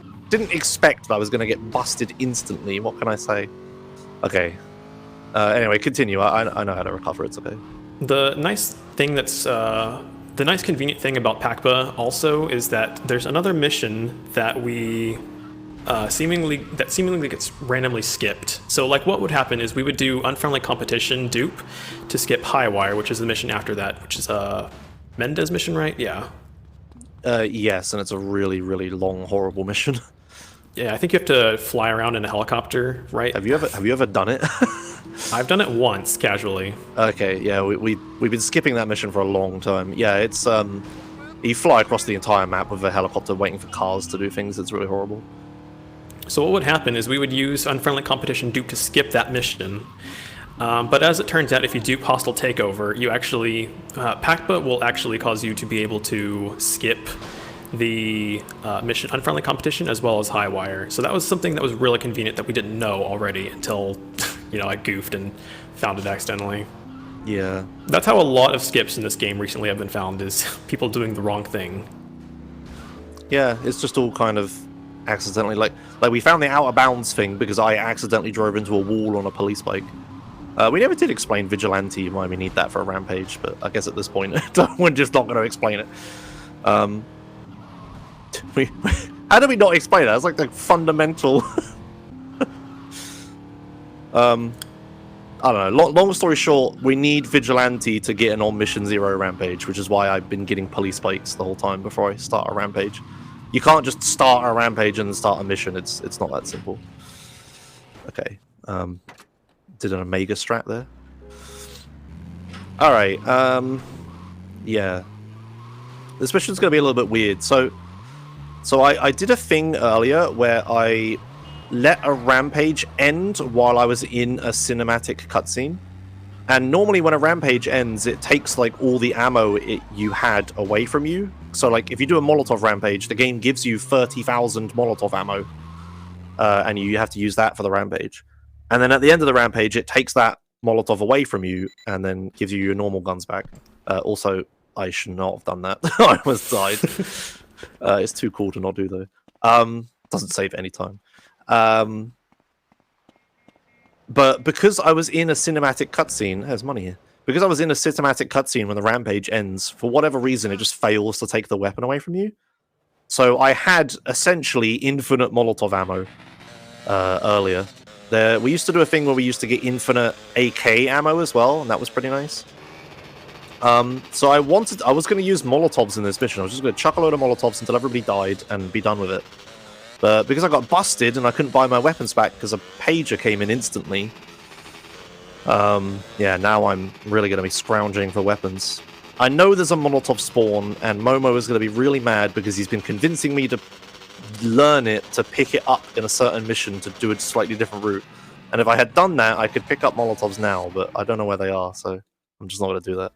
[SPEAKER 2] expect that I was going to get busted instantly. What can I say? Okay. Anyway, continue. I know how to recover. It's okay.
[SPEAKER 3] The nice thing that's the nice convenient thing about PACBA also is that there's another mission that we seemingly gets randomly skipped. So like what would happen is we would do unfriendly competition dupe to skip Highwire, which is the mission after that, which is Mendez mission, right? Yeah.
[SPEAKER 2] Yes, and it's a really, really long, horrible mission.
[SPEAKER 3] Yeah, I think you have to fly around in a helicopter, right?
[SPEAKER 2] Have you ever done it?
[SPEAKER 3] I've done it once, casually.
[SPEAKER 2] Okay, yeah, we've been skipping that mission for a long time. Yeah, it's you fly across the entire map with a helicopter waiting for cars to do things. It's really horrible.
[SPEAKER 3] So what would happen is we would use unfriendly competition dupe to skip that mission. But as it turns out, if you dupe hostile takeover, you actually PACBA will actually cause you to be able to skip the mission unfriendly competition as well as Highwire. So that was something that was really convenient that we didn't know already until I goofed and found it accidentally.
[SPEAKER 2] Yeah.
[SPEAKER 3] That's how a lot of skips in this game recently have been found, is people doing the wrong thing.
[SPEAKER 2] Yeah, it's just all kind of accidentally, like we found the out of bounds thing because I accidentally drove into a wall on a police bike. We never did explain Vigilante, why we need that for a rampage, but I guess at this point we're just not going to explain it. How do we not explain that? It's like the fundamental... I don't know. Long story short, we need Vigilante to get an on Mission Zero rampage, which is why I've been getting police bikes the whole time before I start a rampage. You can't just start a rampage and start a mission. It's not that simple. Okay. Did an Omega strat there. All right. Yeah. This mission's going to be a little bit weird. So I did a thing earlier where I let a rampage end while I was in a cinematic cutscene. And normally when a rampage ends, it takes like all the ammo you had away from you. So like if you do a Molotov rampage, the game gives you 30,000 Molotov ammo. And you have to use that for the rampage. And then at the end of the rampage, it takes that Molotov away from you and then gives you your normal guns back. Also, I should not have done that. I almost died. It's too cool to not do though. Doesn't save any time. But because I was in a cinematic cutscene, there's money here. because I was in a cinematic cutscene when the rampage ends, for whatever reason, it just fails to take the weapon away from you. So I had essentially infinite Molotov ammo earlier. We used to do a thing where we used to get infinite AK ammo as well, and that was pretty nice. So I was going to use Molotovs in this mission. I was just going to chuck a load of Molotovs until everybody died and be done with it. But because I got busted and I couldn't buy my weapons back because a pager came in instantly, yeah, now I'm really going to be scrounging for weapons. I know there's a Molotov spawn, and Momo is going to be really mad because he's been convincing me to learn it to pick it up in a certain mission to do a slightly different route. And if I had done that, I could pick up Molotovs now, but I don't know where they are, so I'm just not going to do that.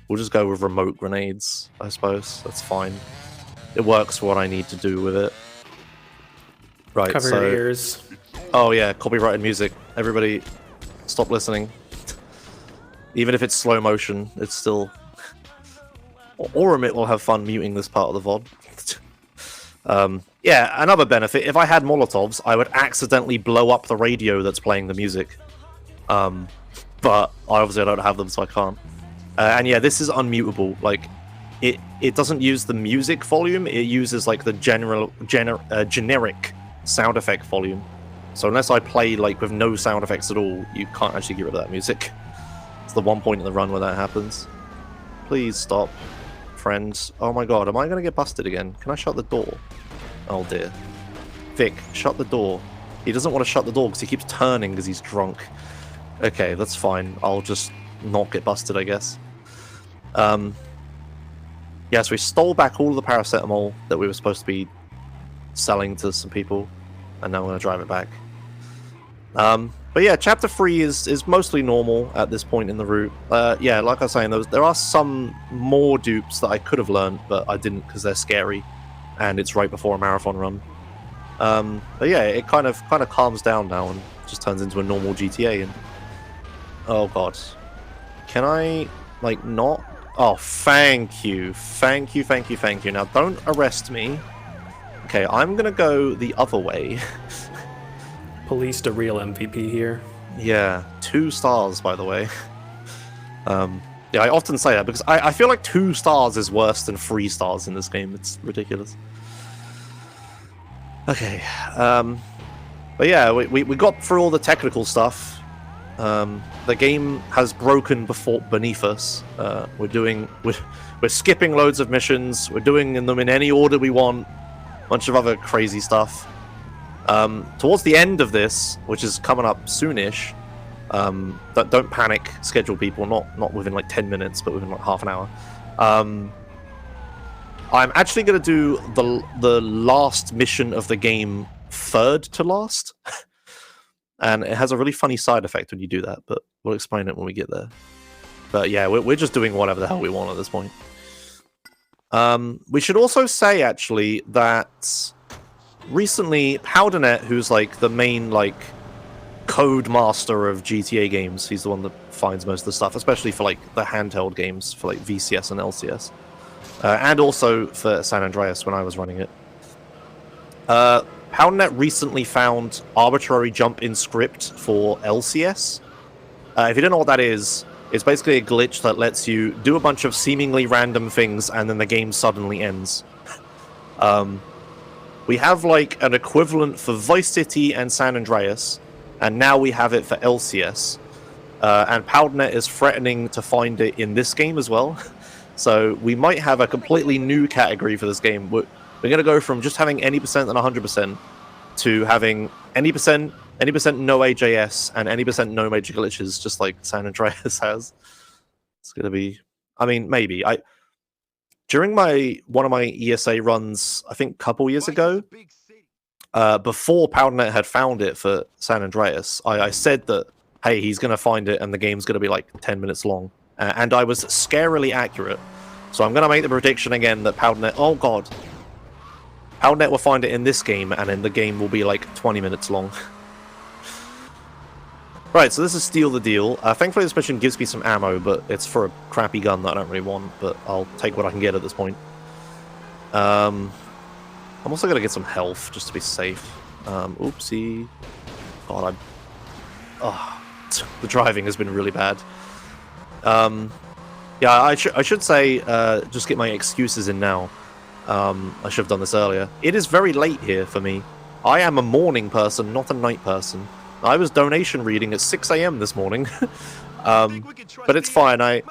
[SPEAKER 2] We'll just go with remote grenades, I suppose. That's fine. It works for what I need to do with it. Right,
[SPEAKER 3] Cover your ears.
[SPEAKER 2] Oh yeah, copyrighted music. Everybody, stop listening. Even if it's slow motion, it's still... Oromit will have fun muting this part of the VOD. Yeah, another benefit, if I had Molotovs, I would accidentally blow up the radio that's playing the music. But obviously I don't have them, so I can't. And yeah, this is unmutable. Like, it doesn't use the music volume, it uses like the generic sound effect volume. So unless I play like with no sound effects at all, you can't actually get rid of that music. It's the one point in the run where that happens. Please stop, friends. Oh my god, am I going to get busted again? Can I shut the door? Oh dear. Vic, shut the door. He doesn't want to shut the door because he keeps turning because he's drunk. Okay, that's fine. I'll just not get busted, I guess. Yes, we stole back all of the paracetamol that we were supposed to be selling to some people, and now we're going to drive it back. But yeah, Chapter 3 is mostly normal at this point in the route. Yeah, like I was saying, there are some more dupes that I could have learned, but I didn't because they're scary, and it's right before a marathon run. But yeah, it kind of calms down now and just turns into a normal GTA. And oh god, can I like not? Oh, thank you. Now don't arrest me. Okay, I'm gonna go the other way.
[SPEAKER 3] Policed a real MVP here.
[SPEAKER 2] Yeah, 2 stars, by the way. Yeah, I often say that because I feel like 2 stars is worse than 3 stars in this game. It's ridiculous. Okay, but yeah, we got through all the technical stuff. The game has broken beneath us. We're skipping loads of missions. We're doing them in any order we want. Bunch of other crazy stuff. Towards the end of this, which is coming up soonish, don't panic, schedule people, not within like 10 minutes, but within like half an hour. I'm actually going to do the last mission of the game third to last. And it has a really funny side effect when you do that, but we'll explain it when we get there. But yeah, we're just doing whatever the hell we want at this point. We should also say, actually, that recently, Powdernet, who's like the main like code master of GTA games, he's the one that finds most of the stuff, especially for like the handheld games for like VCS and LCS, and also for San Andreas when I was running it. Powdernet recently found arbitrary jump-in script for LCS. If you don't know what that is, it's basically a glitch that lets you do a bunch of seemingly random things and then the game suddenly ends. We have like an equivalent for Vice City and San Andreas, and now we have it for LCS. And Powdernet is threatening to find it in this game as well. So we might have a completely new category for this game. We're going to go from just having any percent and 100% to having any percent no AJS and any percent no major glitches, just like San Andreas has. It's going to be... I mean, maybe. During one of my ESA runs, I think a couple years ago, before Powdernet had found it for San Andreas, I said that, hey, he's going to find it and the game's going to be like 10 minutes long. And I was scarily accurate. So I'm going to make the prediction again that Powdernet... Oh, God. Powdernet will find it in this game, and then the game will be like 20 minutes long. Right, so this is Steal the Deal. Thankfully this mission gives me some ammo, but it's for a crappy gun that I don't really want, but I'll take what I can get at this point. I'm also going to get some health, just to be safe. Oopsie. God, the driving has been really bad. Yeah, I should say, just get my excuses in now. I should have done this earlier. It is very late here for me. I am a morning person, not a night person. I was donation reading at 6 a.m. this morning. But it's fine. I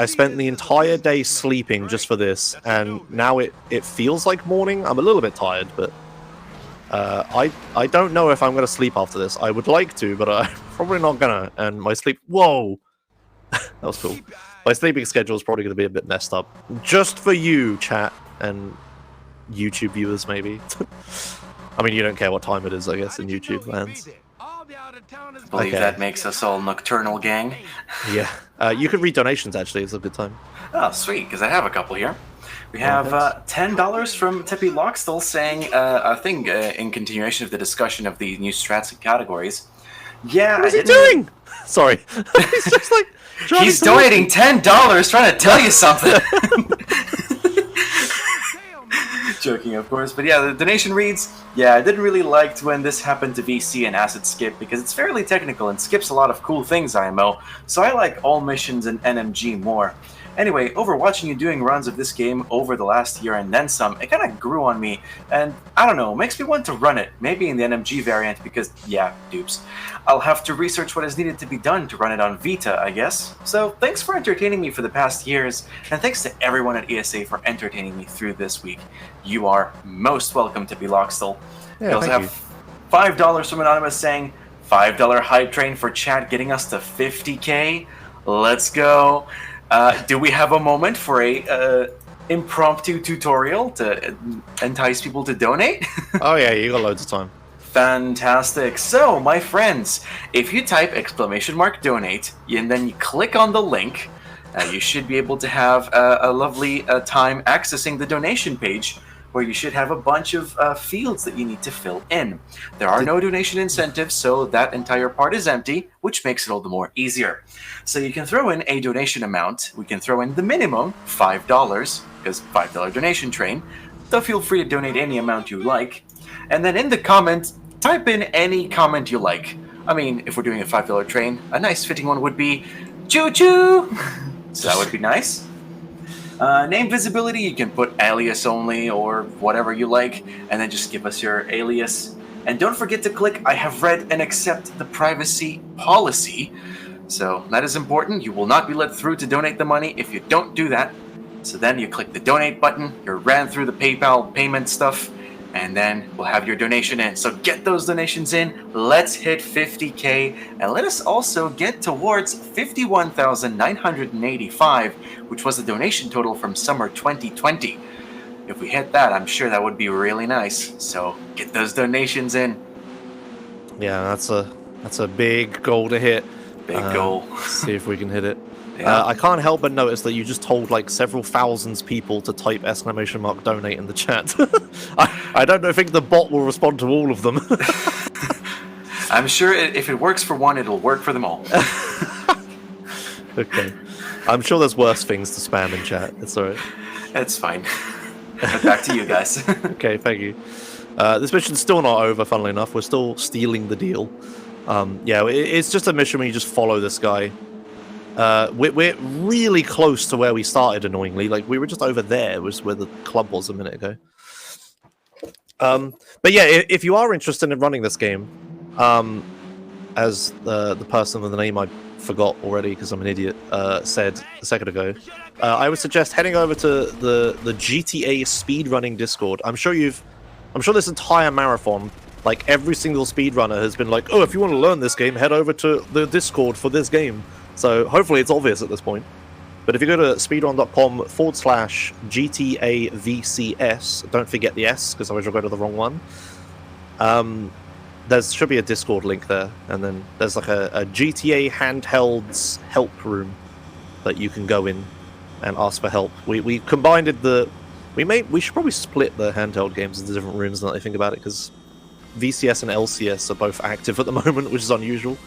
[SPEAKER 2] spent the entire day sleeping just for this, and now it feels like morning. I'm a little bit tired, but I don't know if I'm going to sleep after this. I would like to, but I'm probably not gonna. And my sleep... Whoa! That was cool. My sleeping schedule is probably going to be a bit messed up. Just for you, chat, and YouTube viewers, maybe. I mean, you don't care what time it is, I guess, in YouTube lands.
[SPEAKER 1] I believe that makes us all nocturnal gang.
[SPEAKER 2] Yeah. You can read donations, actually. It's a good time.
[SPEAKER 1] Oh, sweet, because I have a couple here. We have $10 from Tippy Lockstall saying a thing in continuation of the discussion of the new strats and categories. Yeah,
[SPEAKER 2] what is he doing? Sorry. He's just like...
[SPEAKER 1] He's donating $10, trying to tell you something. Joking, of course, but yeah, the donation reads, yeah, I didn't really like when this happened to VC and Acid Skip because it's fairly technical and skips a lot of cool things, IMO, so I like all missions and NMG more. Anyway, over watching you doing runs of this game over the last year and then some, it kind of grew on me, and I don't know, makes me want to run it, maybe in the NMG variant because, yeah, dupes. I'll have to research what is needed to be done to run it on Vita, I guess. So thanks for entertaining me for the past years, and thanks to everyone at ESA for entertaining me through this week. You are most welcome to be Lockstall.
[SPEAKER 2] Yeah,
[SPEAKER 1] we also have $5 from Anonymous saying, $5 hype train for chat getting us to 50k. Let's go. Do we have a moment for a impromptu tutorial to entice people to donate?
[SPEAKER 2] Oh yeah, you got loads of time.
[SPEAKER 1] Fantastic. So, my friends, if you type !donate and then you click on the link, you should be able to have a lovely time accessing the donation page, where you should have a bunch of fields that you need to fill in. There are no donation incentives, so that entire part is empty, which makes it all the more easier. So you can throw in a donation amount. We can throw in the minimum, $5, because $5 donation train. So feel free to donate any amount you like. And then in the comment, type in any comment you like. I mean, if we're doing a $5 train, a nice fitting one would be, choo-choo! So that would be nice. Name visibility, you can put alias only or whatever you like, and then just give us your alias. And don't forget to click I have read and accept the privacy policy. So that is important. You will not be let through to donate the money if you don't do that. So then you click the donate button, you're ran through the PayPal payment stuff, and then we'll have your donation in. So get those donations in, let's hit 50k, and let us also get towards 51,985, which was the donation total from summer 2020. If we hit that, I'm sure that would be really nice. So get those donations in.
[SPEAKER 2] Yeah, that's a big goal to hit.
[SPEAKER 1] Big goal.
[SPEAKER 2] See if we can hit it.
[SPEAKER 1] Yeah.
[SPEAKER 2] I can't help but notice that you just told like several thousands people to type !donate in the chat. I don't think the bot will respond to all of them.
[SPEAKER 1] I'm sure if it works for one, it'll work for them all.
[SPEAKER 2] Okay. I'm sure there's worse things to spam in chat. It's alright.
[SPEAKER 1] It's fine. Back to you guys.
[SPEAKER 2] Okay, thank you. This mission's still not over, funnily enough. We're still stealing the deal. Yeah, it's just a mission where you just follow this guy. We're really close to where we started, annoyingly. Like, we were just over there, was where the club was a minute ago. But yeah, if you are interested in running this game, as the person with the name I forgot already because I'm an idiot said a second ago, I would suggest heading over to the GTA speedrunning Discord. I'm sure this entire marathon, like every single speedrunner has been like, oh, if you want to learn this game, head over to the Discord for this game. So hopefully it's obvious at this point. But if you go to speedrun.com/GTA VCS, don't forget the S, because otherwise you'll go to the wrong one. There should be a Discord link there, and then there's like a GTA handhelds help room that you can go in and ask for help. We combined we should probably split the handheld games into different rooms now that I think about it, because VCS and LCS are both active at the moment, which is unusual.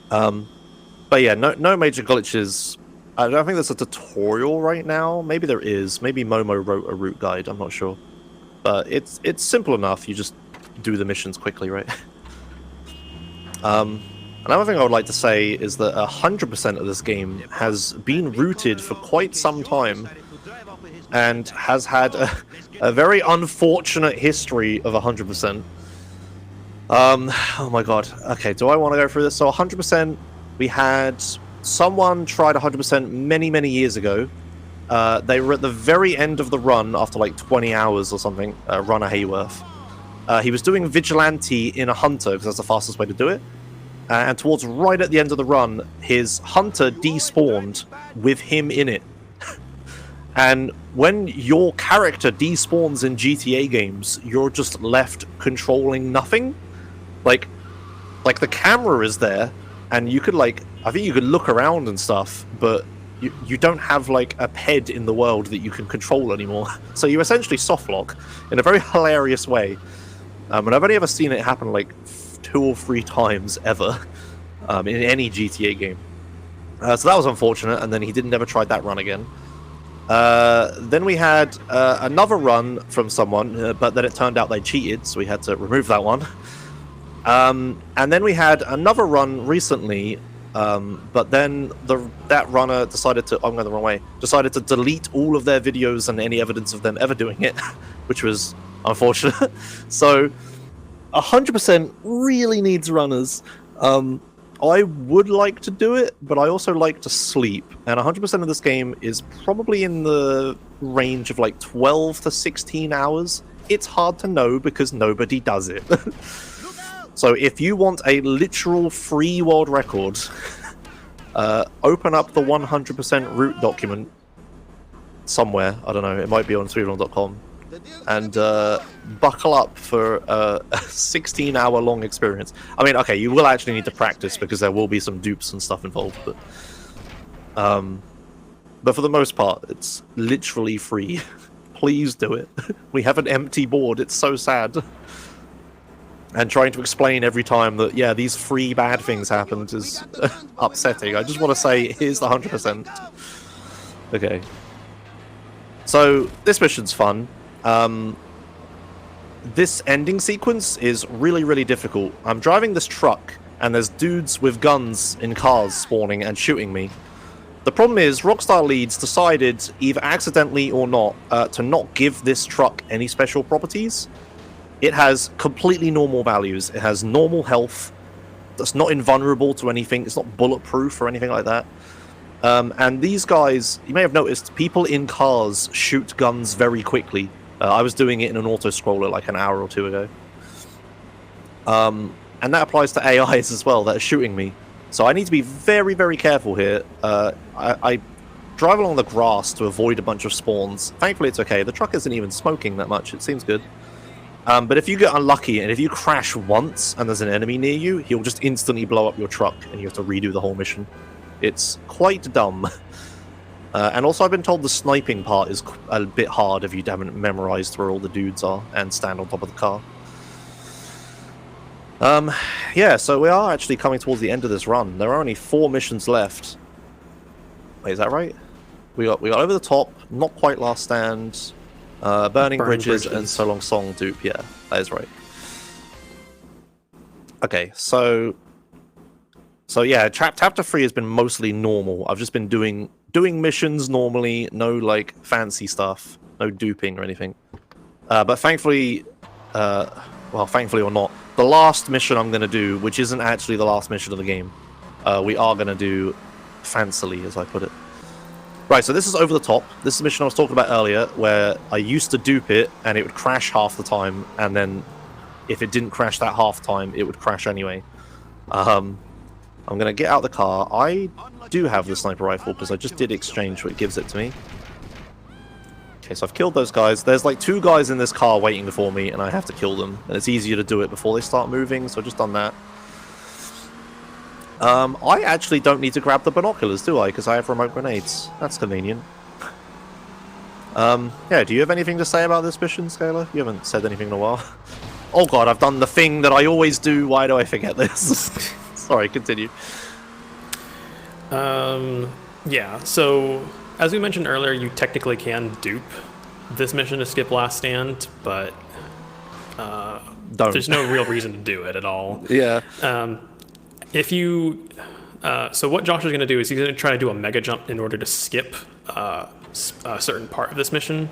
[SPEAKER 2] But yeah, no major glitches. I don't think there's a tutorial right now. Maybe there is. Maybe Momo wrote a route guide. I'm not sure. But it's simple enough. You just do the missions quickly, right? Another thing I would like to say is that 100% of this game has been rooted for quite some time and has had a very unfortunate history of 100%. Oh my god. Okay, do I want to go through this? So 100%, we had someone tried 100% many, many years ago. They were at the very end of the run after like 20 hours or something, Runner Hayworth. He was doing Vigilante in a Hunter, because that's the fastest way to do it. And towards right at the end of the run, his Hunter despawned with him in it. And when your character despawns in GTA games, you're just left controlling nothing. Like the camera is there, and you could like, I think you could look around and stuff, but you don't have like a ped in the world that you can control anymore. So you essentially softlock in a very hilarious way. And I've only ever seen it happen like 2 or 3 times ever in any GTA game. So that was unfortunate, and then he never tried that run again. Then we had another run from someone, but then it turned out they cheated, so we had to remove that one. And then we had another run recently, but then that runner decided to, I'm going the wrong way, decided to delete all of their videos and any evidence of them ever doing it, which was unfortunate. So 100% really needs runners. I would like to do it, but I also like to sleep, and 100% of this game is probably in the range of like 12 to 16 hours. It's hard to know because nobody does it. So if you want a literal free world record, open up the 100% root document somewhere. I don't know, it might be on speedrun.com, and buckle up for a 16-hour long experience. I mean, okay, you will actually need to practice because there will be some dupes and stuff involved, but for the most part, it's literally free. Please do it. We have an empty board. It's so sad. And trying to explain every time that, yeah, these 3 bad things happened is upsetting. I just want to say, here's the 100%. Okay. So, this mission's fun. This ending sequence is really, really difficult. I'm driving this truck, and there's dudes with guns in cars spawning and shooting me. The problem is, Rockstar Leeds decided, either accidentally or not, to not give this truck any special properties. It has completely normal values. It has normal health. That's not invulnerable to anything. It's not bulletproof or anything like that. And these guys, you may have noticed, people in cars shoot guns very quickly. I was doing it in an auto-scroller like an hour or 2 ago. And that applies to AIs as well that are shooting me. So I need to be very, very careful here. I drive along the grass to avoid a bunch of spawns. Thankfully it's okay. The truck isn't even smoking that much. It seems good. But if you get unlucky and if you crash once and there's an enemy near you, he'll just instantly blow up your truck and you have to redo the whole mission. It's quite dumb. And also I've been told the sniping part is a bit hard if you haven't memorized where all the dudes are and stand on top of the car. Yeah, so we are actually coming towards the end of this run. There are only 4 missions left. Wait, is that right? We got Over the Top, Not Quite Last Stand, Burning Bridges, and So Long Song dupe. Yeah, that is right. Okay, so yeah, chapter 3 has been mostly normal. I've just been doing missions normally, no like fancy stuff, no duping or anything. But thankfully, well, thankfully or not, the last mission I'm going to do, which isn't actually the last mission of the game, we are going to do fancily, as I put it. Right, so this is Over the Top. This is the mission I was talking about earlier, where I used to dupe it, and it would crash half the time, and then if it didn't crash that half time, it would crash anyway. I'm going to get out of the car. I do have the sniper rifle, because I just did exchange what it gives it to me. Okay, so I've killed those guys. There's like 2 guys in this car waiting for me, and I have to kill them. And it's easier to do it before they start moving, so I've just done that. I actually don't need to grab the binoculars, do I? Because I have remote grenades. That's convenient. Yeah, do you have anything to say about this mission, Scalr? You haven't said anything in a while. Oh god, I've done the thing that I always do. Why do I forget this? Sorry, continue.
[SPEAKER 3] Yeah, so as we mentioned earlier, you technically can dupe this mission to skip Last Stand, but there's no real reason to do it at all.
[SPEAKER 2] Yeah.
[SPEAKER 3] if you, so what Josh is going to do is he's going to try to do a mega jump in order to skip a certain part of this mission,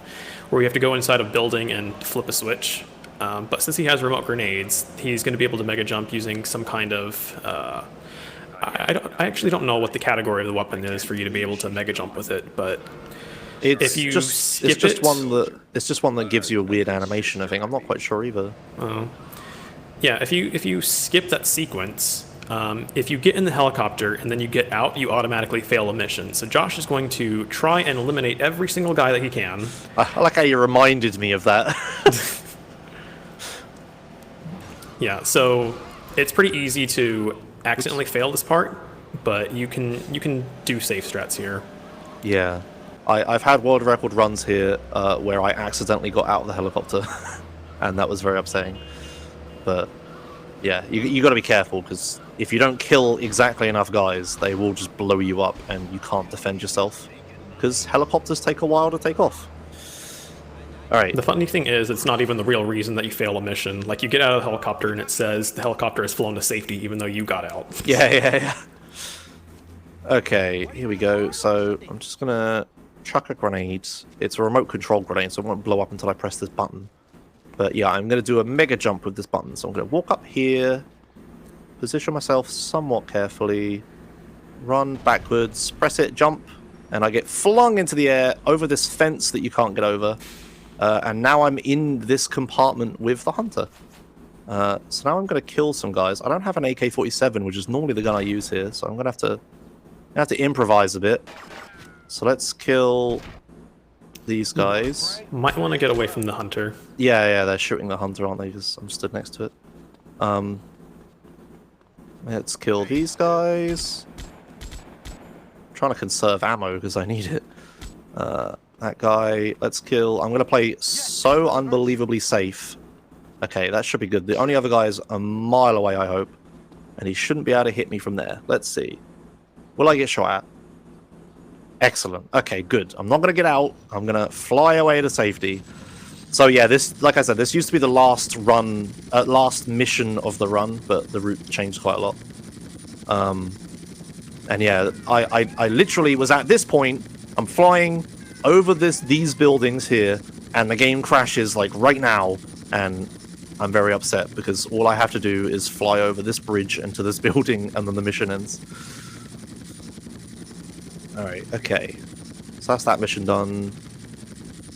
[SPEAKER 3] where we have to go inside a building and flip a switch. But since he has remote grenades, he's going to be able to mega jump using some kind of. I actually don't know what the category of the weapon is for you to be able to mega jump with it, but
[SPEAKER 2] It's
[SPEAKER 3] if you
[SPEAKER 2] just
[SPEAKER 3] skip
[SPEAKER 2] it's just one that gives you a weird animation. I think I'm not quite sure either.
[SPEAKER 3] Yeah, if you skip that sequence, if you get in the helicopter and then you get out, you automatically fail a mission. So Josh is going to try and eliminate every single guy that he can.
[SPEAKER 2] I like how you reminded me of that.
[SPEAKER 3] Yeah, so it's pretty easy to accidentally fail this part, but you can do safe strats here.
[SPEAKER 2] Yeah, I've had world record runs here where I accidentally got out of the helicopter, and that was very upsetting. But yeah, you got to be careful, because if you don't kill exactly enough guys, they will just blow you up, and you can't defend yourself, because helicopters take a while to take off. All right.
[SPEAKER 3] The funny thing is, it's not even the real reason that you fail a mission. Like, you get out of the helicopter and it says the helicopter has flown to safety even though you got out.
[SPEAKER 2] Yeah. Okay, here we go. So I'm just gonna chuck a grenade. It's a remote control grenade, so it won't blow up until I press this button. But yeah, I'm gonna do a mega jump with this button. So I'm gonna walk up here, position myself somewhat carefully, run backwards, press it, jump, and I get flung into the air over this fence that you can't get over. And now I'm in this compartment with the hunter. So now I'm going to kill some guys. I don't have an AK-47, which is normally the gun I use here, so I'm going to have to improvise a bit. So let's kill these guys.
[SPEAKER 3] Might want to get away from the hunter.
[SPEAKER 2] Yeah, they're shooting the hunter, aren't they? Because I'm stood next to it. Let's kill these guys. I'm trying to conserve ammo because I need it. That guy, let's kill. I'm going to play so unbelievably safe. Okay, that should be good. The only other guy is a mile away, I hope. And he shouldn't be able to hit me from there. Let's see. Will I get shot at? Excellent. Okay, good. I'm not going to get out. I'm going to fly away to safety. So yeah, this, like I said, this used to be the last run, last mission of the run, but the route changed quite a lot. And yeah, I literally was at this point. I'm flying over these buildings here, and the game crashes like right now, and I'm very upset because all I have to do is fly over this bridge into this building, and then the mission ends. Alright, okay. So that's that mission done.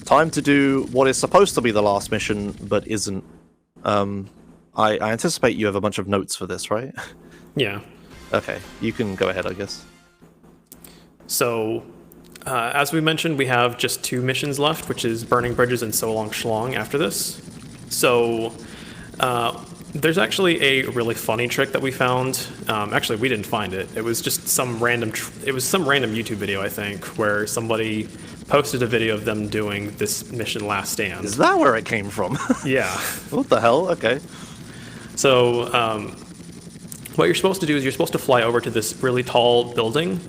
[SPEAKER 2] Time to do what is supposed to be the last mission, but isn't. I anticipate you have a bunch of notes for this, right?
[SPEAKER 3] Yeah.
[SPEAKER 2] Okay, you can go ahead, I guess.
[SPEAKER 3] So, as we mentioned, we have just 2 missions left, which is Burning Bridges and So Long Shlong after this. So, there's actually a really funny trick that we found. Actually, we didn't find it. It was just some random YouTube video, I think, where somebody posted a video of them doing this mission Last Stand.
[SPEAKER 2] Is that where it came from?
[SPEAKER 3] Yeah.
[SPEAKER 2] What the hell? Okay.
[SPEAKER 3] So, what you're supposed to do is you're supposed to fly over to this really tall building,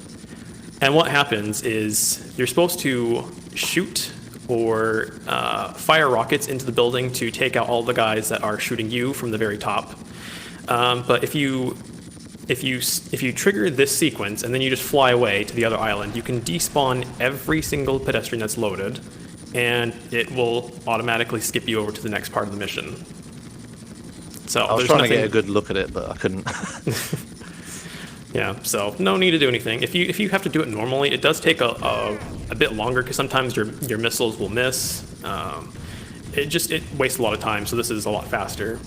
[SPEAKER 3] and what happens is you're supposed to shoot or fire rockets into the building to take out all the guys that are shooting you from the very top. But if you trigger this sequence and then you just fly away to the other island, you can despawn every single pedestrian that's loaded, and it will automatically skip you over to the next part of the mission. So
[SPEAKER 2] I was trying to get a good look at it, but I couldn't.
[SPEAKER 3] Yeah, so no need to do anything. If you have to do it normally, it does take a bit longer because sometimes your missiles will miss. It wastes a lot of time, so this is a lot faster.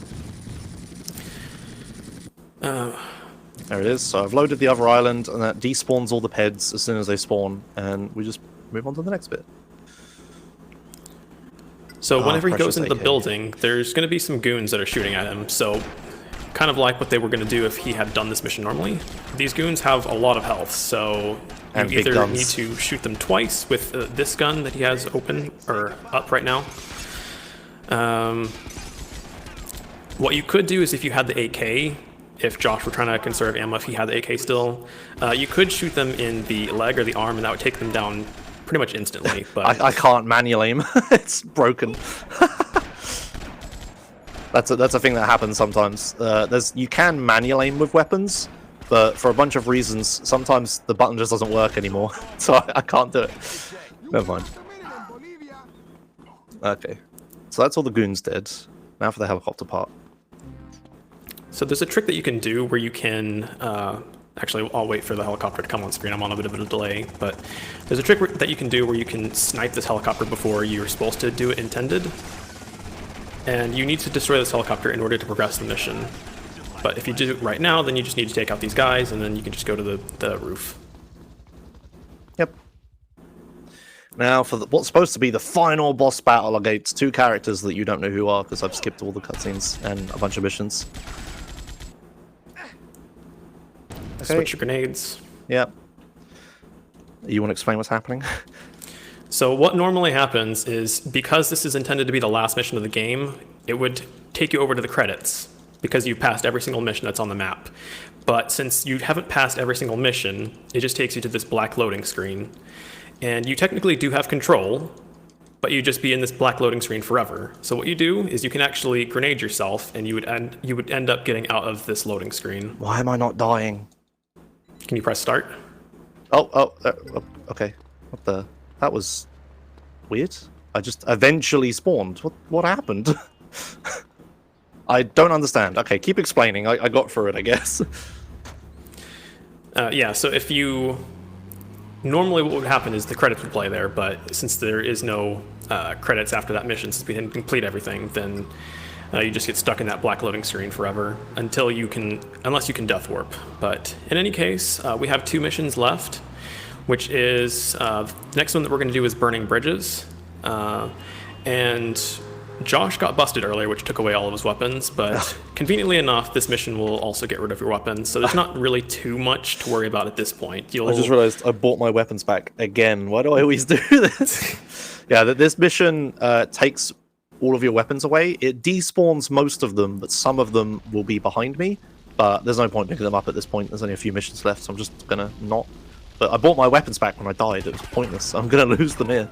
[SPEAKER 2] There it is. So I've loaded the other island, and that despawns all the peds as soon as they spawn, and we just move on to the next bit.
[SPEAKER 3] So whenever he goes into the building, there's going to be some goons that are shooting at him, so kind of like what they were going to do if he had done this mission normally. These goons have a lot of health, so you either need to shoot them twice with this gun that he has open or up right now. What you could do is if you had the AK, if Josh were trying to conserve ammo, if he had the AK still, you could shoot them in the leg or the arm, and that would take them down pretty much instantly. But
[SPEAKER 2] I can't manual aim. It's broken. That's a thing that happens sometimes. You can manual aim with weapons, but for a bunch of reasons, sometimes the button just doesn't work anymore, so I can't do it. Never mind. Okay, so that's all the goons dead. Now for the helicopter part.
[SPEAKER 3] So there's a trick that you can do where you can, actually I'll wait for the helicopter to come on screen, I'm on a bit of a delay, but there's a trick that you can do where you can snipe this helicopter before you're supposed to do it intended. And you need to destroy this helicopter in order to progress the mission. But if you do it right now, then you just need to take out these guys, and then you can just go to the roof.
[SPEAKER 2] Yep. Now for what's supposed to be the final boss battle against two characters that you don't know who are, because I've skipped all the cutscenes and a bunch of missions. Okay.
[SPEAKER 3] Switch your grenades.
[SPEAKER 2] Yep. You want to explain what's happening?
[SPEAKER 3] So what normally happens is, because this is intended to be the last mission of the game, it would take you over to the credits, because you've passed every single mission that's on the map. But since you haven't passed every single mission, it just takes you to this black loading screen. And you technically do have control, but you'd just be in this black loading screen forever. So what you do is you can actually grenade yourself, and you would end up getting out of this loading screen.
[SPEAKER 2] Why am I not dying?
[SPEAKER 3] Can you press start?
[SPEAKER 2] Okay. What the? That was weird. I just eventually spawned. What happened? I don't understand. Okay, keep explaining. I got through it, I guess.
[SPEAKER 3] Yeah, so if you... Normally what would happen is the credits would play there, but since there is no credits after that mission, since we didn't complete everything, then you just get stuck in that black loading screen forever until you can... Unless you can death warp. But in any case, we have 2 missions left, which is... the next one that we're going to do is Burning Bridges. And Josh got busted earlier, which took away all of his weapons, but conveniently enough, this mission will also get rid of your weapons, so there's not really too much to worry about at this point.
[SPEAKER 2] I just realized I bought my weapons back again. Why do I always do this? Yeah, this mission takes all of your weapons away. It despawns most of them, but some of them will be behind me, but there's no point picking them up at this point. There's only a few missions left, so I'm just gonna not. But I bought my weapons back when I died. It was pointless. I'm gonna lose them here.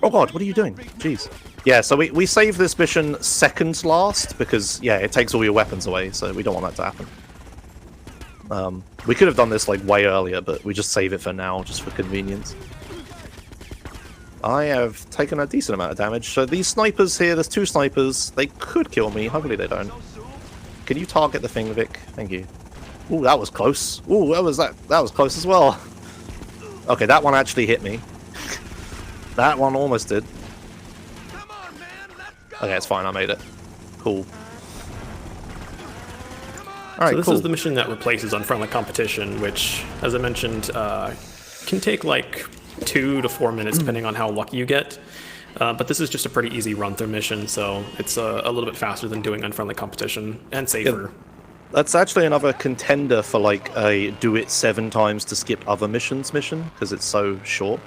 [SPEAKER 2] Oh god, what are you doing? Jeez. Yeah, so we save this mission second last because, yeah, it takes all your weapons away, so we don't want that to happen. We could have done this like way earlier, but we just save it for now, just for convenience. I have taken a decent amount of damage. So these snipers here, there's 2 snipers. They could kill me. Hopefully they don't. Can you target the thing, Vic? Thank you. Ooh, that was close. Ooh, that was close as well. Okay, that one actually hit me. That one almost did. Okay, it's fine. I made it. Cool. All right,
[SPEAKER 3] so this
[SPEAKER 2] cool.
[SPEAKER 3] is the mission that replaces Unfriendly Competition, which, as I mentioned, can take like 2 to 4 minutes, depending on how lucky you get. But this is just a pretty easy run-through mission, so it's a little bit faster than doing Unfriendly Competition, and safer.
[SPEAKER 2] Yeah. That's actually another contender for like a do it 7 times to skip other missions mission, because it's so short.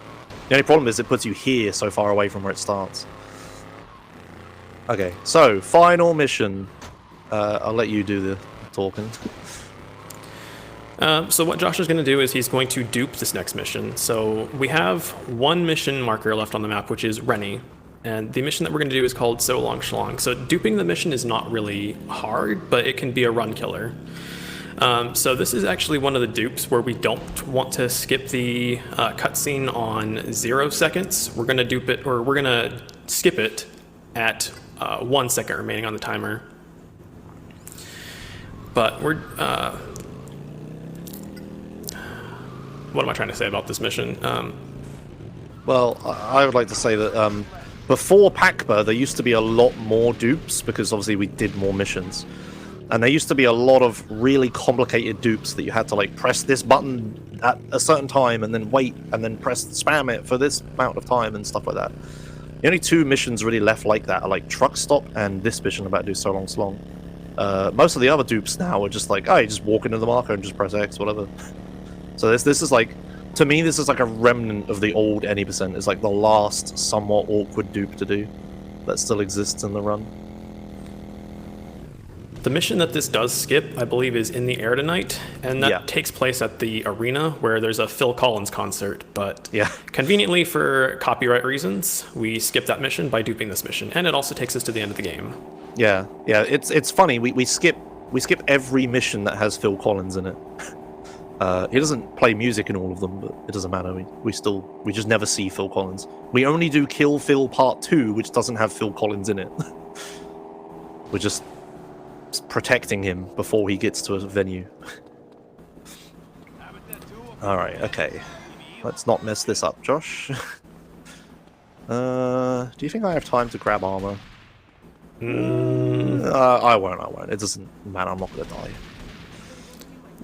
[SPEAKER 2] The only problem is it puts you here so far away from where it starts. Okay, so final mission. I'll let you do the talking.
[SPEAKER 3] So what Josh is going to do is he's going to dupe this next mission. So we have 1 mission marker left on the map, which is Rennie. And the mission that we're going to do is called So Long Shlong. So duping the mission is not really hard, but it can be a run killer. So this is actually one of the dupes where we don't want to skip the cutscene on 0 seconds. We're going to dupe it, or we're going to skip it at 1 second remaining on the timer. But we're... what am I trying to say about this mission?
[SPEAKER 2] Well, I would like to say that before PACBA, there used to be a lot more dupes, because obviously we did more missions. And there used to be a lot of really complicated dupes that you had to like press this button at a certain time and then wait and then spam it for this amount of time and stuff like that. The only 2 missions really left like that are like Truck Stop and this mission about to do So Long Slong. Most of the other dupes now are just like, oh, you just walk into the marker and just press X, whatever. So this is like, to me, this is like a remnant of the old Any %. It's like the last somewhat awkward dupe to do that still exists in the run.
[SPEAKER 3] The mission that this does skip, I believe, is In the Air Tonight, and that takes place at the arena where there's a Phil Collins concert, but conveniently for copyright reasons, we skip that mission by duping this mission, and it also takes us to the end of the game.
[SPEAKER 2] Yeah, it's funny, we skip we skip every mission that has Phil Collins in it. He doesn't play music in all of them, but it doesn't matter. We just never see Phil Collins. We only do Kill Phil Part 2, which doesn't have Phil Collins in it. We're just protecting him before he gets to a venue. Alright, okay. Let's not mess this up, Josh. Do you think I have time to grab armor? I won't. It doesn't matter, I'm not gonna die.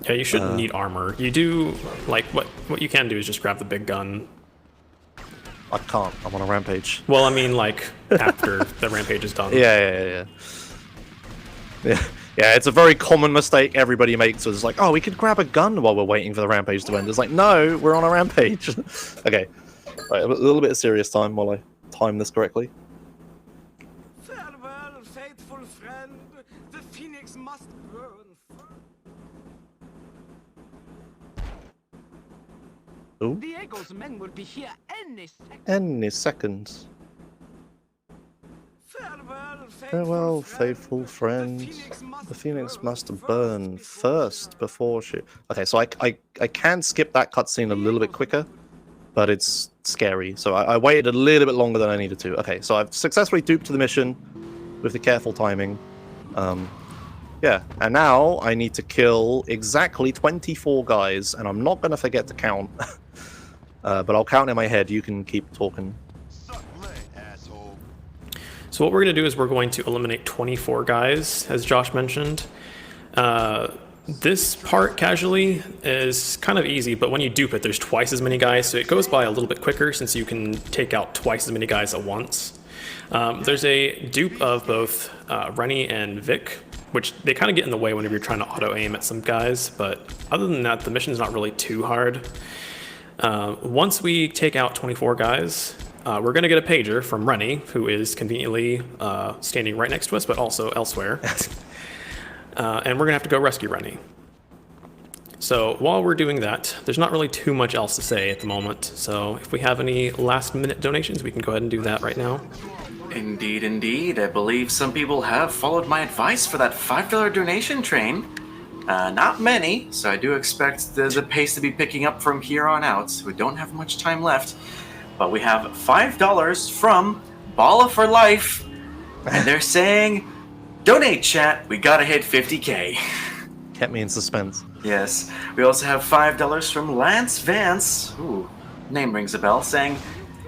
[SPEAKER 3] Yeah, you shouldn't need armor. You do, like, what you can do is just grab the big gun.
[SPEAKER 2] I can't, I'm on a rampage.
[SPEAKER 3] Well, I mean, like, after the rampage is done.
[SPEAKER 2] Yeah, it's a very common mistake everybody makes. It's like, oh, we could grab a gun while we're waiting for the rampage to end. It's like, no, we're on a rampage. Okay, right, a little bit of serious time while I time this correctly.
[SPEAKER 5] Farewell, faithful friend. The phoenix must burn.
[SPEAKER 2] Ooh.
[SPEAKER 5] Diego's men will be here any second.
[SPEAKER 2] Any second. Farewell, faithful friend. The phoenix must burn first before she... Okay, so I can skip that cutscene a little bit quicker, but it's scary. So I waited a little bit longer than I needed to. Okay, so I've successfully duped the mission with the careful timing. Yeah, and now I need to kill exactly 24 guys, and I'm not going to forget to count. But I'll count in my head. You can keep talking.
[SPEAKER 3] So what we're going to do is we're going to eliminate 24 guys, as Josh mentioned. This part, casually, is kind of easy, but when you dupe it, there's twice as many guys, so it goes by a little bit quicker since you can take out twice as many guys at once. There's a dupe of both Rennie and Vic, which they kind of get in the way whenever you're trying to auto-aim at some guys, but other than that, the mission's not really too hard. Once we take out 24 guys, we're going to get a pager from Rennie, who is conveniently standing right next to us, but also elsewhere. And we're going to have to go rescue Rennie. So while we're doing that, there's not really too much else to say at the moment. So if we have any last-minute donations, we can go ahead and do that right now.
[SPEAKER 1] Indeed, indeed. I believe some people have followed my advice for that $5 donation train. Not many, so I do expect the pace to be picking up from here on out. We don't have much time left. But we have $5 from Balla for Life, and they're saying, donate chat, we gotta hit 50K.
[SPEAKER 2] Kept me in suspense.
[SPEAKER 1] Yes. We also have $5 from Lance Vance, ooh, name rings a bell, saying,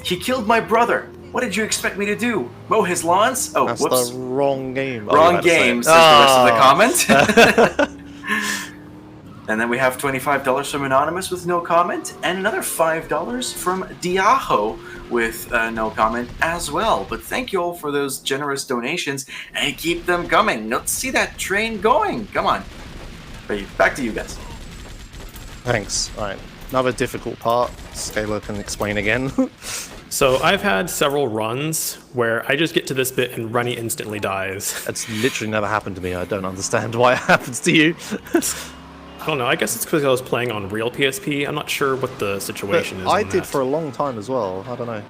[SPEAKER 1] he killed my brother. What did you expect me to do? Mow his lawns? Oh,
[SPEAKER 2] That's
[SPEAKER 1] whoops.
[SPEAKER 2] the wrong game.
[SPEAKER 1] Wrong game, says the rest of the comment. And then we have $25 from Anonymous with no comment, and another $5 from Diaho with no comment as well. But thank you all for those generous donations, and keep them coming. Let's see that train going. Come on. Back to you guys.
[SPEAKER 2] Thanks. All right. Another difficult part. Scalr can explain again.
[SPEAKER 3] So I've had several runs where I just get to this bit and Rennie instantly dies.
[SPEAKER 2] That's literally never happened to me. I don't understand why it happens to you.
[SPEAKER 3] I don't know, I guess it's because I was playing on real PSP. I'm not sure what the situation is.
[SPEAKER 2] I did for a long time as well. I don't know.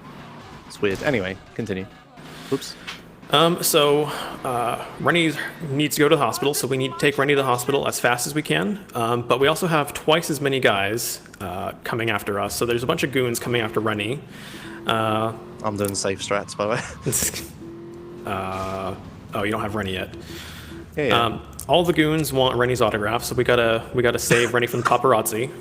[SPEAKER 2] It's weird. Anyway, continue. Oops.
[SPEAKER 3] Rennie needs to go to the hospital, so we need to take Rennie to the hospital as fast as we can. But we also have twice as many guys coming after us. So there's a bunch of goons coming after Rennie.
[SPEAKER 2] I'm doing safe strats, by the way.
[SPEAKER 3] Oh, you don't have Rennie yet.
[SPEAKER 2] Yeah.
[SPEAKER 3] All the goons want Rennie's autograph, so we gotta save Rennie from the paparazzi.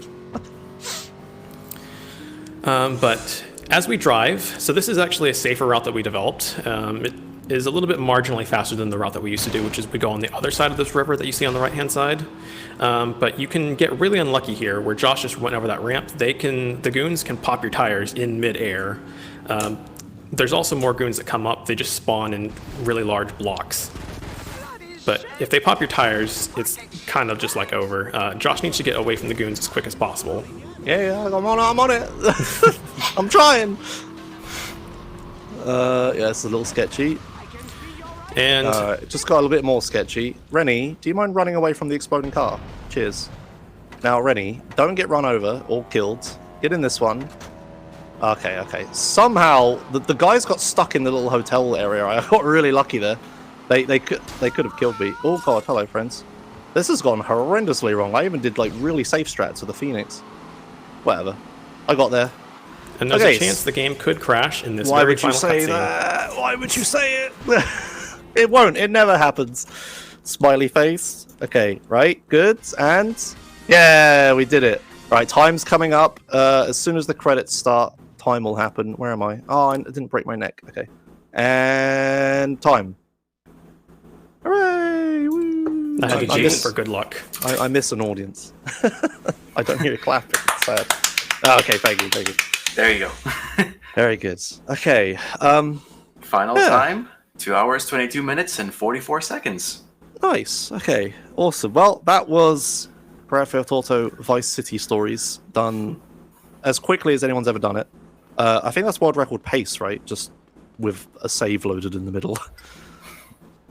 [SPEAKER 3] But as we drive, so this is actually a safer route that we developed. It is a little bit marginally faster than the route that we used to do, which is we go on the other side of this river that you see on the right-hand side. But you can get really unlucky here, where Josh just went over that ramp. The goons can pop your tires in mid-air. There's also more goons that come up. They just spawn in really large blocks. But if they pop your tires, it's kind of just like over. Josh needs to get away from the goons as quick as possible.
[SPEAKER 2] Yeah, I'm on it. I'm trying. Yeah, it's a little sketchy.
[SPEAKER 3] And
[SPEAKER 2] it just got a little bit more sketchy. Rennie, do you mind running away from the exploding car? Cheers. Now, Rennie, don't get run over or killed. Get in this one. Okay. Somehow, the guys got stuck in the little hotel area. I got really lucky there. They could have killed me. Oh god, hello friends. This has gone horrendously wrong. I even did like really safe strats with the Phoenix. Whatever. I got there.
[SPEAKER 3] And there's
[SPEAKER 2] Okay,
[SPEAKER 3] a chance the game could crash in this
[SPEAKER 2] Why
[SPEAKER 3] very
[SPEAKER 2] would you
[SPEAKER 3] final
[SPEAKER 2] say
[SPEAKER 3] cutscene.
[SPEAKER 2] that? Why would you say it? It won't. It never happens. Smiley face. Okay, right. Good. And yeah, we did it. Right, time's coming up. As soon as the credits start, time will happen. Where am I? Oh, I didn't break my neck. Okay. And time. Hooray! Woo!
[SPEAKER 3] I had to
[SPEAKER 2] I
[SPEAKER 3] cheat
[SPEAKER 2] miss-
[SPEAKER 3] for good luck.
[SPEAKER 2] I miss an audience. I don't hear you clapping. It's sad. Okay, thank you.
[SPEAKER 1] There you go.
[SPEAKER 2] Very good. Okay.
[SPEAKER 1] Final
[SPEAKER 2] Yeah.
[SPEAKER 1] time, 2 hours, 22 minutes, and 44 seconds.
[SPEAKER 2] Nice. Okay. Awesome. Well, that was Grand Theft Auto Vice City Stories done as quickly as anyone's ever done it. I think that's world record pace, right? Just with a save loaded in the middle.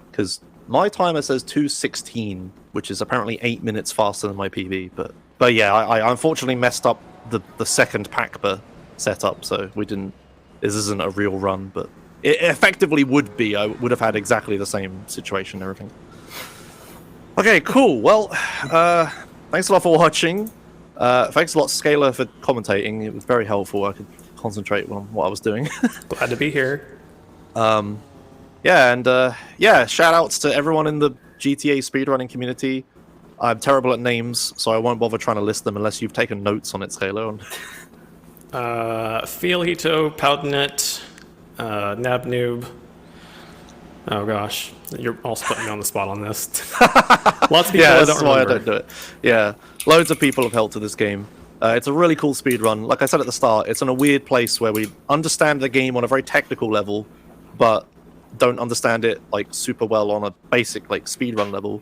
[SPEAKER 2] Because my timer says 2:16, which is apparently 8 minutes faster than my PB. But yeah, I unfortunately messed up the second PACBA setup, so we didn't. This isn't a real run, but it effectively would be. I would have had exactly the same situation and everything. Okay, cool. Well, thanks a lot for watching. Thanks a lot, Scalr, for commentating. It was very helpful. I could concentrate on what I was doing.
[SPEAKER 3] Glad to be here.
[SPEAKER 2] Yeah, and yeah, shout outs to everyone in the GTA speedrunning community. I'm terrible at names, so I won't bother trying to list them unless you've taken notes on it, Scalr.
[SPEAKER 3] Feelito, Powdnet, Nabnoob. Oh gosh, you're all putting me on the spot on this. Lots of people
[SPEAKER 2] Yeah,
[SPEAKER 3] I
[SPEAKER 2] that's
[SPEAKER 3] don't
[SPEAKER 2] why I
[SPEAKER 3] remember.
[SPEAKER 2] don't do it. Yeah, loads of people have helped to this game. It's a really cool speedrun. Like I said at the start, it's in a weird place where we understand the game on a very technical level, but don't understand it like super well on a basic like speedrun level.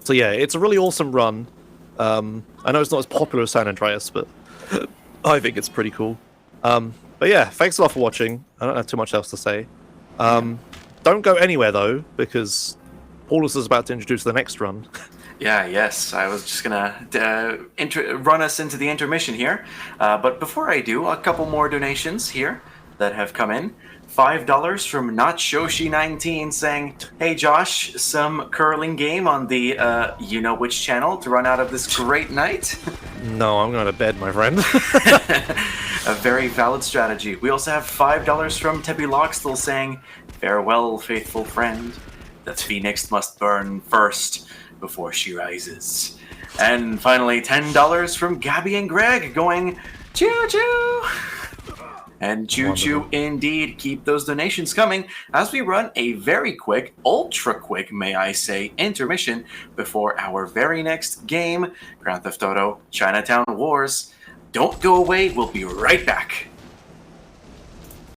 [SPEAKER 2] So yeah, it's a really awesome run. I know it's not as popular as San Andreas, but I think it's pretty cool. But yeah, thanks a lot for watching. I don't have too much else to say. Don't go anywhere though, because Paulus is about to introduce the next run.
[SPEAKER 1] Yes. I was just gonna run us into the intermission here, but before I do, a couple more donations here that have come in. $5 from NotShoshi19 saying, "Hey Josh, some curling game on the you know which channel to run out of this great night."
[SPEAKER 2] No, I'm going to bed, my friend.
[SPEAKER 1] A very valid strategy. We also have $5 from Teppy Loxtel saying, "Farewell, faithful friend. The phoenix must burn first before she rises." And finally, $10 from Gabby and Greg going, "Choo choo!" And choo choo indeed. Keep those donations coming as we run a very quick, ultra quick, may I say, intermission before our very next game, Grand Theft Auto Chinatown Wars. Don't go away. We'll be right back.